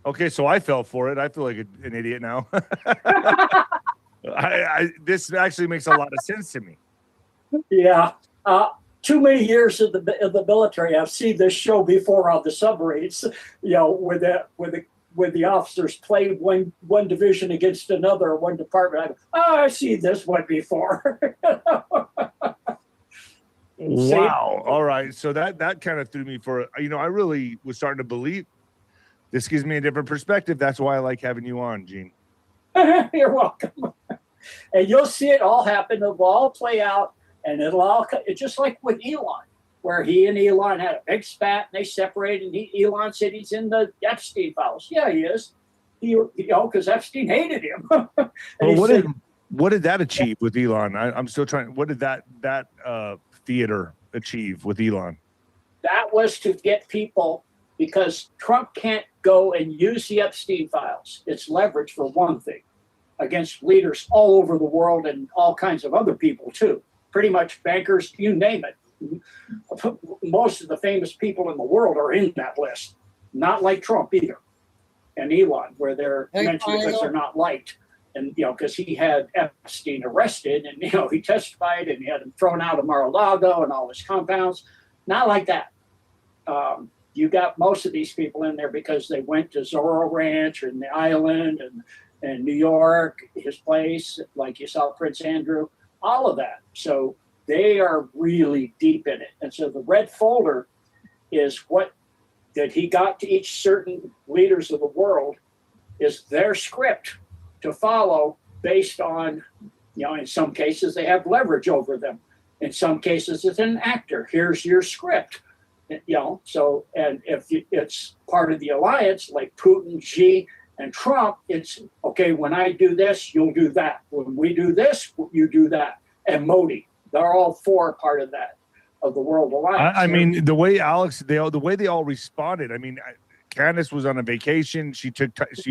Okay, so I fell for it. I feel like an idiot now. This actually makes a lot of sense to me. Yeah. Too many years of the military. I've seen this show before on the submarines. Where the officers play one division against another, one department. I've seen this one before. Wow. All right. So that kind of threw me for, I really was starting to believe. This gives me a different perspective. That's why I like having you on, Gene. You're welcome. And you'll see it all happen. It'll all play out, and it's just like with Elon, where he and Elon had a big spat and they separated. And Elon said he's in the Epstein files. Yeah, he is. Because Epstein hated him. What did that achieve with Elon? I'm still trying. What did that theater achieve with Elon? That was to get people, because Trump can't go and use the Epstein files. It's leverage for one thing against leaders all over the world and all kinds of other people too. Pretty much bankers, you name it. Most of the famous people in the world are in that list. Not like Trump either, and Elon, where they're mentioned because they're not liked. And, because he had Epstein arrested and, he testified and he had him thrown out of Mar-a-Lago and all his compounds. Not like that. You got most of these people in there because they went to Zorro Ranch and the island and New York, his place, like you saw Prince Andrew, all of that. So they are really deep in it. And so the red folder is what that he got to each certain leaders of the world is their script to follow based on, in some cases they have leverage over them. In some cases it's an actor. Here's your script. So, and if it's part of the alliance, like Putin, Xi, and Trump, it's, okay, when I do this, you'll do that. When we do this, you do that. And Modi, they're all four part of that, of the World Alliance. I mean, the way the way they all responded, Candace was on a vacation. She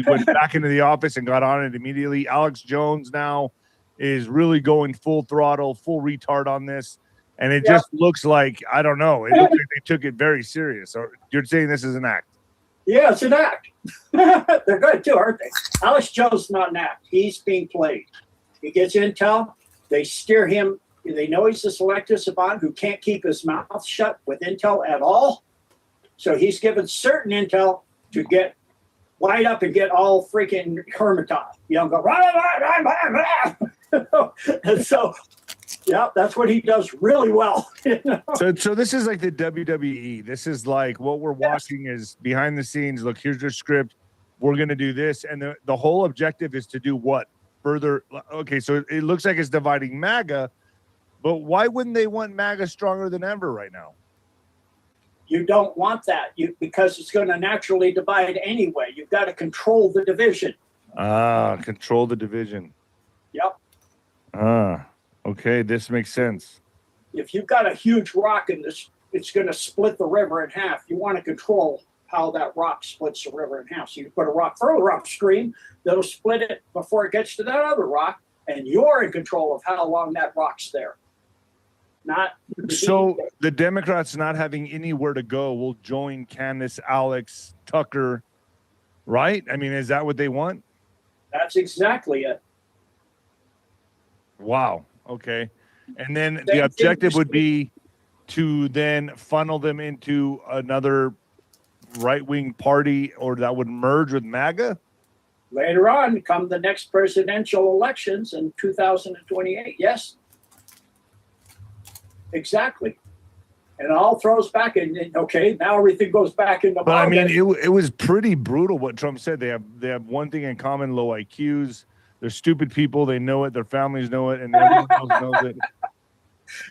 went back into the office and got on it immediately. Alex Jones now is really going full throttle, full retard on this. And it just looks like, I don't know, it looks like they took it very serious. Or you're saying this is an act? Yeah, it's an act. They're good too, aren't they? Alex Jones not an act. He's being played. He gets intel. They steer him. They know he's a selective savant who can't keep his mouth shut with intel at all. So he's given certain intel to get light up and get all freaking hermitized. You know, go, and so, yeah, that's what he does really well. You know? So this is like the WWE. This is like what we're watching is behind the scenes. Look, here's your script. We're going to do this. And the whole objective is to do what? Further. Okay, so it looks like it's dividing MAGA, but why wouldn't they want MAGA stronger than ever right now? You don't want that because it's going to naturally divide anyway. You've got to control the division. Control the division. Yep. Okay, this makes sense. If you've got a huge rock in this, it's going to split the river in half. You want to control how that rock splits the river in half. So you put a rock further upstream that'll split it before it gets to that other rock, and you're in control of how long that rock's there. So the Democrats not having anywhere to go will join Candace, Alex, Tucker, right? I mean, is that what they want? That's exactly it. Wow. Okay. And then the objective would be to then funnel them into another right-wing party, or that would merge with MAGA? Later on, come the next presidential elections in 2028. Yes. Exactly. And it all throws back in. Okay, now everything goes back into. But I mean, it was pretty brutal what Trump said. They have one thing in common: low IQs. They're stupid people. They know it. Their families know it, and everyone else knows it.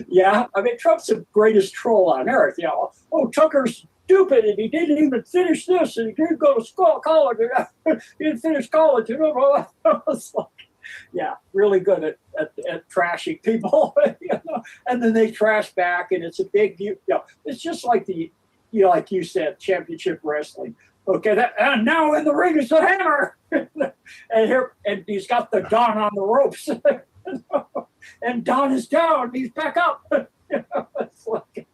Yeah, I mean, Trump's the greatest troll on earth. You know, oh, Tucker's stupid, and he didn't even finish this, and he didn't go to college. He didn't finish college. You know, it's like, yeah, really good at trashing people. You know? And then they trash back, and it's a big, you know, it's just like like you said, championship wrestling. Okay, and now in the ring is the Hammer, and he's got the Don on the ropes, and Don is down. He's back up. It's like,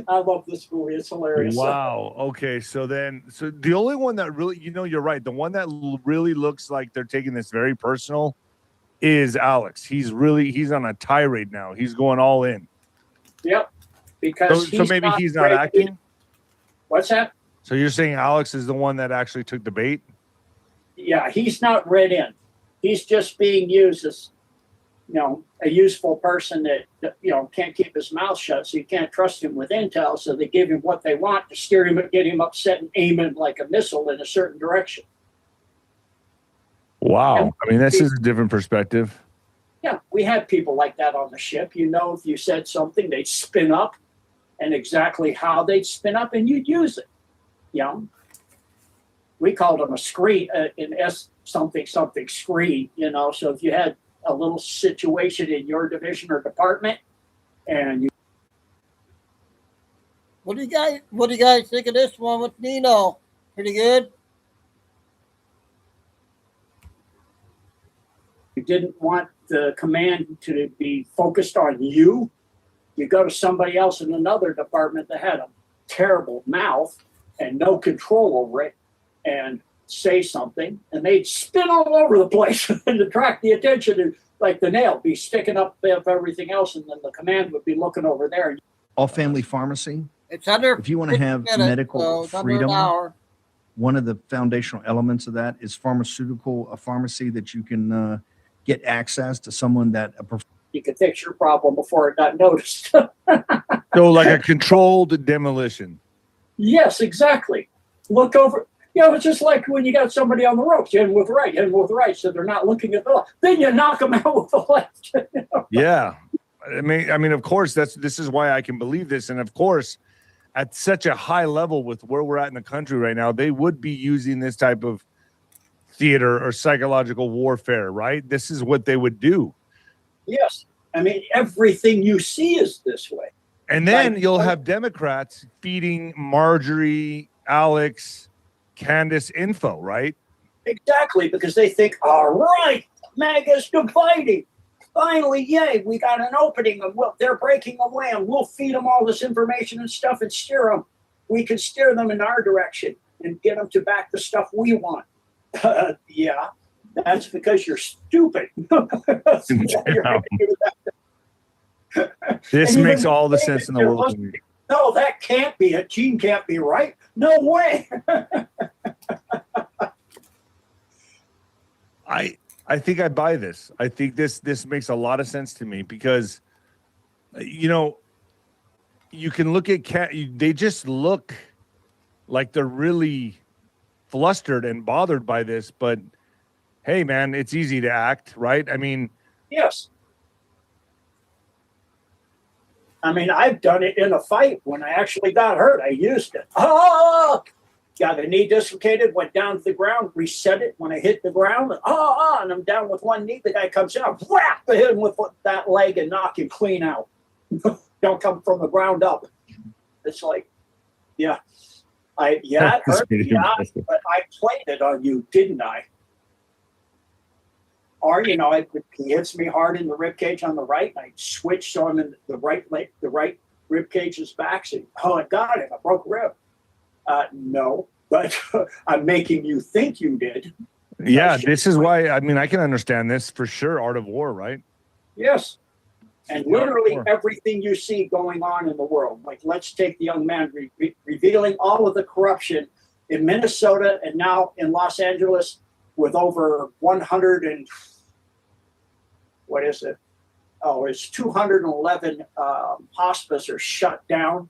I love this movie. It's hilarious. Wow. Okay, so the only one that really, you're right. The one that really looks like they're taking this very personal is Alex. He's on a tirade now. He's going all in. Yep. Because so maybe he's not acting. What's that? So you're saying Alex is the one that actually took the bait? Yeah, he's not read in. He's just being used as, a useful person that can't keep his mouth shut, so you can't trust him with intel. So they give him what they want to steer him, get him upset, and aim him like a missile in a certain direction. Wow. I mean, this is a different perspective. Yeah, we had people like that on the ship. If you said something, they'd spin up, and exactly how they'd spin up, and you'd use it. We called them a screen, an something screen, so if you had a little situation in your division or department and what do you guys think of this one with Nino? Pretty good. You didn't want the command to be focused on you. You go to somebody else in another department that had a terrible mouth and no control over it and say something, and they'd spin all over the place and attract the attention, and like the nail be sticking up of everything else, and then the command would be looking over there. All family pharmacy. It's under. If you want to have medical freedom, one of the foundational elements of that is a pharmacy that you can get access to someone that you could fix your problem before it got noticed. So like a controlled demolition. Yes, exactly. Look over. It's just like when you got somebody on the ropes. You hit them with the right, so they're not looking at the left. Then you knock them out with the left. Yeah, I mean, of course, this is why I can believe this, and of course, at such a high level with where we're at in the country right now, they would be using this type of theater or psychological warfare, right? This is what they would do. Yes, I mean, everything you see is this way. And then you'll have Democrats feeding Marjorie, Alex, Candace info, right? Exactly, because they think, all right, MAGA's dividing. finally, yay, we got an opening, and they're breaking away, and we'll feed them all this information and stuff and steer them. We can steer them in our direction and get them to back the stuff we want. Yeah, that's because you're stupid. This makes all the sense in the world. No, that can't be. A gene can't be right. No way. I think I buy this. I think this makes a lot of sense to me because, you know, you can look at they just look like they're really flustered and bothered by this. But hey, man, it's easy to act, right? I mean, yes. I mean, I've done it in a fight when I actually got hurt. I used it. Oh, got a knee dislocated, went down to the ground, reset it when I hit the ground. And I'm down with one knee. The guy comes in, whap, I hit him with that leg and knock him clean out. Don't come from the ground up. It's like, yeah. It hurt. Yeah, but I played it on you, didn't I? Or, you know, he hits me hard in the rib cage on the right, and I switch so I'm in the right leg, the right rib cage is back. So, I got it. I broke rib. No, but I'm making you think you did. Yeah, this is why. I mean, I can understand this for sure. Art of war, right? Yes. And literally everything you see going on in the world. Like, let's take the young man revealing all of the corruption in Minnesota and now in Los Angeles with over 100 and what is it? Oh, it's 211 hospices are shut down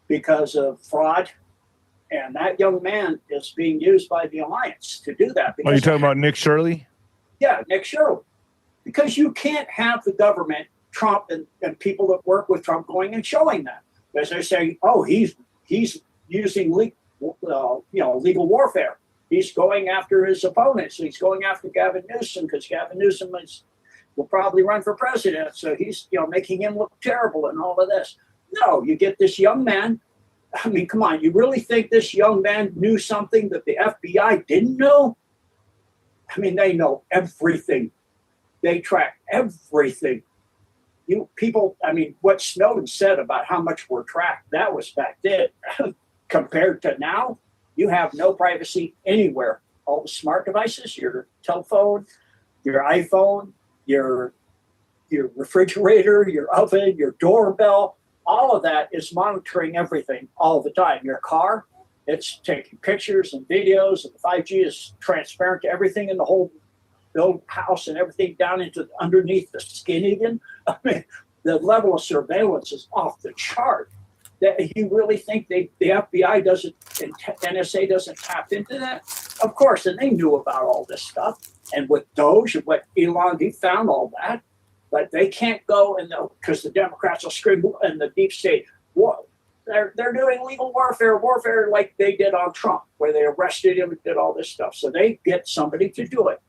because of fraud. And that young man is being used by the Alliance to do that. Are you talking about Nick Shirley? Yeah, Nick Shirley. Because you can't have the government, Trump, and people that work with Trump going and showing that. As they say, oh, he's using legal warfare. He's going after his opponents. He's going after Gavin Newsom because Gavin Newsom will probably run for president. So he's making him look terrible and all of this. No, you get this young man. I mean, come on, you really think this young man knew something that the FBI didn't know? I mean, they know everything. They track everything. What Snowden said about how much we're tracked, that was back then. Compared to now, you have no privacy anywhere. All the smart devices, your telephone, your iPhone, your refrigerator, your oven, your doorbell, all of that is monitoring everything all the time. Your car, it's taking pictures and videos, and the 5G is transparent to everything in the whole build house and everything down into underneath the skin even. I mean, the level of surveillance is off the chart. That you really think the FBI doesn't, and NSA doesn't tap into that? Of course, and they knew about all this stuff. And with Doge and what Elon, he found all that. But they can't go because the Democrats will scream and the deep state, what? They're doing legal warfare like they did on Trump, where they arrested him and did all this stuff. So they get somebody to do it.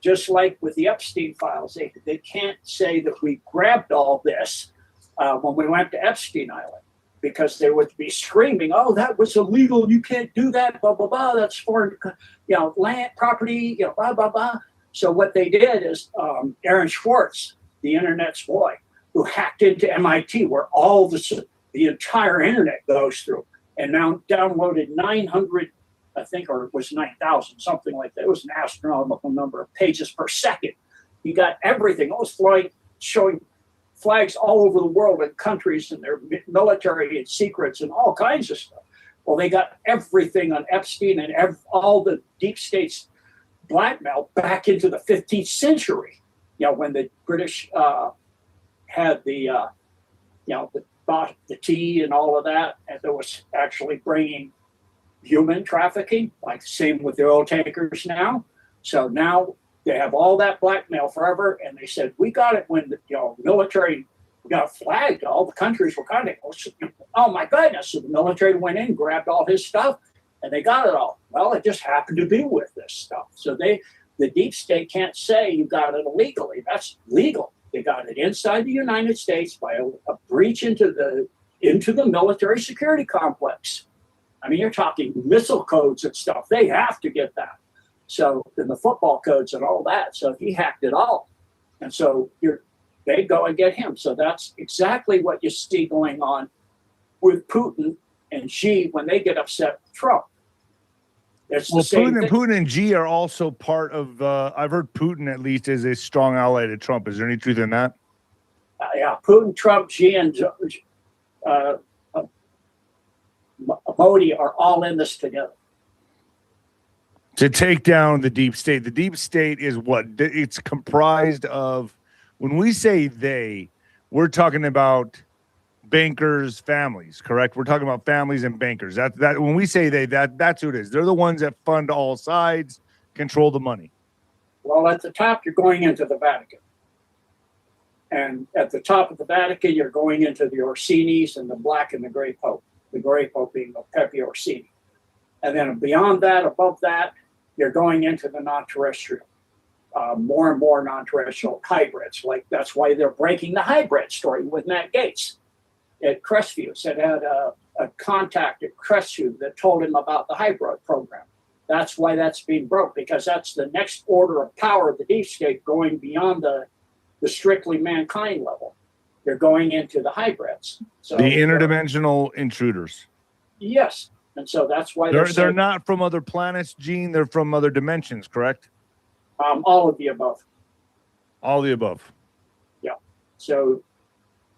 Just like with the Epstein files, they can't say that we grabbed all this when we went to Epstein Island, because they would be screaming, "Oh, that was illegal! You can't do that! Blah blah blah! That's foreign, land, property, blah blah blah." So what they did is Aaron Schwartz, the internet's boy, who hacked into MIT, where all the entire internet goes through, and now downloaded 900. I think, or it was 9,000, something like that. It was an astronomical number of pages per second. You got everything. It was showing flags all over the world and countries and their military and secrets and all kinds of stuff. Well, they got everything on Epstein and all the deep state's blackmail back into the 15th century. When the British had the tea and all of that, and there was actually bringing human trafficking, like same with the oil tankers now. So now they have all that blackmail forever, and they said, we got it when the military got flagged. All the countries were kind of, oh my goodness. So the military went in, grabbed all his stuff, and they got it all. Well, it just happened to be with this stuff. So the deep state can't say you got it illegally. That's legal. They got it inside the United States by a breach into the military security complex. I mean, you're talking missile codes and stuff. They have to get that. So, in the football codes and all that. So he hacked it all. And so they go and get him. So that's exactly what you see going on with Putin and Xi when they get upset with Trump. It's the same thing. Putin and Xi are also part of. I've heard Putin at least is a strong ally to Trump. Is there any truth in that? Yeah, Putin, Trump, Xi, and Modi are all in this together. To take down the deep state. The deep state is what? It's comprised of, when we say they, we're talking about bankers' families, correct? We're talking about families and bankers. That when we say they, that's who it is. They're the ones that fund all sides, control the money. Well, at the top, you're going into the Vatican. And at the top of the Vatican, you're going into the Orsinis and the Black and the Gray Pope. The Gray Pope being Pepe Orsini. And then beyond that, above that, you're going into the non-terrestrial. More and more non-terrestrial hybrids. Like, that's why they're breaking the hybrid story with Matt Gaetz at Crestview. Said had a contact at Crestview that told him about the hybrid program. That's why that's being broke, because that's the next order of power of the deep state, going beyond the strictly mankind level. They're going into the hybrids. So the interdimensional intruders. Yes. And so that's why they're not from other planets, Gene. They're from other dimensions, correct? All of the above. All the above. Yeah. So,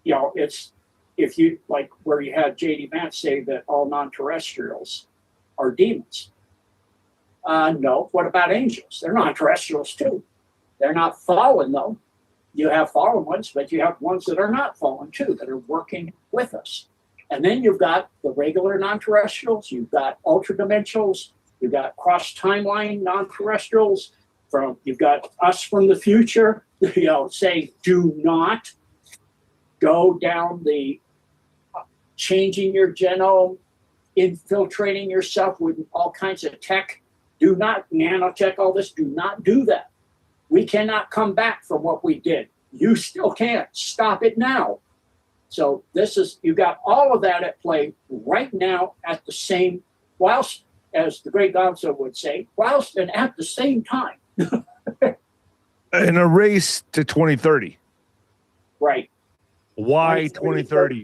it's, if you like where you had J.D. Vance say that all non-terrestrials are demons. No. What about angels? They're non-terrestrials too. They're not fallen though. You have fallen ones, but you have ones that are not fallen too, that are working with us. And then you've got the regular non-terrestrials, you've got ultra-dimensionals, you've got cross-timeline non-terrestrials, you've got us from the future, saying do not go down the changing your genome, infiltrating yourself with all kinds of tech. Do not nanotech all this, do not do that. We cannot come back from what we did. You still can't. Stop it now. So you got all of that at play right now at the same, whilst, as the great Gonzo would say, whilst and at the same time. In a race to 2030. Right. Why 2030?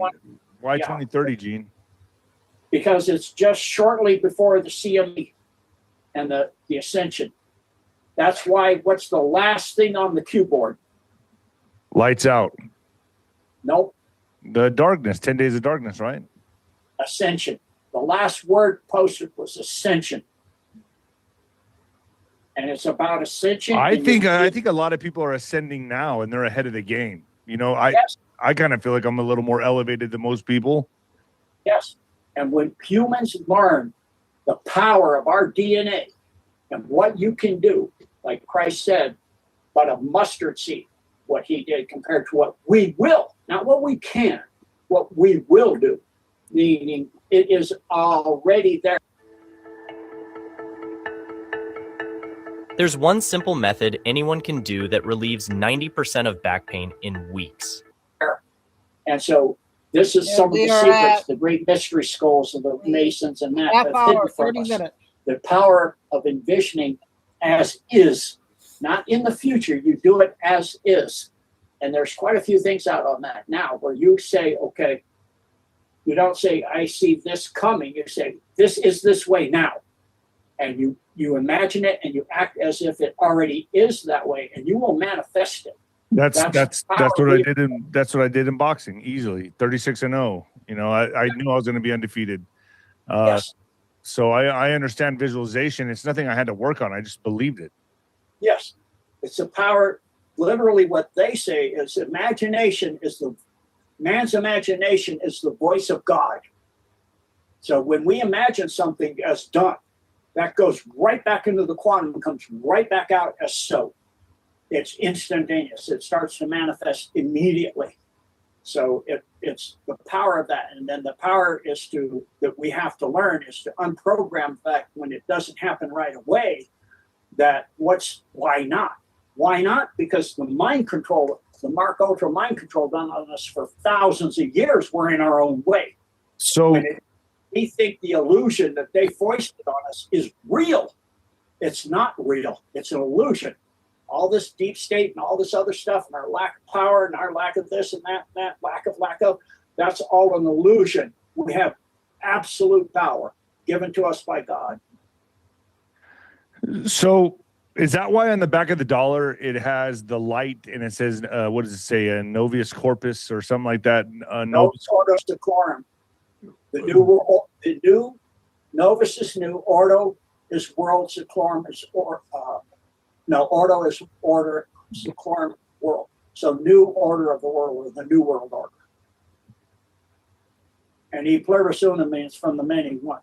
Why 2030, Gene? Because it's just shortly before the CME and the Ascension. That's why, what's the last thing on the cue board? Lights out. Nope. The darkness, 10 days of darkness, right? Ascension. The last word posted was Ascension. And it's about ascension. I think a lot of people are ascending now and they're ahead of the game. I kind of feel like I'm a little more elevated than most people. Yes. And when humans learn the power of our DNA and what you can do, like Christ said, but a mustard seed, what he did compared to what we will, not what we can, what we will do, meaning it is already there. There's one simple method anyone can do that relieves 90% of back pain in weeks. And so this is some of the secrets, the great mystery schools of the Masons and that have hidden from us. The power of envisioning as is, not in the future. You do it as is. And there's quite a few things out on that now where you say, okay, you don't say, I see this coming. You say, this is this way now. And you imagine it and you act as if it already is that way, and you will manifest it. That's what I did in boxing easily, 36-0. I knew I was going to be undefeated. Yes. So I understand visualization. It's nothing I had to work on. I just believed it. Yes. It's the power. Literally what they say is man's imagination is the voice of God. So when we imagine something as done, that goes right back into the quantum and comes right back out as so. It's instantaneous. It starts to manifest immediately. So it's the power of that. And then the power that we have to learn is to unprogram the fact when it doesn't happen right away, why not? Why not? Because the mind control, the Mark Ultra mind control done on us for thousands of years, we're in our own way. So we think the illusion that they foisted on us is real. It's not real. It's an illusion. all this deep state and all this other stuff and our lack of power and our lack of this and that lack of, that's all an illusion. We have absolute power given to us by God. So is that why on the back of the dollar it has the light and it says, what does it say, Novius Corpus or something like that? Novus Ordo Seclorum. The new Novus is new. Ordo is world. Seclorum is Ordo is order. Seclorum world. So new order of the world, or the new world order. And e pluribus unum means from the many one.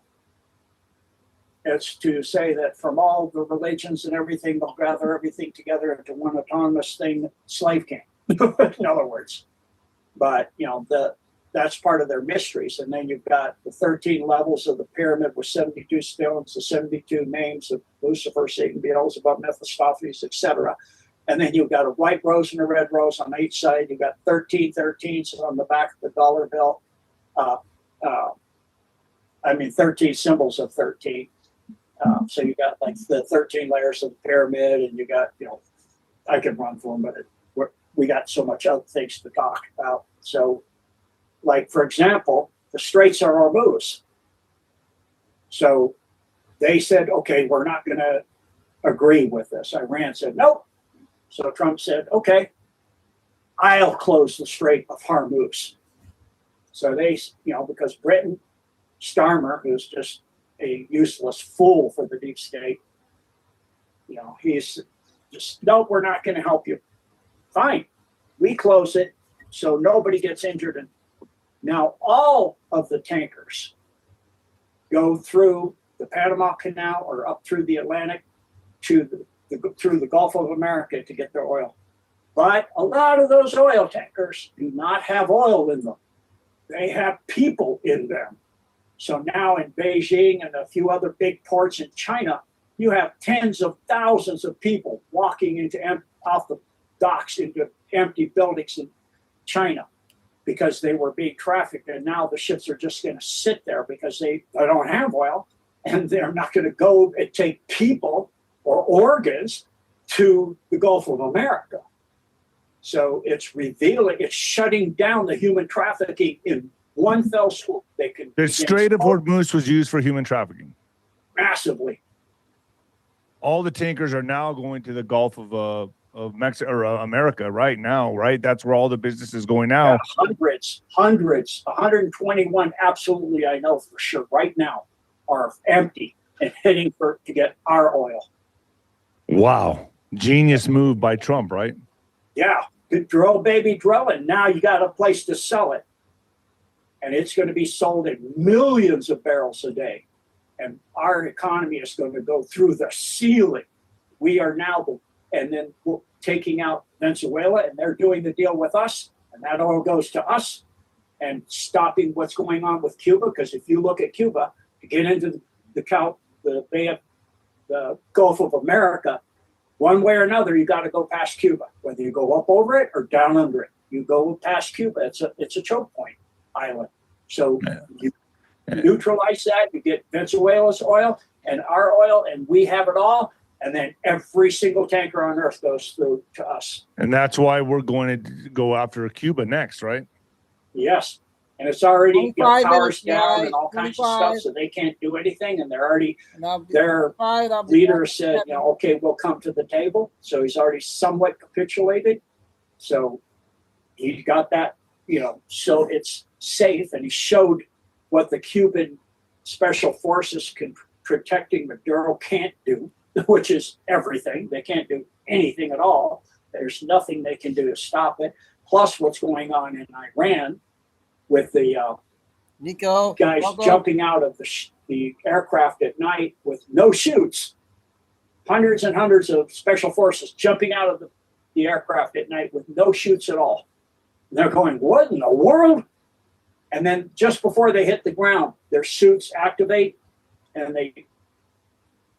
It's to say that from all the religions and everything, they'll gather everything together into one autonomous thing, slave camp, in other words. But, that's part of their mysteries. And then you've got the 13 levels of the pyramid with 72 stones, the 72 names of Lucifer, Satan, Beelzebub, Mephistopheles, etc. And then you've got a white rose and a red rose on each side. You've got 13 13s on the back of the dollar bill. 13 symbols of 13. So you got like the 13 layers of the pyramid, and you got, I can run through them, but we got so much other things to talk about. So, like, for example, the Straits are Hormuz. So they said, okay, we're not going to agree with this. Iran said, nope. So Trump said, okay, I'll close the Strait of Hormuz. So they, because Britain, Starmer, who's just a useless fool for the deep state, he's just, nope, we're not going to help you. Fine, we close it so nobody gets injured. And now all of the tankers go through the Panama Canal or up through the Atlantic to through the Gulf of America to get their oil. But a lot of those oil tankers do not have oil in them. They have people in them. So now in Beijing and a few other big ports in China, you have tens of thousands of people walking off the docks into empty buildings in China because they were being trafficked. And now the ships are just going to sit there because they don't have oil, and they're not going to go and take people or organs to the Gulf of America. So it's revealing, it's shutting down the human trafficking in one fell swoop. The Strait of Hormuz was used for human trafficking. Massively. All the tankers are now going to the Gulf of Mexico or America right now, right? That's where all the business is going now. Yeah, hundreds, 121 absolutely, I know for sure right now are empty and heading to get our oil. Wow. Genius move by Trump, right? Yeah. Drill, baby, drill. And now you got a place to sell it. And it's going to be sold in millions of barrels a day. And our economy is going to go through the ceiling. We are now, and then we're taking out Venezuela, and they're doing the deal with us. And that oil goes to us and stopping what's going on with Cuba. Because if you look at Cuba, to get into the Bay of the Gulf of America, one way or another, you got to go past Cuba. Whether you go up over it or down under it, you go past Cuba. It's a choke point island. So you neutralize that, you get Venezuela's oil and our oil, and we have it all. And then every single tanker on earth goes through to us. And that's why we're going to go after Cuba next, right? Yes. And it's already powers down and all 25. kinds of stuff, so they can't do anything. And they're already, their leader said, okay, we'll come to the table. So he's already somewhat capitulated. So he got that, so it's safe. And he showed what the Cuban special forces protecting Maduro can't do, which is everything. They can't do anything at all. There's nothing they can do to stop it. Plus what's going on in Iran with the guys jumping out of the aircraft at night with no chutes. Hundreds and hundreds of special forces jumping out of the aircraft at night with no chutes at all. And they're going, what in the world? And then just before they hit the ground, their suits activate and they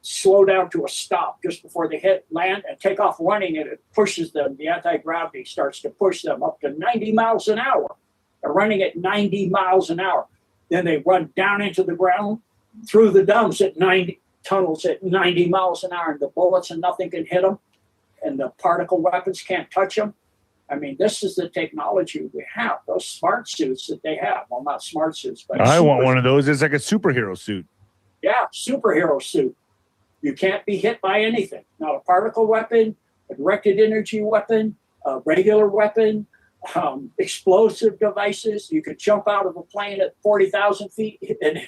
slow down to a stop just before they hit land and take off running, and it pushes them. The anti-gravity starts to push them up to 90 miles an hour. They're running at 90 miles an hour. Then they run down into the ground through the tunnels at 90 miles an hour, and the bullets and nothing can hit them. and the particle weapons can't touch them. I mean, this is the technology we have. Those smart suits that they have. Well, not smart suits, but I want one of those. It's like a superhero suit. Yeah, superhero suit. You can't be hit by anything. Not a particle weapon, a directed energy weapon, a regular weapon, explosive devices. You could jump out of a plane at 40,000 feet and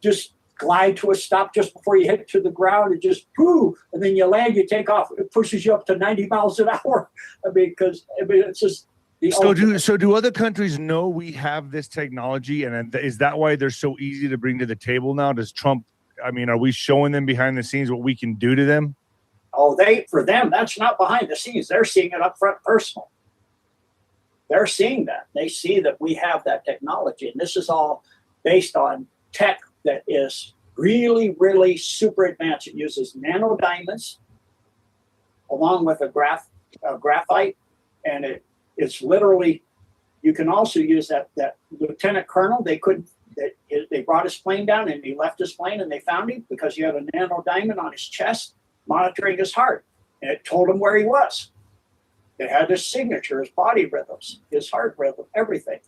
just glide to a stop just before you hit to the ground and just poof, and then you land, you take off. It pushes you up to 90 miles an hour. I mean, because it's just the Do other countries know we have this technology, and is that why they're so easy to bring to the table now? Does Trump? I mean, are we showing them behind the scenes what we can do to them? Oh, for them, that's not behind the scenes. They're seeing it up front personal. They're seeing that. They see that we have that technology, and this is all based on tech that is really, really super advanced. It uses nano diamonds along with a graphite, and it's literally. You can also use that lieutenant colonel. They brought his plane down, and he left his plane, and they found him because he had a nano diamond on his chest monitoring his heart, and it told him where he was. It had his signature, his body rhythms, his heart rhythm, everything.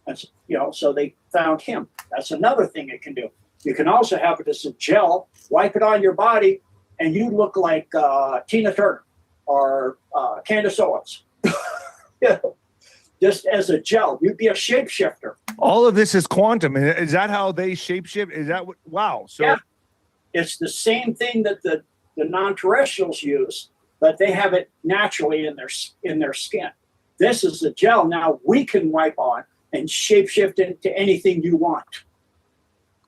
And so they found him. That's another thing it can do. You can also have it as a gel, wipe it on your body, and you look like Tina Turner or Candace Owens. Just as a gel, you'd be a shapeshifter. All of this is quantum. Is that how they shapeshift? Is that what? Wow. So yeah, it's the same thing that the non-terrestrials use, but they have it naturally in their skin. This is a gel now we can wipe on and shapeshift into anything you want.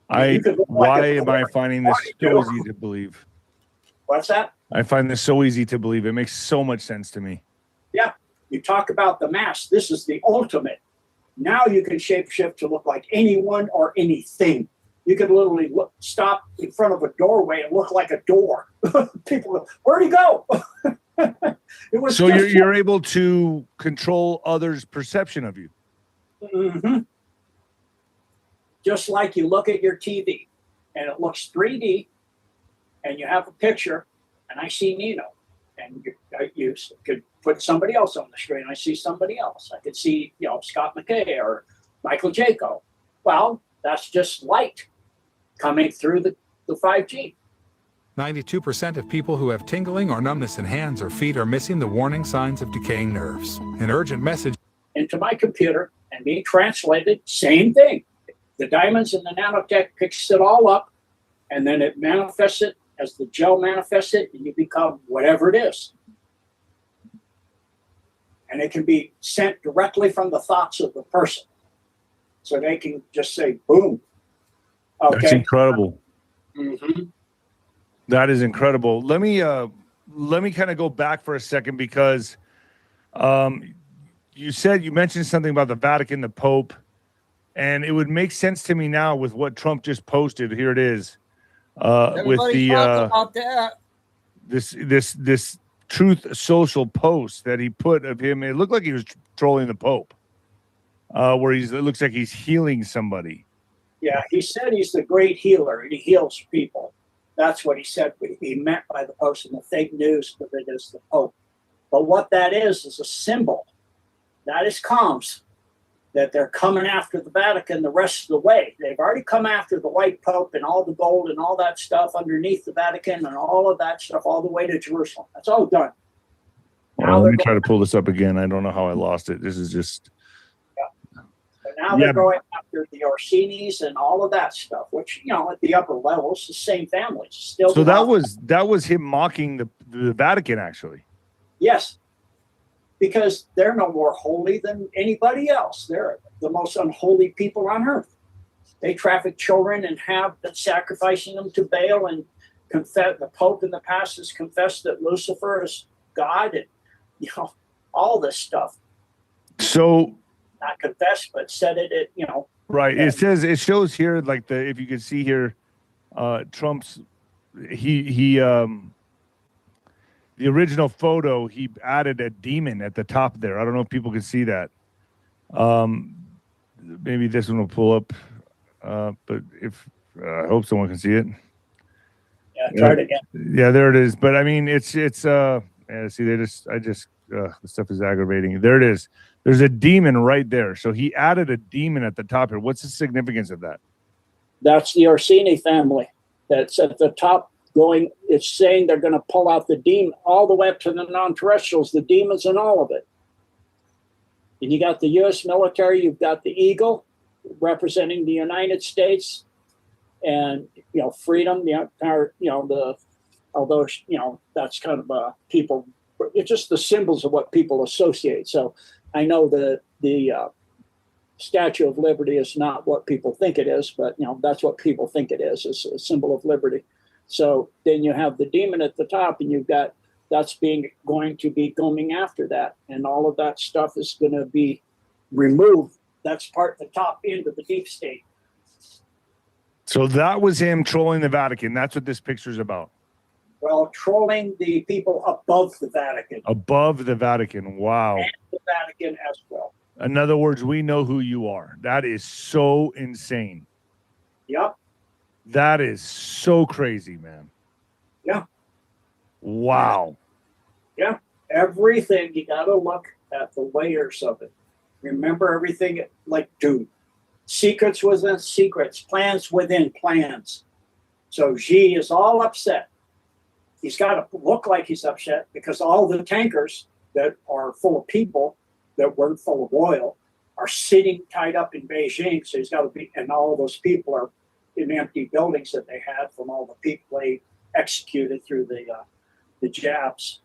Why am I finding this so easy to believe? What's that? I find this so easy to believe. It makes so much sense to me. Yeah. You talk about the mask. This is the ultimate. Now you can shapeshift to look like anyone or anything. You can literally stop in front of a doorway and look like a door. People go, where'd he go? It was so you're able to control others' perception of you. Mm-hmm. Just like you look at your TV and it looks 3D and you have a picture and I see Nino and you could put somebody else on the screen. I see somebody else. I could see, Scott McKay or Michael Jaco. Well, that's just light coming through the 5G. 92% of people who have tingling or numbness in hands or feet are missing the warning signs of decaying nerves. An urgent message into my computer and being translated, same thing. The diamonds and the nanotech picks it all up, and then it manifests it as the gel manifests it, and you become whatever it is. And it can be sent directly from the thoughts of the person. So they can just say, boom. Okay. That's incredible. Mm-hmm. That is incredible. Let me kind of go back for a second because you mentioned something about the Vatican, the Pope, and it would make sense to me now with what Trump just posted. Here it is. With the about that. this Truth Social post that he put of him. It looked like he was trolling the Pope, where it looks like he's healing somebody. Yeah, he said he's the great healer and he heals people. That's what he said. He meant by the post in the fake news that it is the Pope. But what that is a symbol. That is comms. That they're coming after the Vatican the rest of the way. They've already come after the white Pope and all the gold and all that stuff underneath the Vatican and all of that stuff all the way to Jerusalem. That's all done. Well, let me try to pull this up again. I don't know how I lost it. This is just... But now they're going after the Orsinis and all of that stuff, which, at the upper levels, the same families. Still. So that was him mocking the Vatican, actually. Yes. Because they're no more holy than anybody else. They're the most unholy people on earth. They traffic children and have been sacrificing them to Baal and confess. The Pope in the past has confessed that Lucifer is God and, all this stuff. So not confessed, but said it, Right. It shows here, like if you can see here, Trump's, the original photo, he added a demon at the top there. I don't know if people can see that. Maybe this one will pull up. But I hope someone can see it. Yeah, try it again. Yeah, there it is. But I mean, it's Yeah, see, the stuff is aggravating. There it is. There's a demon right there. So he added a demon at the top here. What's the significance of that? That's the Orsini family. That's at the top going. It's saying they're going to pull out the demon all the way up to the non-terrestrials, the demons and all of it. And you got the U.S. military. You've got the eagle representing the United States, and freedom. Although that's kind of people. It's just the symbols of what people associate. So I know the Statue of Liberty is not what people think it is, but that's what people think it is. It's a symbol of liberty. So then you have the demon at the top, and that's going to be going after that, and all of that stuff is going to be removed. That's part of the top end of the deep state. So that was him trolling the Vatican. That's what this picture is about. Well, trolling the people above the Vatican. Above the Vatican. Wow. And the Vatican as well. In other words, we know who you are. That is so insane. Yep. That is so crazy, man. Yeah. Wow. Yeah. Everything, you got to look at the layers of it. Remember everything, dude, secrets within secrets, plans within plans. So Xi is all upset. He's got to look like he's upset because all the tankers that are full of people that weren't full of oil are sitting tied up in Beijing. So he's got to be, and all of those people are in empty buildings that they had from all the people they executed through the jabs,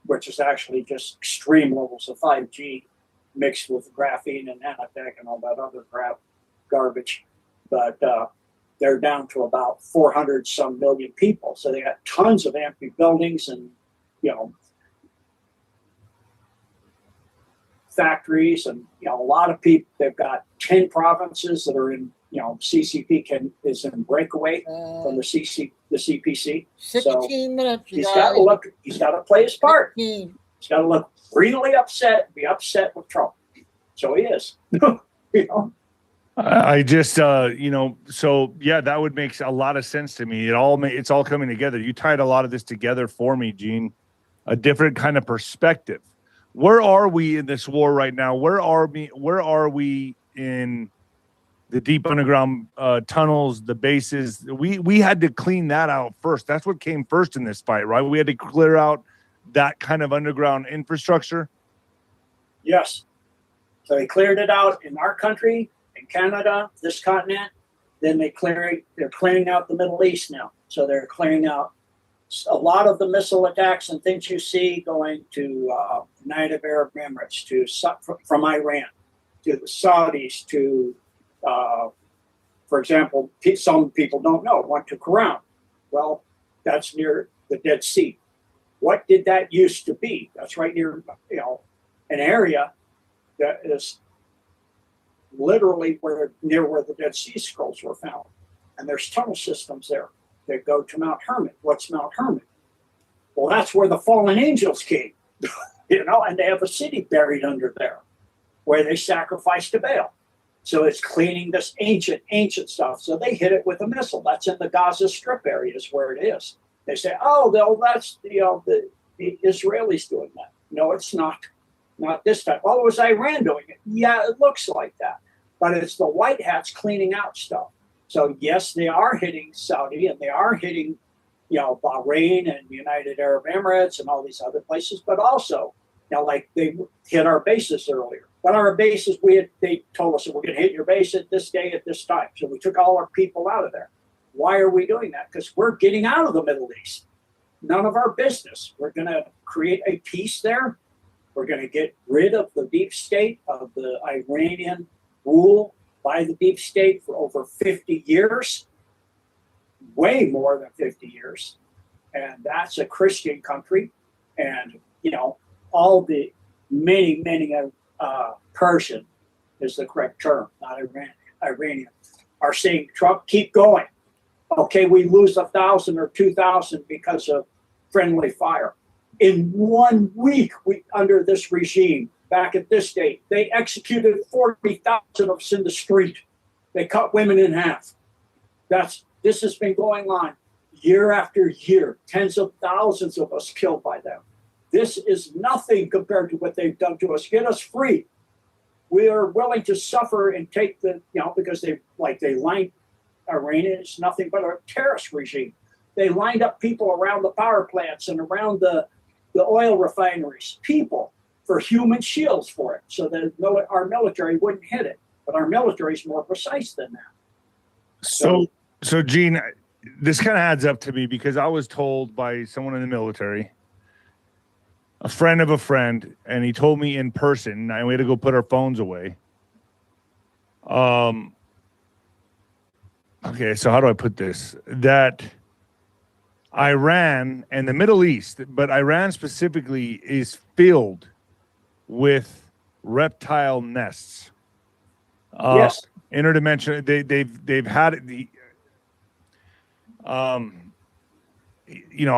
which is actually just extreme levels of 5G mixed with graphene and nanotech and all that other garbage. But they're down to about 400 some million people. So they got tons of empty buildings and, factories and, a lot of people. They've got 10 provinces that are in, CCP is in breakaway from the CPC. 16 minutes. He's got to look, he's got to play his part. 16. He's got to look really upset, be upset with Trump. So he is, I just, so yeah, that would make a lot of sense to me. It's all coming together. You tied a lot of this together for me, Gene. A different kind of perspective. Where are we in this war right now? Where are we in the deep underground tunnels, the bases? We had to clean that out first. That's what came first in this fight, right? We had to clear out that kind of underground infrastructure. Yes. So they cleared it out in our country, in Canada, this continent. Then they're clearing out the Middle East now. So they're clearing out a lot of the missile attacks and things you see going to United Arab Emirates, from Iran, to the Saudis, to, for example, some people don't know, went to Quran. Well, that's near the Dead Sea. What did that used to be? That's right near, an area that is literally near where the Dead Sea Scrolls were found. And there's tunnel systems there that go to Mount Hermon. What's Mount Hermon? Well, that's where the fallen angels came, and they have a city buried under there where they sacrificed to Baal. So it's cleaning this ancient stuff. So they hit it with a missile. That's in the Gaza Strip area is where it is. They say, that's the Israelis doing that. No, it's not. Not this time. Well, it was Iran doing it. Yeah, it looks like that. But it's the white hats cleaning out stuff. So, yes, they are hitting Saudi and they are hitting, Bahrain and United Arab Emirates and all these other places. But also, like they hit our bases earlier. But our bases, they told us that we're going to hit your base at this day at this time. So we took all our people out of there. Why are we doing that? Because we're getting out of the Middle East. None of our business. We're going to create a peace there. We're going to get rid of the deep state, of the Iranian rule by the deep state for over 50 years, way more than 50 years. And that's a Christian country. And, all the many, Persian is the correct term, not Iranian, are saying, Trump, keep going. Okay, we lose 1,000 or 2,000 because of friendly fire. In 1 week, under this regime, back at this date, they executed 40,000 of us in the street. They cut women in half. This has been going on year after year, tens of thousands of us killed by them. This is nothing compared to what they've done to us. Get us free. We are willing to suffer and take the, because they lined Iran is nothing but a terrorist regime. They lined up people around the power plants and around the oil refineries, people for human shields for it, so that our military wouldn't hit it. But our military is more precise than that. So Gene, this kind of adds up to me because I was told by someone in the military, a friend of a friend, and he told me in person, and we had to go put our phones away. Okay, so how do I put this? That Iran and the Middle East, but Iran specifically, is filled with reptile nests. Yes. Interdimensional. They've had it. I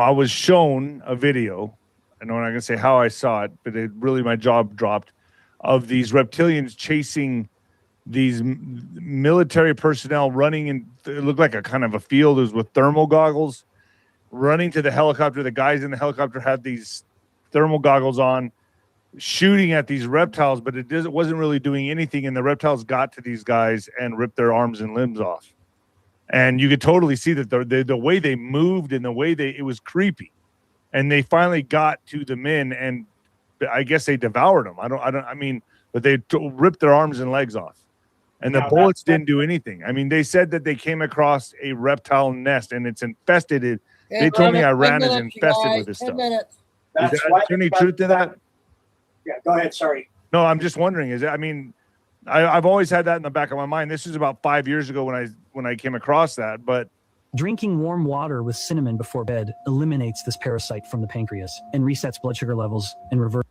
was shown a video. I know I'm not gonna say how I saw it, but my jaw dropped, of these reptilians chasing these military personnel running in. It looked like a kind of a field. It was with thermal goggles, running to the helicopter. The guys in the helicopter had these thermal goggles on, shooting at these reptiles, but it wasn't really doing anything. And the reptiles got to these guys and ripped their arms and limbs off. And you could totally see that the way they moved and the way it was creepy. And they finally got to the men, and I guess they devoured them. But they ripped their arms and legs off. And the bullets didn't do anything. I mean, they said that they came across a reptile nest and it's infested. They told me Iran is infested with this stuff. Is there any truth to that? Yeah, go ahead. Sorry. No, I'm just wondering. I've always had that in the back of my mind. This is about 5 years ago when I came across that. But drinking warm water with cinnamon before bed eliminates this parasite from the pancreas and resets blood sugar levels and reverse.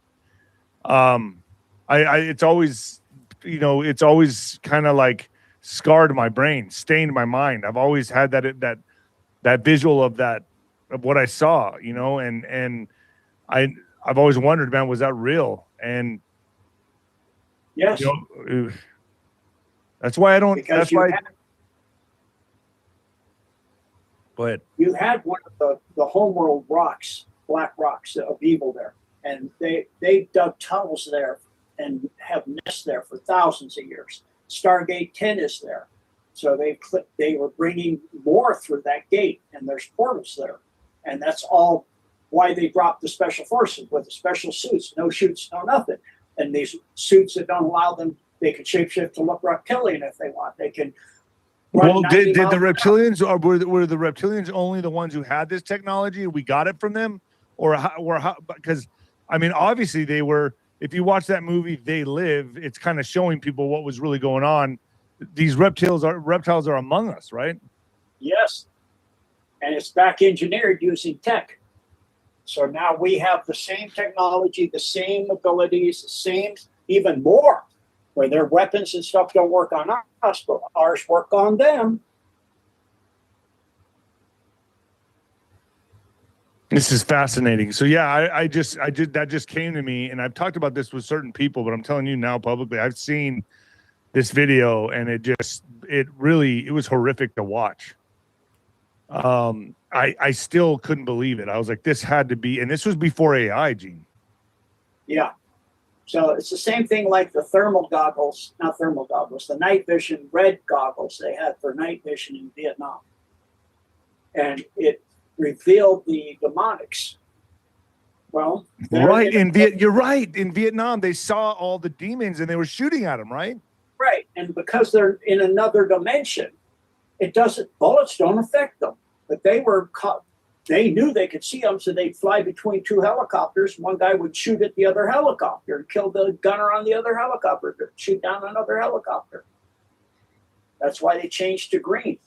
It's always, it's always kind of like scarred my brain, stained my mind. I've always had that visual of what I saw, and I've always wondered, man, was that real? And yes, that's why I don't. Because But you had one of the homeworld rocks, black rocks of evil there, and they dug tunnels there and have nests there for thousands of years. Stargate 10 is there, so they were bringing more through that gate, and there's portals there, and that's all why they dropped the special forces with the special suits, no shoots, no nothing, and these suits that don't allow them, they can shapeshift to look reptilian if they want. They can. Well, did the reptilians, or were the reptilians only the ones who had this technology? We got it from them, or how? Because obviously they were. If you watch that movie, They Live, it's kind of showing people what was really going on. These reptiles are among us, right? Yes, and it's back engineered using tech. So now we have the same technology, the same abilities, the same, even more, where their weapons and stuff don't work on us, but ours work on them. This is fascinating. So yeah, I just that just came to me, and I've talked about this with certain people, but I'm telling you now publicly, I've seen this video, and it was horrific to watch. I still couldn't believe it. I was like, this had to be, and this was before AI, Gene. Yeah. So it's the same thing like the the night vision red goggles they had for night vision in Vietnam. And it revealed the demonics. Well, right. You're right. In Vietnam, they saw all the demons and they were shooting at them, right? Right. And because they're in another dimension, bullets don't affect them. But they knew they could see them, so they'd fly between two helicopters. One guy would shoot at the other helicopter and kill the gunner on the other helicopter, to shoot down another helicopter. That's why they changed to green.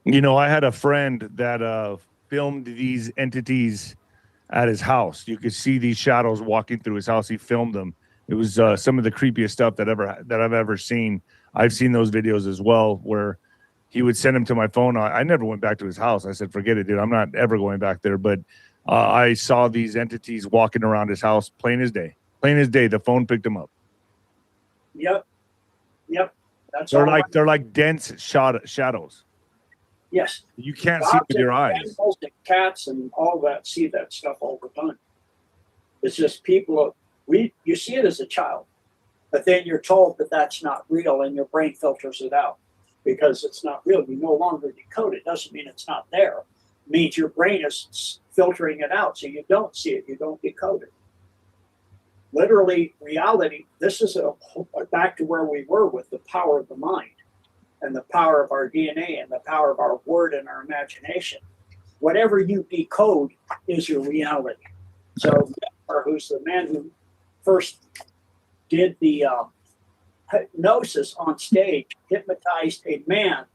I had a friend that filmed these entities at his house. You could see these shadows walking through his house. He filmed them. It was some of the creepiest stuff that I've ever seen. I've seen those videos as well, where he would send them to my phone. I never went back to his house. I said, forget it, dude. I'm not ever going back there. But I saw these entities walking around his house, plain as day. Plain as day. The phone picked them up. Yep. They're like dense shadows. Yes. You can't see with your eyes. Animals and cats and all that see that stuff all the time. It's just people, you see it as a child, but then you're told that that's not real and your brain filters it out because it's not real. You no longer decode it. Doesn't mean it's not there. It means your brain is filtering it out, so you don't see it, you don't decode it. Literally, reality, this is back to where we were with the power of the mind and the power of our DNA and the power of our word and our imagination. Whatever you decode is your reality. So, who's the man who first did the hypnosis on stage, hypnotized a man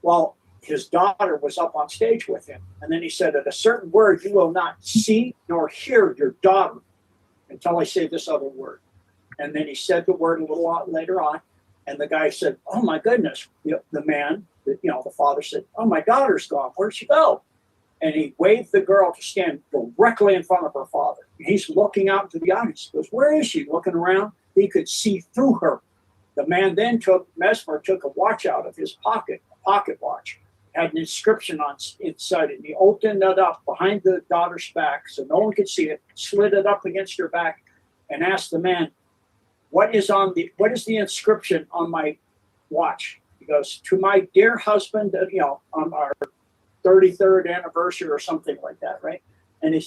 while his daughter was up on stage with him. And then he said, at a certain word, you will not see nor hear your daughter until I say this other word. And then he said the word a little while later on. And the guy said, oh my goodness. The man, the father said, oh, my daughter's gone. Where'd she go? And he waved the girl to stand directly in front of her father. He's looking out into the audience. He goes, where is she? Looking around. He could see through her. The man then Mesmer took a watch out of his pocket, a pocket watch, had an inscription on inside it. And he opened it up behind the daughter's back so no one could see it, slid it up against her back, and asked the man, what is the inscription on my watch? He goes, to my dear husband, on our 33rd anniversary or something like that, right? And he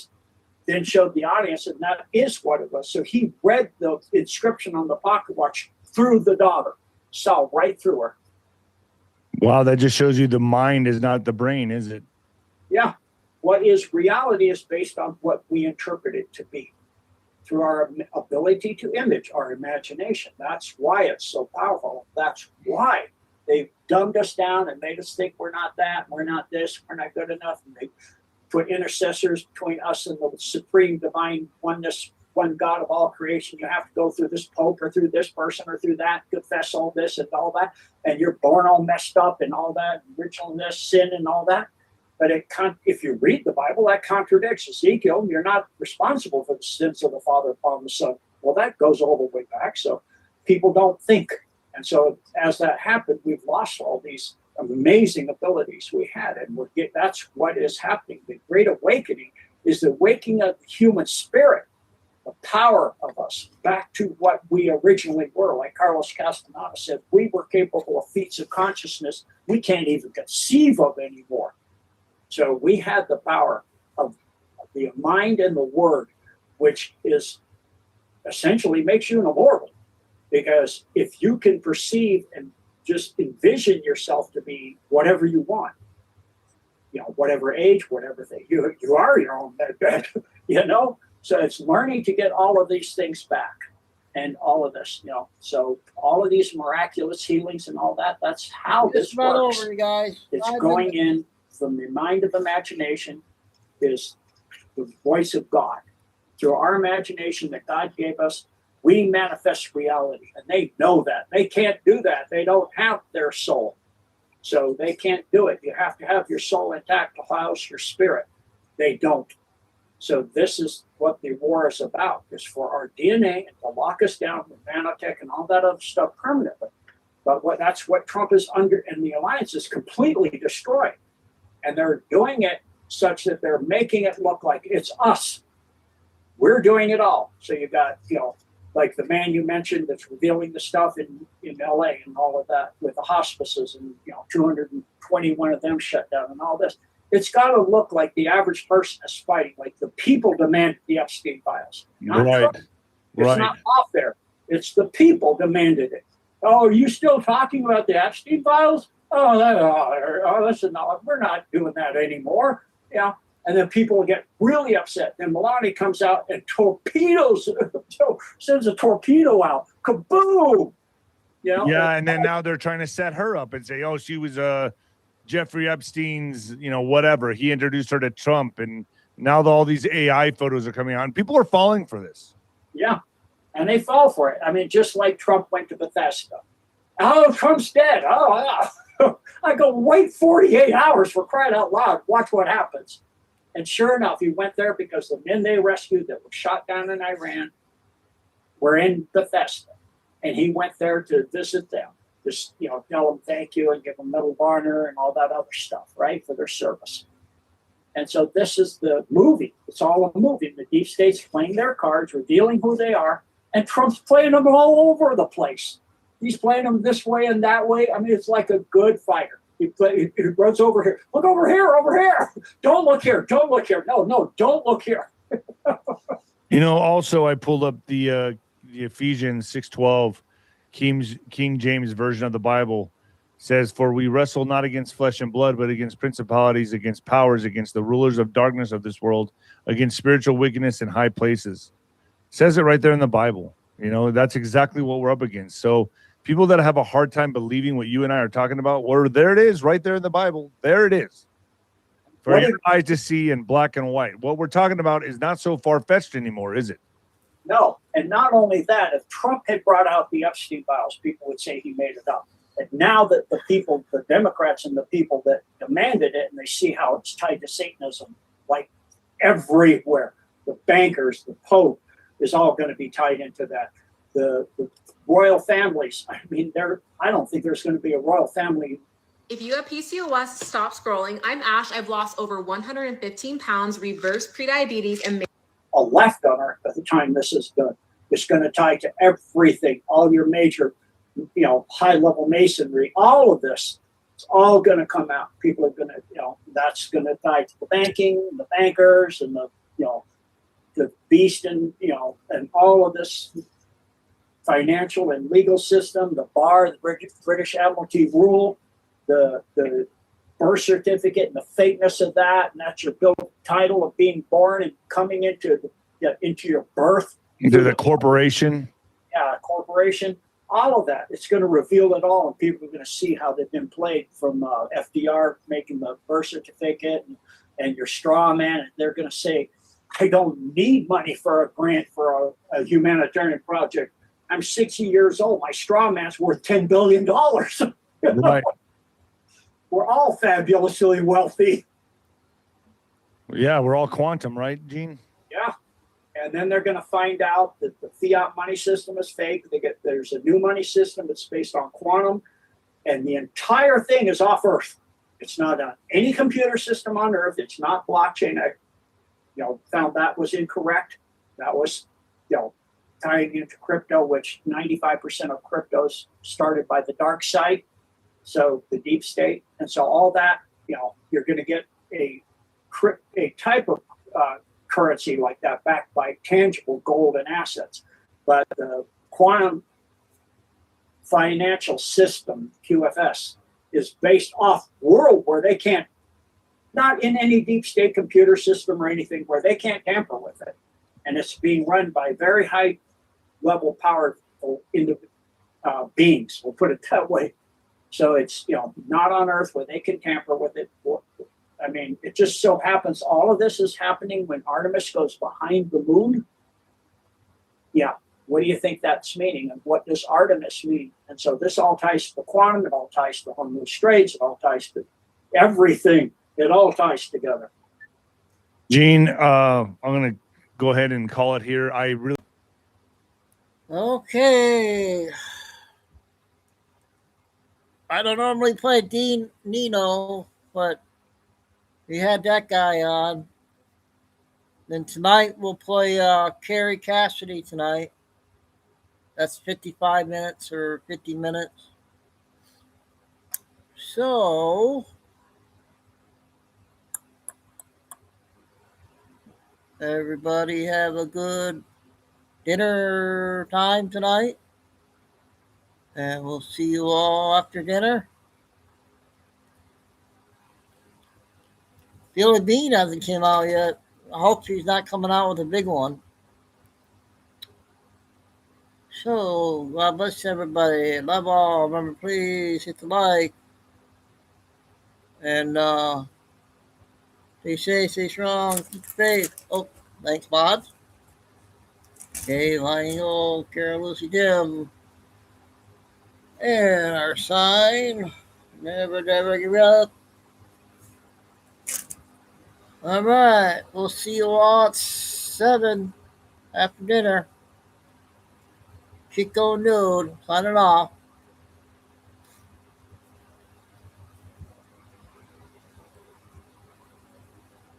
then showed the audience, and that is what it was. So he read the inscription on the pocket watch through the daughter, saw right through her. Wow, that just shows you the mind is not the brain, is it? Yeah. What is reality is based on what we interpret it to be through our ability to image, our imagination. That's why it's so powerful. That's why they've dumbed us down and made us think we're not that, we're not this, we're not good enough. And they put intercessors between us and the supreme divine oneness, one God of all creation. You have to go through this pope or through this person or through that, confess all this and all that. And you're born all messed up and all that, originalness, sin and all that. But if you read the Bible, that contradicts Ezekiel. You're not responsible for the sins of the Father upon the Son. Well, that goes all the way back. So people don't think. And so as that happened, we've lost all these amazing abilities we had. And that's what is happening. The Great Awakening is the waking of the human spirit, the power of us back to what we originally were. Like Carlos Castaneda said, we were capable of feats of consciousness we can't even conceive of anymore. So we had the power of the mind and the word, which is essentially makes you an immortal. Because if you can perceive and just envision yourself to be whatever you want, whatever age, whatever thing, you are your own bed, So it's learning to get all of these things back and all of this, So all of these miraculous healings and all that, that's how this works. Over, guys. It's going in from the mind of imagination is the voice of God. Through our imagination that God gave us, we manifest reality. And they know that. They can't do that. They don't have their soul. So they can't do it. You have to have your soul intact to house your spirit. They don't. So this is what the war is about, is for our DNA to lock us down with nanotech and all that other stuff permanently. But that's what Trump is under, and the alliance is completely destroyed. And they're doing it such that they're making it look like it's us. We're doing it all. So you got, like the man you mentioned that's revealing the stuff in LA and all of that with the hospices and, 221 of them shut down and all this. It's got to look like the average person is fighting, like the people demanded the Epstein files. Right. It's not off there. It's the people demanded it. Oh, are you still talking about the Epstein files? Listen, no, we're not doing that anymore. Yeah. And then people get really upset. Then Melania comes out and sends a torpedo out. Kaboom! Yeah, and then now they're trying to set her up and say, oh, she was Jeffrey Epstein's, whatever. He introduced her to Trump, and now all these AI photos are coming out. And people are falling for this. Yeah, and they fall for it. I mean, just like Trump went to Bethesda. Oh, Trump's dead. Oh, yeah. I go, wait 48 hours for crying out loud. Watch what happens. And sure enough, he went there because the men they rescued that were shot down in Iran were in Bethesda. And he went there to visit them. just, tell them thank you and give them Medal of Honor and all that other stuff, right, for their service. And so this is the movie. It's all a movie. The deep state's playing their cards, revealing who they are, and Trump's playing them all over the place. He's playing them this way and that way. I mean, it's like a good fighter. He runs over here. Look over here, over here. Don't look here. Don't look here. No, don't look here. Also, I pulled up the Ephesians 6:12, King James version of the Bible. Says, for we wrestle not against flesh and blood, but against principalities, against powers, against the rulers of darkness of this world, against spiritual wickedness in high places. Says it right there in the Bible. That's exactly what we're up against. So people that have a hard time believing what you and I are talking about, well, there it is right there in the Bible. There it is. For your eyes to see in black and white. What we're talking about is not so far-fetched anymore, is it? No. And not only that, if Trump had brought out the Epstein files, people would say he made it up. And now that the people, the Democrats and the people that demanded it, and they see how it's tied to Satanism, like everywhere, the bankers, the Pope is all going to be tied into that. The royal families, I mean, I don't think there's going to be a royal family. If you have PCOS, stop scrolling. I'm Ash. I've lost over 115 pounds, reversed prediabetes, and a left on Earth by the time this is done. It's going to tie to everything, all your major high-level masonry, all of this, it's all going to come out. People are going to, that's going to tie to the banking, the bankers, and the beast, and and all of this financial and legal system, the bar, the British Admiralty rule, the birth certificate and the fakeness of that, and that's your bill of title of being born and coming into your birth. Into the corporation. Yeah, corporation. All of that, it's going to reveal it all, and people are going to see how they've been played from FDR making the birth certificate and your straw man. And they're going to say, I don't need money for a grant for a humanitarian project. I'm 60 years old. My straw man's worth $10 billion. Right. We're all fabulously wealthy. Yeah, we're all quantum, right, Gene? Yeah. And then they're going to find out that the fiat money system is fake. There's a new money system that's based on quantum, and the entire thing is off Earth. It's not on any computer system on Earth. It's not blockchain. I, found that was incorrect. That was, tying into crypto, which 95% of cryptos started by the dark side, so the deep state, and so all that, you're going to get a type of currency like that backed by tangible gold and assets. But the quantum financial system, QFS, is based off world where they can't, not in any deep state computer system or anything where they can't tamper with it. And it's being run by very high level powerful beings, we'll put it that way. So it's, not on Earth where they can tamper with it. I mean, it just so happens all of this is happening when Artemis goes behind the moon. Yeah. What do you think that's meaning? And what does Artemis mean? And so this all ties to the quantum. It all ties to Hormuz Straits. It all ties to everything. It all ties together. Gene, I'm going to go ahead and call it here. Okay. I don't normally play Dean Nino, but we had that guy on. Then tonight we'll play Carrie Cassidy tonight. That's 55 minutes or 50 minutes. So everybody have a good dinner time tonight. And we'll see you all after dinner. Billy Bean hasn't come out yet. I hope she's not coming out with a big one. So, God bless everybody. Love all. Remember, please hit the like. And stay safe, stay strong, keep the faith. Oh, thanks, Bob. Okay, Lionel, Carol, Lucy, Jim. And our sign. Never give up. All right. We'll see you all at 7 after dinner. Chico Nude signing off.